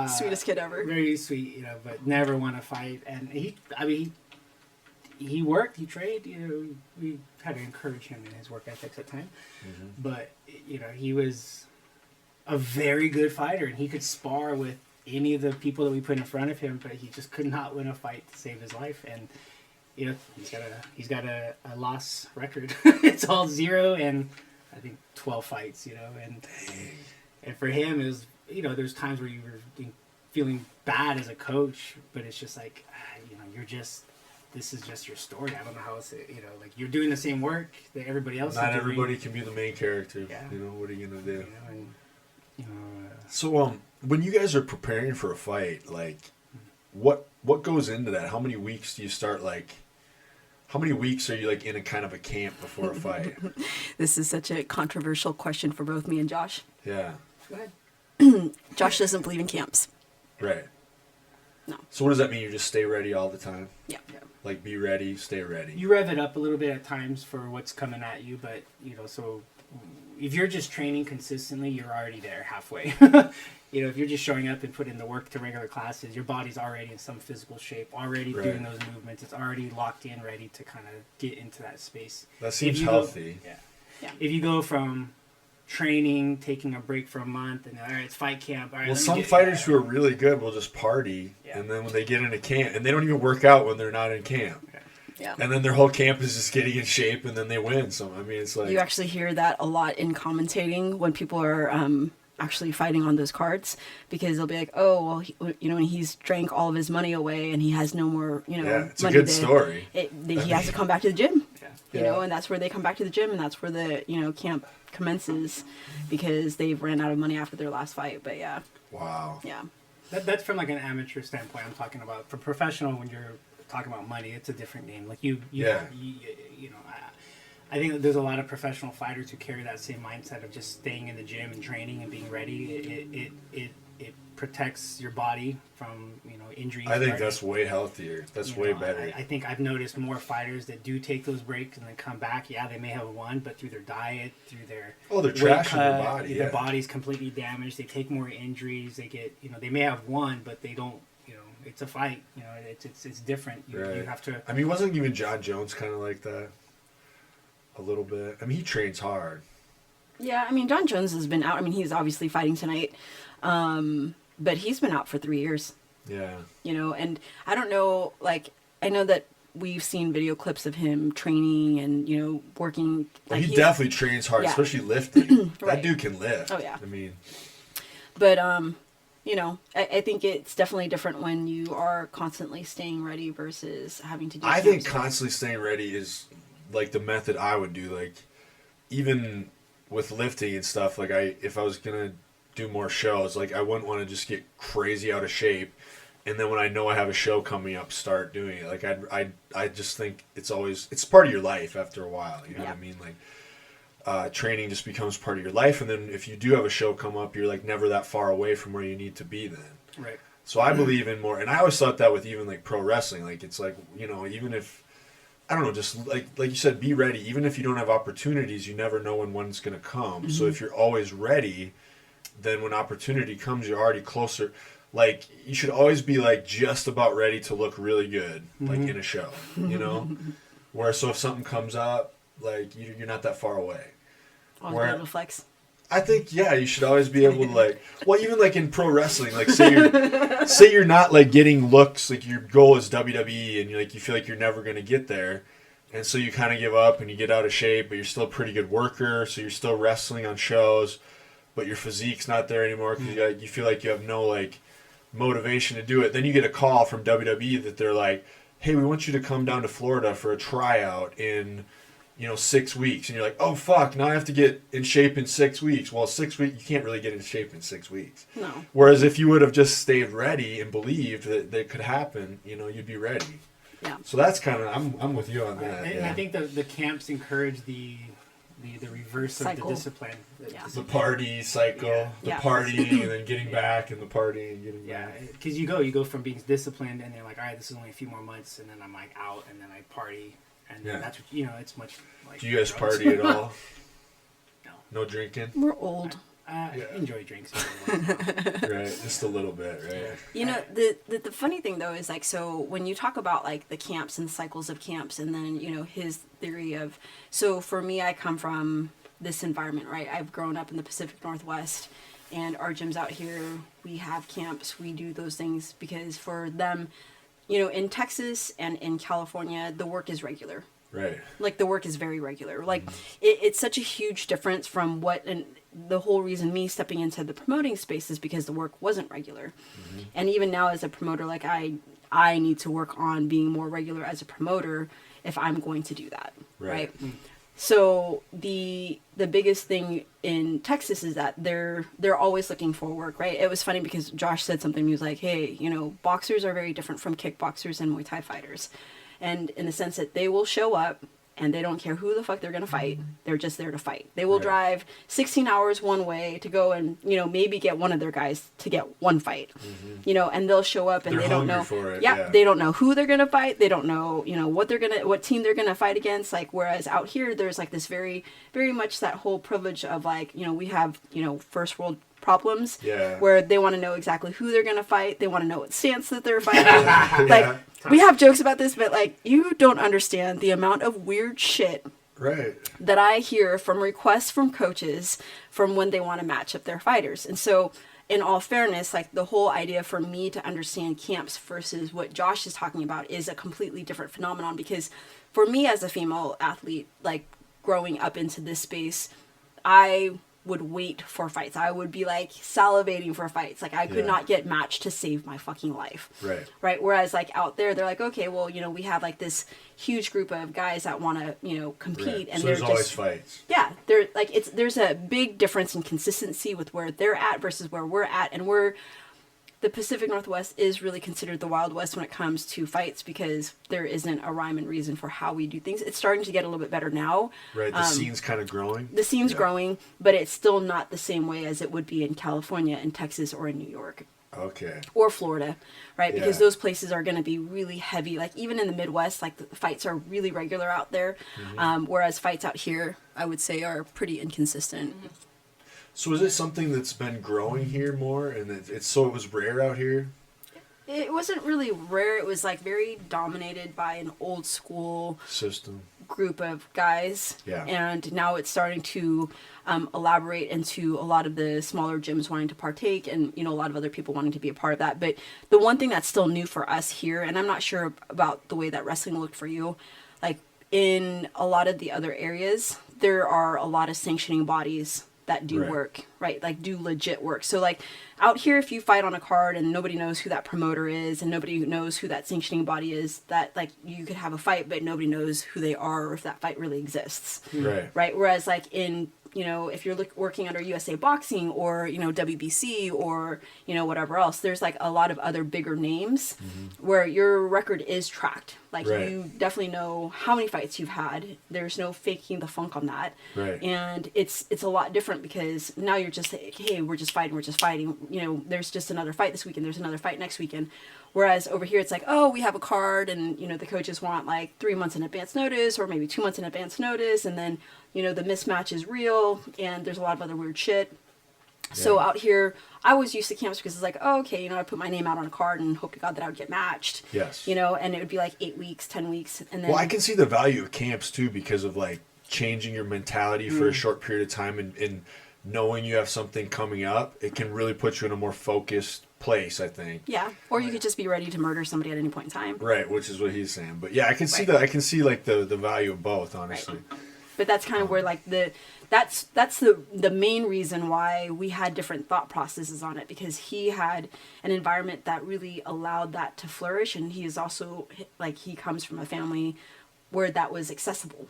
Sweetest kid ever. Very sweet, you know, but never won a fight. And he worked, he trained, you know, we had to encourage him in his work ethics at times. Mm-hmm. But, you know, he was a very good fighter, and he could spar with any of the people that we put in front of him, but he just could not win a fight to save his life. And, you know, he's got a loss record. It's all 0 and I think 12 fights, you know, and for him it was, you know, there's times where you were feeling bad as a coach, but it's just like, you know, this is just your story. I don't know how else, you know, like you're doing the same work that everybody else is Not doing. everybody can be the main character. Yeah. You know, what are you going to do? You know, and, you know, So, when you guys are preparing for a fight, like, what goes into that? How many weeks do you start, like, how many weeks are you, like, in a kind of a camp before a fight? This is such a controversial question for both me and Josh. Yeah. Go ahead. Josh doesn't believe in camps. Right. No. So what does that mean? You just stay ready all the time? Yeah. Like be ready, stay ready. You rev it up a little bit at times for what's coming at you, but so if you're just training consistently, you're already there halfway. If you're just showing up and putting the work to regular classes, your body's already in some physical shape, already doing those movements. It's already locked in, ready to kind of get into that space. That seems healthy. Yeah. If you go from training, taking a break for a month, and all right, it's fight camp. All right, well, some fighters who are really good will just party, and then when they get into camp, and they don't even work out when they're not in camp. Yeah. And then their whole camp is just getting in shape, and then they win. So, I mean, it's like... You actually hear that a lot in commentating when people are actually fighting on those cards, because they'll be like, oh, well, when he's drank all of his money away and he has no more, it's money a good story. He has to come back to the gym, Yeah. and that's where they come back to the gym, and that's where the, camp commences, because they've ran out of money after their last fight. But yeah. Wow. Yeah. That's from like an amateur standpoint. I'm talking about for professional. When you're talking about money, it's a different game. Like I think there's a lot of professional fighters who carry that same mindset of just staying in the gym and training and being ready. It protects your body from injuries. I think that's way healthier. That's way better. I think I've noticed more fighters that do take those breaks and then come back. Yeah, they may have won, but through their diet, through their they're trashing their body. Their body's completely damaged. They take more injuries. They get they may have won, but they don't. It's a fight. It's different. You have to. I mean, wasn't even John Jones kind of like that? A little bit. I mean, he trains hard. Yeah, I mean, John Jones has been out. I mean, he's obviously fighting tonight, but he's been out for 3 years. Yeah. And I don't know, like, I know that we've seen video clips of him training and, working. Well, like he definitely trains hard, especially lifting. Right. That dude can lift. Oh, yeah. I mean. But, I think it's definitely different when you are constantly staying ready versus having to do I think constantly staying ready is like the method I would do. Like, even with lifting and stuff, like if I was going to do more shows, like I wouldn't want to just get crazy out of shape. And then when I know I have a show coming up, start doing it. Like I just think it's part of your life after a while. You know what I mean? Like, training just becomes part of your life. And then if you do have a show come up, you're like never that far away from where you need to be then. Right. So I believe in more, and I always thought that with even like pro wrestling, like it's like, even if, I don't know, just like you said, be ready. Even if you don't have opportunities, you never know when one's going to come. Mm-hmm. So if you're always ready, then when opportunity comes, you're already closer. Like, you should always be like just about ready to look really good, like in a show, Where so if something comes up, like you're not that far away. Always be able to flex. I think, you should always be able to, like, well, even like in pro wrestling, like say you're not like getting looks, like your goal is WWE and you feel like you're never going to get there. And so you kind of give up and you get out of shape, but you're still a pretty good worker. So you're still wrestling on shows, but your physique's not there anymore because you feel like you have no like motivation to do it. Then you get a call from WWE that they're like, hey, we want you to come down to Florida for a tryout in 6 weeks. And you're like, oh, fuck, now I have to get in shape in 6 weeks. Well, 6 weeks, you can't really get in shape in 6 weeks. No. Whereas if you would have just stayed ready and believed that it could happen, you'd be ready. Yeah. So that's kind of, I'm with you on that. And I think the camps encourage the reverse Cycle. of the discipline. Yeah. The party cycle, party and then getting back and the party and getting back. Because you go from being disciplined and they're like, all right, this is only a few more months, and then I'm like out and then I party. And that's what, it's much like. Do you guys drugs. party at all? No. No drinking? We're old. Enjoy drinks. Right, just a little bit, right? The funny thing though is like, so when you talk about like the camps and cycles of camps, and then his theory of, so for me, I come from this environment, right? I've grown up in the Pacific Northwest, and our gyms out here, we have camps, we do those things because for them, in Texas and in California, the work is regular. Right. Like the work is very regular. Like it's such a huge difference from what, and the whole reason me stepping into the promoting space is because the work wasn't regular. Mm-hmm. And even now as a promoter, like I need to work on being more regular as a promoter if I'm going to do that. Right. Mm-hmm. So the biggest thing in Texas is that they're always looking for work, right? It was funny because Josh said something. He was like, hey, boxers are very different from kickboxers and Muay Thai fighters. And in the sense that they will show up and they don't care who the fuck they're gonna fight. They're just there to fight. They will drive 16 hours one way to go and, you know, maybe get one of their guys to get one fight. You know, and they'll show up and They're they don't hungry know. for it, Yeah, they don't know who they're gonna fight. They don't know, you know, what team they're gonna fight against. Like, whereas out here, there's like this very, very much that whole privilege of like, you know, we have, you know, first world problems where they want to know exactly who they're going to fight. They want to know what stance that they're fighting. Like, we have jokes about this, but like, you don't understand the amount of weird shit that I hear from requests from coaches from when they want to match up their fighters. And so, in all fairness, like, the whole idea for me to understand camps versus what Josh is talking about is a completely different phenomenon, because for me as a female athlete, like, growing up into this space, I would wait for fights. I would be like salivating for fights. Like, I could not get matched to save my fucking life. Right. Whereas like out there, they're like, okay, well, you know, we have like this huge group of guys that want to, you know, compete, and so they're there's always fights. Yeah, they're like, there's a big difference in consistency with where they're at versus where we're at, and the Pacific Northwest is really considered the Wild West when it comes to fights, because there isn't a rhyme and reason for how we do things. It's starting to get a little bit better now. Right, the scene's kind of growing. The scene's growing, but it's still not the same way as it would be in California, in Texas, or in New York. Okay. Or Florida, right? Because those places are going to be really heavy. Like, even in the Midwest, like, the fights are really regular out there. Whereas fights out here, I would say, are pretty inconsistent. So is it something that's been growing here more, and it was rare out here? It wasn't really rare. It was like very dominated by an old school system group of guys. Yeah. And now it's starting to elaborate into a lot of the smaller gyms wanting to partake, and, you know, a lot of other people wanting to be a part of that. But the one thing that's still new for us here, and I'm not sure about the way that wrestling looked for you, like, in a lot of the other areas, there are a lot of sanctioning bodies that do work, right? Like, do legit work. So like, out here, if you fight on a card and nobody knows who that promoter is and nobody knows who that sanctioning body is, that, like, you could have a fight but nobody knows who they are or if that fight really exists. Right. Whereas like in, you know, if you're working under USA Boxing or, you know, WBC or, you know, whatever else, there's like a lot of other bigger names where your record is tracked. Like, you definitely know how many fights you've had. There's no faking the funk on that. And it's a lot different, because now you're just like, hey, we're just fighting. You know, there's just another fight this weekend. There's another fight next weekend. Whereas over here, it's like, oh, we have a card, and, you know, the coaches want like 3 months in advance notice, or maybe 2 months in advance notice. And then, you know, the mismatch is real, and there's a lot of other weird shit. So out here, I was used to camps because it's like, oh, okay, you know, I put my name out on a card and hope to God that I would get matched. You know, and it would be like 8 weeks, 10 weeks. And then, well, I can see the value of camps too, because of like changing your mentality for a short period of time, and knowing you have something coming up, it can really put you in a more focused place, I think. Yeah, or you could just be ready to murder somebody at any point in time. Right, which is what he's saying. But yeah, I can see that. I can see like the value of both, honestly. But that's kind of where like that's the main reason why we had different thought processes on it, because he had an environment that really allowed that to flourish, and he is also like, he comes from a family where that was accessible.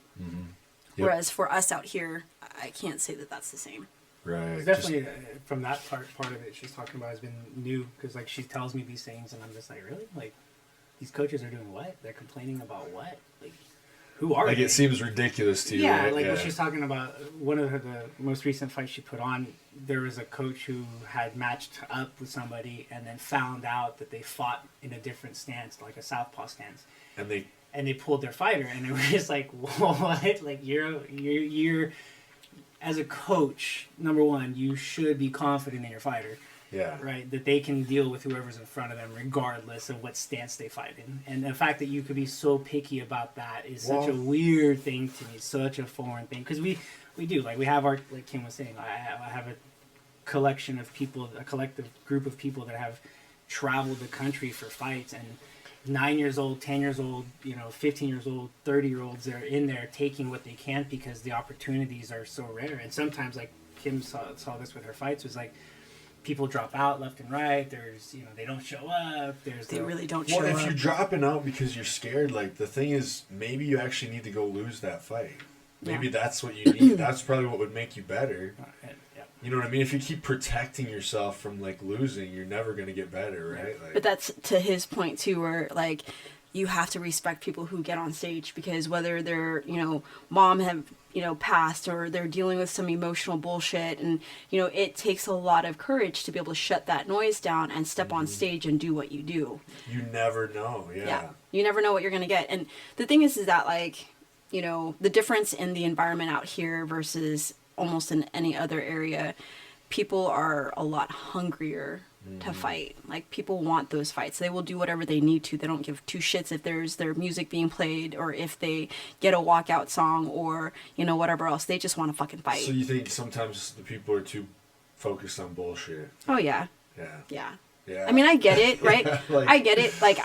Whereas for us out here, I can't say that that's the same. It's definitely from that part of it she's talking about has been new, because like, she tells me these things and I'm just like, really? Like, these coaches are doing what? They're complaining about what? Like, who are they? Like, it seems ridiculous to you. Yeah, right? like when she's talking about one of the most recent fights she put on, there was a coach who had matched up with somebody and then found out that they fought in a different stance, like a southpaw stance. And they pulled their fighter, and it was just like, what? Like, you're as a coach, number one, you should be confident in your fighter. Right? That they can deal with whoever's in front of them regardless of what stance they fight in. And the fact that you could be so picky about that is such a weird thing to me, such a foreign thing. Because we do, like, we have our, like Kim was saying, I have a collection of people, a collective group of people that have traveled the country for fights, and 9 years old, 10 years old, you know, 15 years old, 30-year-olds, they're in there taking what they can because the opportunities are so rare. And sometimes, like Kim saw this with her fights, was like, people drop out left and right. There's, you know, they don't show up. They really don't show up. Well, if you're dropping out because you're scared, like, the thing is, maybe you actually need to go lose that fight. Maybe that's what you need. That's probably what would make you better. You know what I mean? If you keep protecting yourself from, like, losing, you're never going to get better, right? Like, but that's to his point too, where like, you have to respect people who get on stage, because whether they're, mom have, passed, or they're dealing with some emotional bullshit, and, it takes a lot of courage to be able to shut that noise down and step on stage and do what you do. You never know. Yeah. You never know what you're going to get. And the thing is that, like, the difference in the environment out here versus almost in any other area, people are a lot hungrier to fight. Like, people want those fights. They will do whatever they need to. They don't give two shits if there's their music being played, or if they get a walkout song, or, whatever else. They just want to fucking fight. So you think sometimes the people are too focused on bullshit? Oh, yeah. Yeah. Yeah. Yeah. I mean, I get it, right? Like, I get it. Like,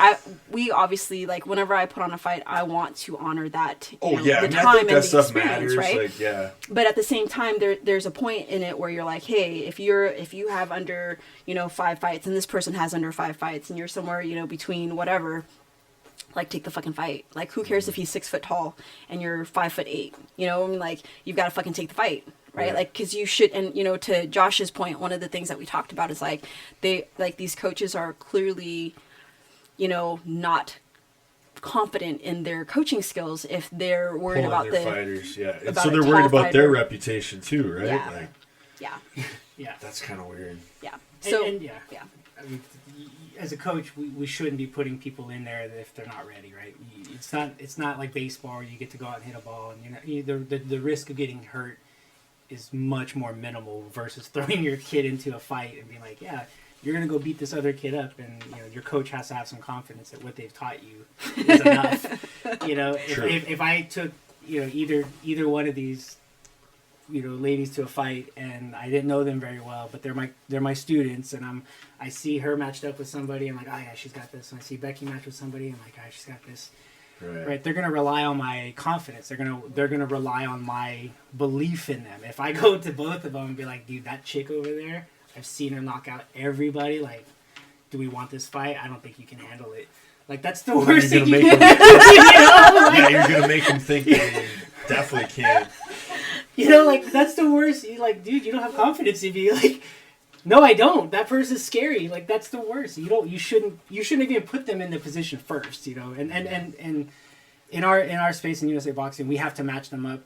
we obviously, like, whenever I put on a fight, I want to honor that, the I think time that and the stuff experience, matters, right? like, yeah. But at the same time, there's a point in it where you're like, hey, if you have under, 5 fights, and this person has under 5 fights, and you're somewhere, between whatever, like, take the fucking fight. Like, who cares if he's 6 foot tall and you're 5'8"? I mean, like, you've got to fucking take the fight. Right? Like, because you should, and, to Josh's point, one of the things that we talked about is, like, these coaches are clearly, not confident in their coaching skills if they're worried Pulling about their the fighters, yeah. And about so a they're tall worried about their fighter. reputation too, right? Yeah. Like, Yeah. Yeah. that's kind of weird. Yeah. So, and yeah. I mean, as a coach, we shouldn't be putting people in there if they're not ready, right? It's not like baseball where you get to go out and hit a ball, and the risk of getting hurt is much more minimal versus throwing your kid into a fight and being like, yeah, you're gonna go beat this other kid up, and your coach has to have some confidence that what they've taught you is enough. If I took either one of these ladies to a fight and I didn't know them very well, but they're my students, and I see her matched up with somebody, I'm like, oh yeah, she's got this. And I see Becky matched with somebody, I'm like, oh, she's got this. Right. They're gonna rely on my confidence. They're gonna rely on my belief in them. If I go to both of them and be like, dude, that chick over there, I've seen her knock out everybody. Like, do we want this fight? I don't think you can handle it. Like, that's the worst thing you can do. Yeah, you're gonna make them think that you definitely can. Like, that's the worst. You're like, dude, you don't have confidence in me. Like, no, I don't. That person's scary. Like, that's the worst. You shouldn't even put them in the position first. And in our space in USA Boxing, we have to match them up.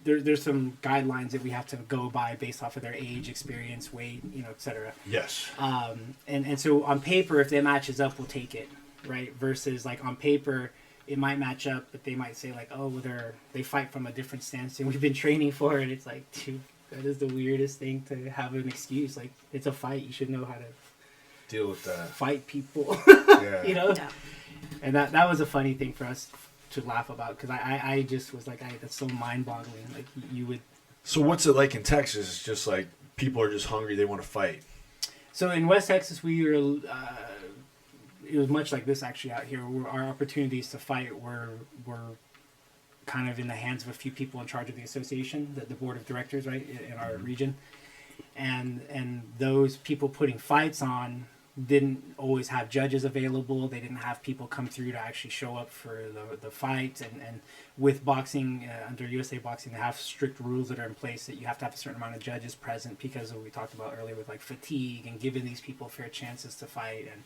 There's some guidelines that we have to go by based off of their age, experience, weight, etc. Yes. And so on paper, if that matches up, we'll take it, right? Versus, like, on paper, it might match up, but they might say, like, oh, they fight from a different stance and we've been training for it. It's like, dude, that is the weirdest thing to have an excuse. Like, it's a fight. You should know how to deal with that. Fight people. Yeah. Yeah. And that was a funny thing for us to laugh about, because I just was like, that's so mind-boggling. Like, you would. So what's it like in Texas? It's just like people are just hungry. They want to fight. So in West Texas, we were. It was much like this actually out here. Our opportunities to fight were kind of in the hands of a few people in charge of the association, the board of directors, right, in our region, and those people putting fights on didn't always have judges available. They didn't have people come through to actually show up for the fight. And with boxing, under USA Boxing, they have strict rules that are in place that you have to have a certain amount of judges present because of what we talked about earlier with, like, fatigue and giving these people fair chances to fight. And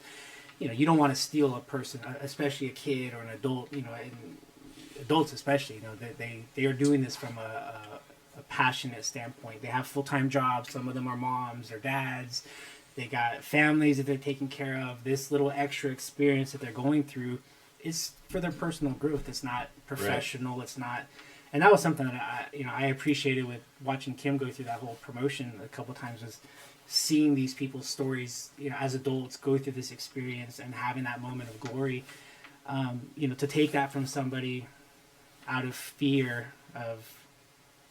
you don't want to steal a person, especially a kid or an adult. And adults especially, they are doing this from a passionate standpoint. They have full-time jobs. Some of them are moms or dads. They got families that they're taking care of. This little extra experience that they're going through is for their personal growth. It's not professional. Right. It's not, and that was something that I appreciated with watching Kim go through that whole promotion a couple times, was seeing these people's stories, as adults go through this experience and having that moment of glory. To take that from somebody out of fear of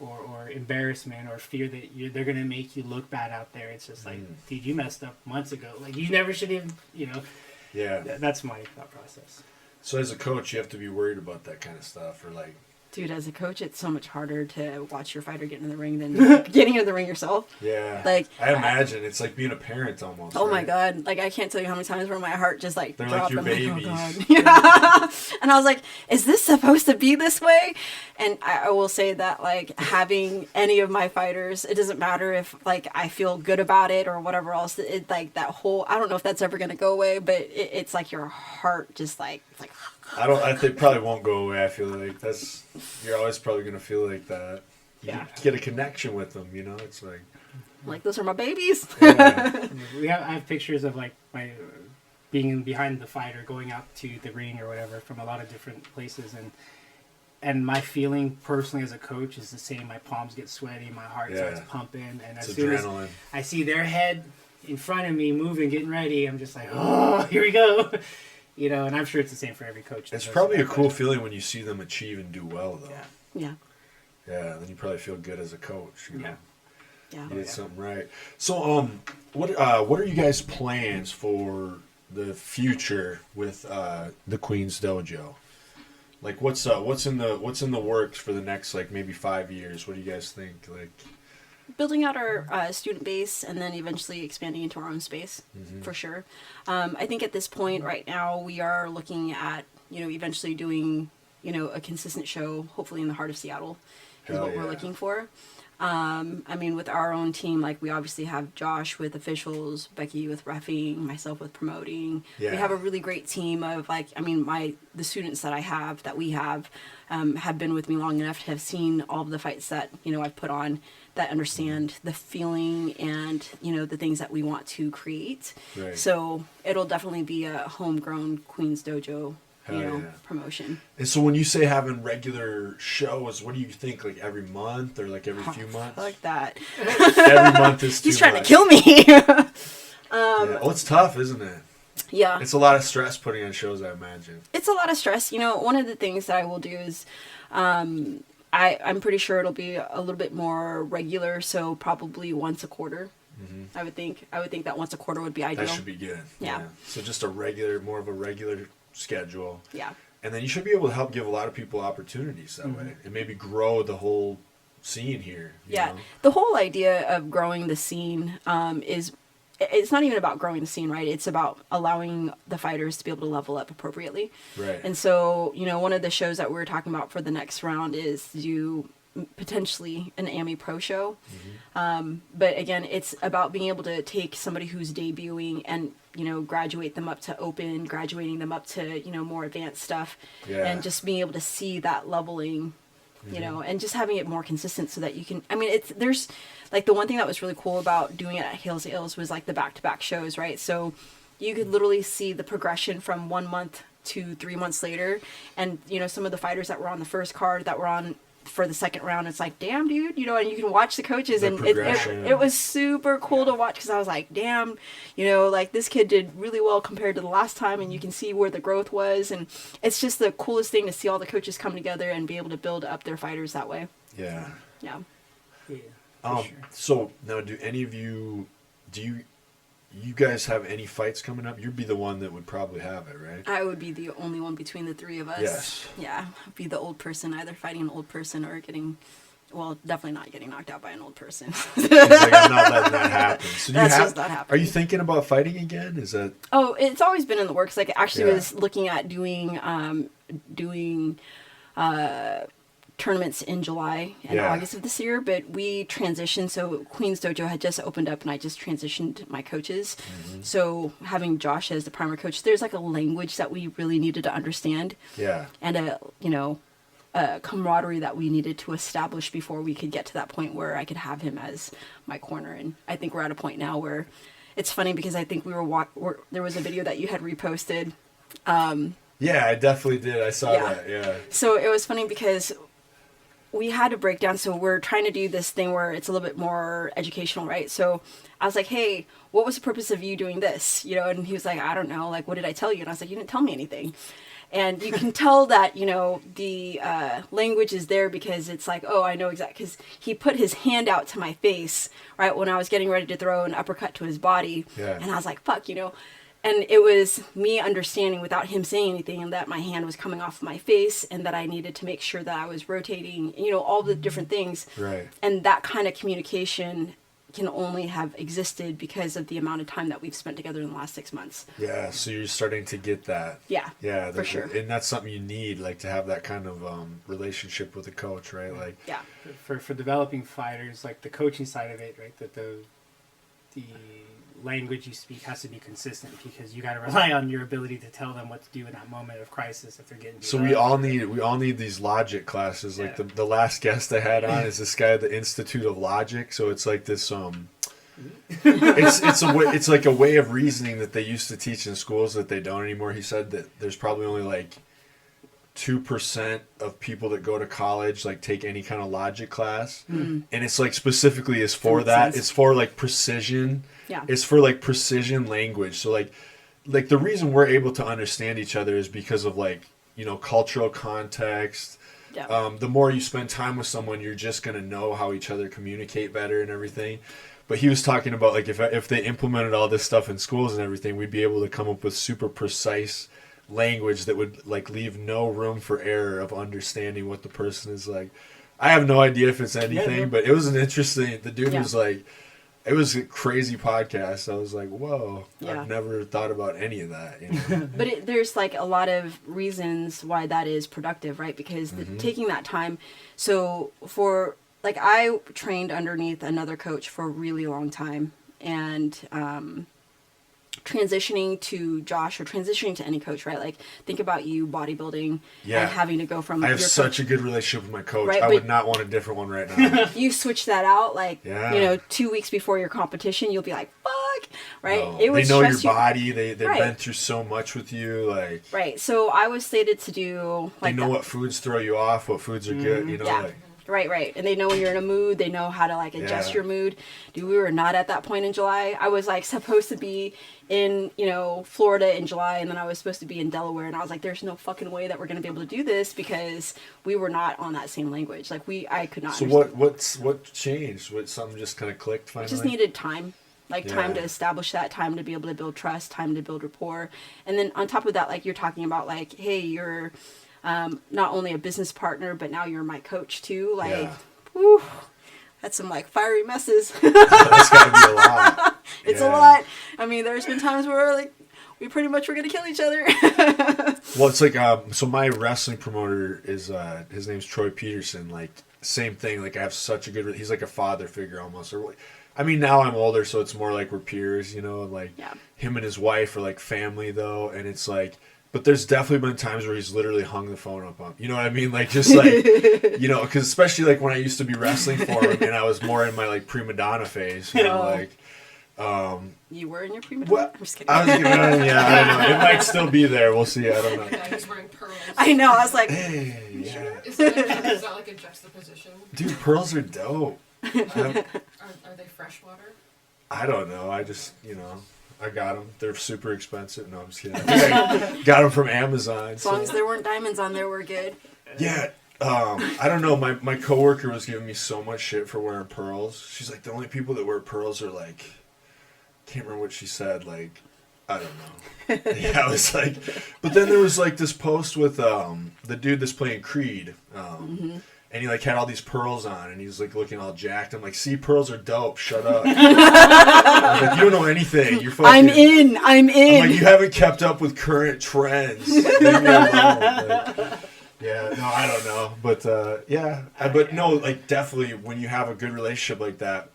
or embarrassment or fear that they're going to make you look bad out there. It's just like, dude, you messed up months ago. Like, you never should even, Yeah. That's my thought process. So as a coach, you have to be worried about that kind of stuff, or like... Dude, as a coach, it's so much harder to watch your fighter get in the ring than getting into the ring yourself. Yeah. Like, I imagine it's like being a parent almost. Oh, right? my God. Like, I can't tell you how many times where my heart just, like, They're dropped. like your I'm babies. like, oh, God. And I was like, is this supposed to be this way? And I will say that, like, having any of my fighters, it doesn't matter if, like, I feel good about it or whatever else. It like, that whole, I don't know if that's ever going to go away, but it's like your heart just, like, I think probably won't go away. I feel like you're always probably gonna feel like that. You Yeah. get a connection with them, you know. It's like, Like, those are my babies. yeah, I have pictures of like my being behind the fight or going out to the ring or whatever from a lot of different places, and my feeling personally as a coach is the same. My palms get sweaty, my heart starts pumping, and it's as soon as adrenaline. I see their head in front of me moving, getting ready, I'm just like, oh, here we go. You know, and I'm sure it's the same for every coach. It's probably a cool feeling when you see them achieve and do well, though. Yeah. Yeah. Yeah, then you probably feel good as a coach. You know? Yeah. You did something right. So, what are you guys' plans for the future with the Queens Dojo? Like, what's in the works for the next, like, maybe 5 years? What do you guys think? Like, Building out our student base and then eventually expanding into our own space, for sure. I think at this point right now we are looking at, eventually doing, a consistent show, hopefully in the heart of Seattle is Hell what we're yeah. looking for. I mean, with our own team, like, we obviously have Josh with officials, Becky with reffing, myself with promoting. Yeah. We have a really great team of, like, I mean, the students that we have been with me long enough to have seen all of the fights that, I've put on, that understand the feeling and, the things that we want to create. Right. So it'll definitely be a homegrown Queens Dojo, Hell yeah. promotion. And so when you say having regular shows, what do you think? Like every month or like every few months? I like that. Every month is too He's trying much. to kill me. Yeah. Oh, it's tough, isn't it? Yeah. It's a lot of stress putting on shows, I imagine. It's a lot of stress. One of the things that I will do is I'm pretty sure it'll be a little bit more regular, so probably once a quarter. I would think that once a quarter would be ideal. That should be good. Yeah. So just more of a regular schedule. Yeah. And then you should be able to help give a lot of people opportunities that way and maybe grow the whole scene here. you Yeah. know? The whole idea of growing the scene is it's not even about growing the scene, right? It's about allowing the fighters to be able to level up appropriately. Right. And so, one of the shows that we're talking about for the next round is to do potentially an AMI Pro show. But again, it's about being able to take somebody who's debuting and, graduate them up to open, graduating them up to, more advanced stuff. Yeah. And just being able to see that leveling, and just having it more consistent so that you can, I mean, there's like the one thing that was really cool about doing it at Hales Ales was like the back-to-back shows, right? So you could literally see the progression from 1 month to 3 months later. And, some of the fighters that were on the first card that were on for the second round, it's like, damn, dude, and you can watch the coaches, and it was super cool to watch, because I was like, damn, like this kid did really well compared to the last time, and you can see where the growth was, and it's just the coolest thing to see all the coaches come together and be able to build up their fighters that way. Yeah. Yeah. Yeah, for sure. So now, do you guys have any fights coming up? You'd be the one that would probably have it, right? I would be the only one between the three of us. Yes. Yeah, I'd be the old person, either fighting an old person or definitely not getting knocked out by an old person. He's like, I'm not letting that happen. So That's just not happening. Are you thinking about fighting again? Is that? Oh, it's always been in the works. Like, I actually Yeah. was looking at doing tournaments in July and Yeah. August of this year, but we transitioned. So Queens Dojo had just opened up, and I just transitioned my coaches. So having Josh as the primary coach, there's like a language that we really needed to understand, Yeah. and a camaraderie that we needed to establish before we could get to that point where I could have him as my corner. And I think we're at a point now where it's funny, because I think there was a video that you had reposted. Yeah, I definitely did. I saw Yeah. that. Yeah. So it was funny because we had to break down. So we're trying to do this thing where it's a little bit more educational, right? So I was like, hey, what was the purpose of you doing this? And he was like, I don't know. Like, what did I tell you? And I was like, you didn't tell me anything. And you can tell that, the language is there, because it's like, oh, I know exactly. Because he put his hand out to my face, right, when I was getting ready to throw an uppercut to his body. Yeah. And I was like, fuck, And it was me understanding without him saying anything, and that my hand was coming off my face, and that I needed to make sure that I was rotating, all the different things. Right. And that kind of communication can only have existed because of the amount of time that we've spent together in the last 6 months. Yeah. So you're starting to get that. Yeah. Yeah. For sure. And that's something you need, like, to have that kind of relationship with a coach, right? Like. Yeah. For developing fighters, like the coaching side of it, right? That the language you speak has to be consistent, because you got to rely on your ability to tell them what to do in that moment of crisis if they're getting. So we all need these logic classes. Like the last guest I had on is this guy at the Institute of Logic. So it's like this it's like a way of reasoning that they used to teach in schools that they don't anymore. He said that there's probably only like 2% of people that go to college like take any kind of logic class, and it's like specifically is for that. It's for like precision. Yeah. It's for like precision language. So like the reason we're able to understand each other is because of like, you know, cultural context. Yeah. The more you spend time with someone, you're just gonna know how each other communicate better and everything. But he was talking about like if they implemented all this stuff in schools and everything, we'd be able to come up with super precise language that would like leave no room for error of understanding what the person is like. I have no idea if it's anything, but it was an interesting. The dude was like, it was a crazy podcast. I was like, whoa, I've never thought about any of that. You know? But there's like a lot of reasons why that is productive, right? Because taking that time. So for like I trained underneath another coach for a really long time, and transitioning to Josh or transitioning to any coach, right? Like think about you bodybuilding and having to go from. I have such a good relationship with my coach. Right, I would not want a different one right now. You switch that out, like you know, 2 weeks before your competition, you'll be like, "Fuck!" Right? No. It would they know your stress you. body. They've been through so much with you. Like Right. So I was slated to do like they know what foods throw you off, what foods are good. You know, like. Right. And they know when you're in a mood. They know how to like adjust your mood. Dude, we were not at that point in July. I was like supposed to be in, you know, Florida in July, and then I was supposed to be in Delaware, and I was like, there's no fucking way that we're gonna be able to do this because we were not on that same language. Like I could not. So understand. what changed? What something just kind of clicked finally? It just needed time. Like time to establish that, time to be able to build trust, time to build rapport. And then on top of that, like you're talking about like, hey, you're not only a business partner, but now you're my coach too. Like, whew, that's some like fiery messes. That's gotta be a lot. It's a lot. I mean, there's been times where like we pretty much were gonna kill each other. Well, it's like so my wrestling promoter is his name's Troy Peterson. Like same thing. Like I have such a good. He's like a father figure almost. Or I mean, now I'm older, so it's more like we're peers, you know. And like him and his wife are like family though, and it's like. But there's definitely been times where he's literally hung the phone up on, you know what I mean? Like, just like, you know, because especially like when I used to be wrestling for him and I was more in my like prima donna phase, you know, like. You were in your prima donna? What? I'm just kidding. I was gonna, I don't know. It might still be there. We'll see. I don't know. Yeah, he's wearing pearls. I know. I was like, Hey, yeah. Is that like a juxtaposition? Dude, pearls are dope. Are they freshwater? I don't know. I just, you know. I got them. They're super expensive. No, I'm just kidding. I got them from Amazon. as long as there weren't diamonds on there, we're good. Yeah. I don't know. My coworker was giving me so much shit for wearing pearls. She's like, the only people that wear pearls are like, can't remember what she said. Like, I don't know. Yeah, I was like, but then there was like this post with the dude that's playing Creed. And he like had all these pearls on, and he's like looking all jacked. I'm like, see, pearls are dope. Shut up. I was like, you don't know anything. You're fucking. I'm in. I'm like, you haven't kept up with current trends. Leave me alone. Like, yeah, no, I don't know, but but no, like definitely when you have a good relationship like that,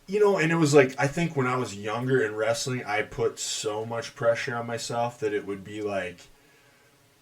you know. And it was like I think when I was younger in wrestling, I put so much pressure on myself that it would be like,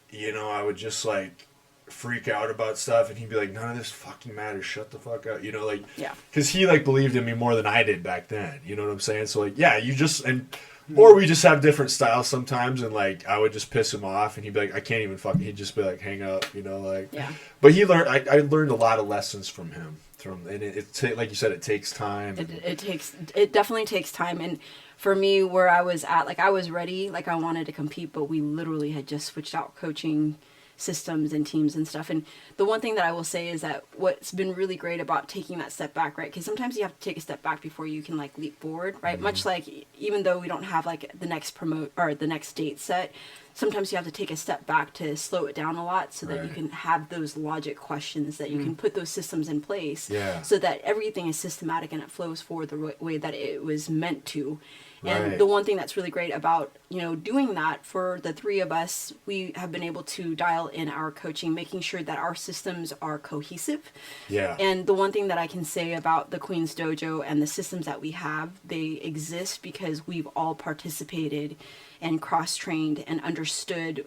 you know, I would just like. Freak out about stuff, and he'd be like, none of this fucking matters, shut the fuck up, you know, like, because he like believed in me more than I did back then, you know what I'm saying? So like, yeah, you just, and or we just have different styles sometimes, and like I would just piss him off, and he'd be like, I can't even fucking, he'd just be like, hang up, you know, like, but he learned, I learned a lot of lessons from him, and it like you said, it takes time. It definitely takes time. And for me, where I was at, like I was ready, like I wanted to compete, but we literally had just switched out coaching systems and teams and stuff. And the one thing that I will say is that what's been really great about taking that step back, right? Because sometimes you have to take a step back before you can like leap forward, right? Much like even though we don't have like the next the next date set, sometimes you have to take a step back to slow it down a lot so that you Right. can have those logic questions, that you can put those systems in place Yeah. so that everything is systematic and it flows forward the way that it was meant to. And Right. the one thing that's really great about, doing that for the three of us, we have been able to dial in our coaching, making sure that our systems are cohesive. Yeah. And the one thing that I can say about the Queens Dojo and the systems that we have, they exist because we've all participated and cross-trained and understood,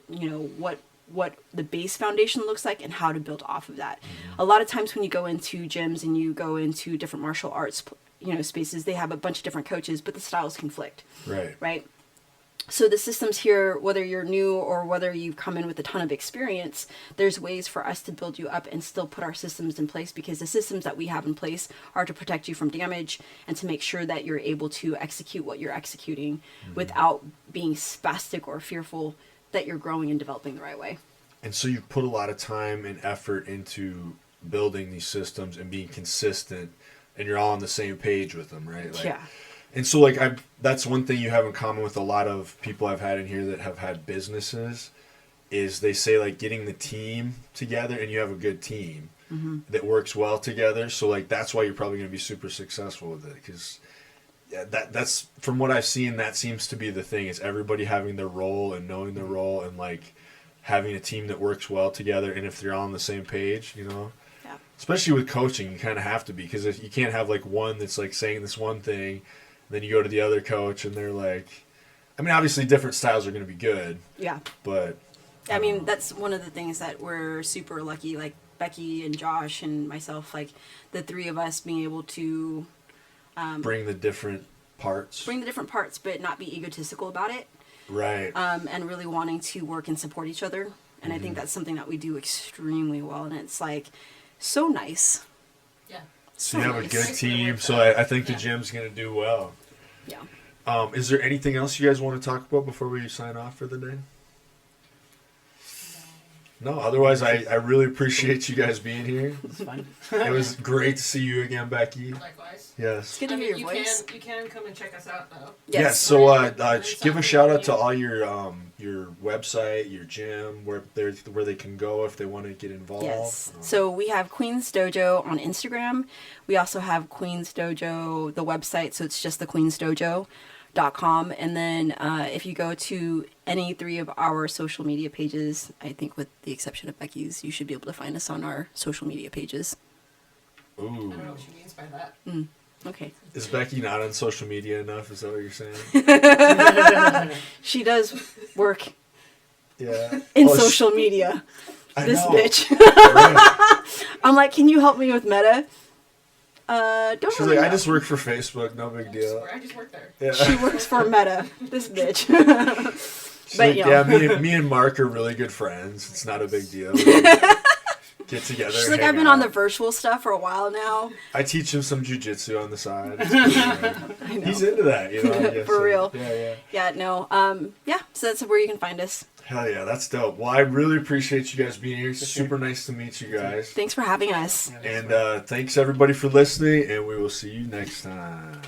what the base foundation looks like and how to build off of that. A lot of times when you go into gyms and you go into different martial arts, spaces, they have a bunch of different coaches, but the styles conflict, Right. right? So the systems here, whether you're new or whether you've come in with a ton of experience, there's ways for us to build you up and still put our systems in place, because the systems that we have in place are to protect you from damage and to make sure that you're able to execute what you're executing without being spastic or fearful that you're growing and developing the right way. And so you've put a lot of time and effort into building these systems and being consistent, and you're all on the same page with them, right? Yeah. And so, that's one thing you have in common with a lot of people I've had in here that have had businesses, is they say, getting the team together, and you have a good team that works well together. So, that's why you're probably going to be super successful with it, because that's, from what I've seen, that seems to be the thing, is everybody having their role and knowing their role and, having a team that works well together. And if they're all on the same page, Yeah. especially with coaching, you kind of have to be, because if you can't have one that's saying this one thing, then you go to the other coach and they're obviously different styles are going to be good, Yeah. but I mean, that's one of the things that we're super lucky, Becky and Josh and myself, the three of us being able to bring the different parts. bring the different parts, but not be egotistical about it, Right. and really wanting to work and support each other. And I think that's something that we do extremely well. And it's so nice. Yeah. So you have a nice. good Nice to team, work so with. I think the Yeah. gym's going to do well. Yeah. Is there anything else you guys want to talk about before we sign off for the day? No, otherwise I really appreciate you guys being here. It's fun. It was great to see you again, Becky. Likewise. Yes. Good to hear your you voice. you can come and check us out though. Yes. So give a shout out to all your website, your gym, where they can go if they want to get involved. Yes. So we have Queens Dojo on Instagram. We also have Queens Dojo, the website. So it's just the queensdojo.com. And then if you go to any three of our social media pages, I think with the exception of Becky's, you should be able to find us on our social media pages. I Ooh. don't know what she means by that. Okay. Is Becky not on social media enough? Is that what you're saying? She does work Yeah. in Oh, social media. I This know. bitch. Right. I'm like, can you help me with Meta? Don't She's really like, I know. just work for Facebook, no big deal. I just work there. Yeah. She works for Meta. This bitch. She's but, like, you know. yeah, me and Mark are really good friends. It's not a big deal. Get together. She's like, hang I've been on out. the virtual stuff for a while now. I teach him some jujitsu on the side. It's pretty great. He's into that, I guess. For real. Yeah. Yeah, no. Yeah, so that's where you can find us. Hell yeah, that's dope. Well, I really appreciate you guys being here. Super nice to meet you guys. Thanks for having us. And thanks everybody for listening, and we will see you next time.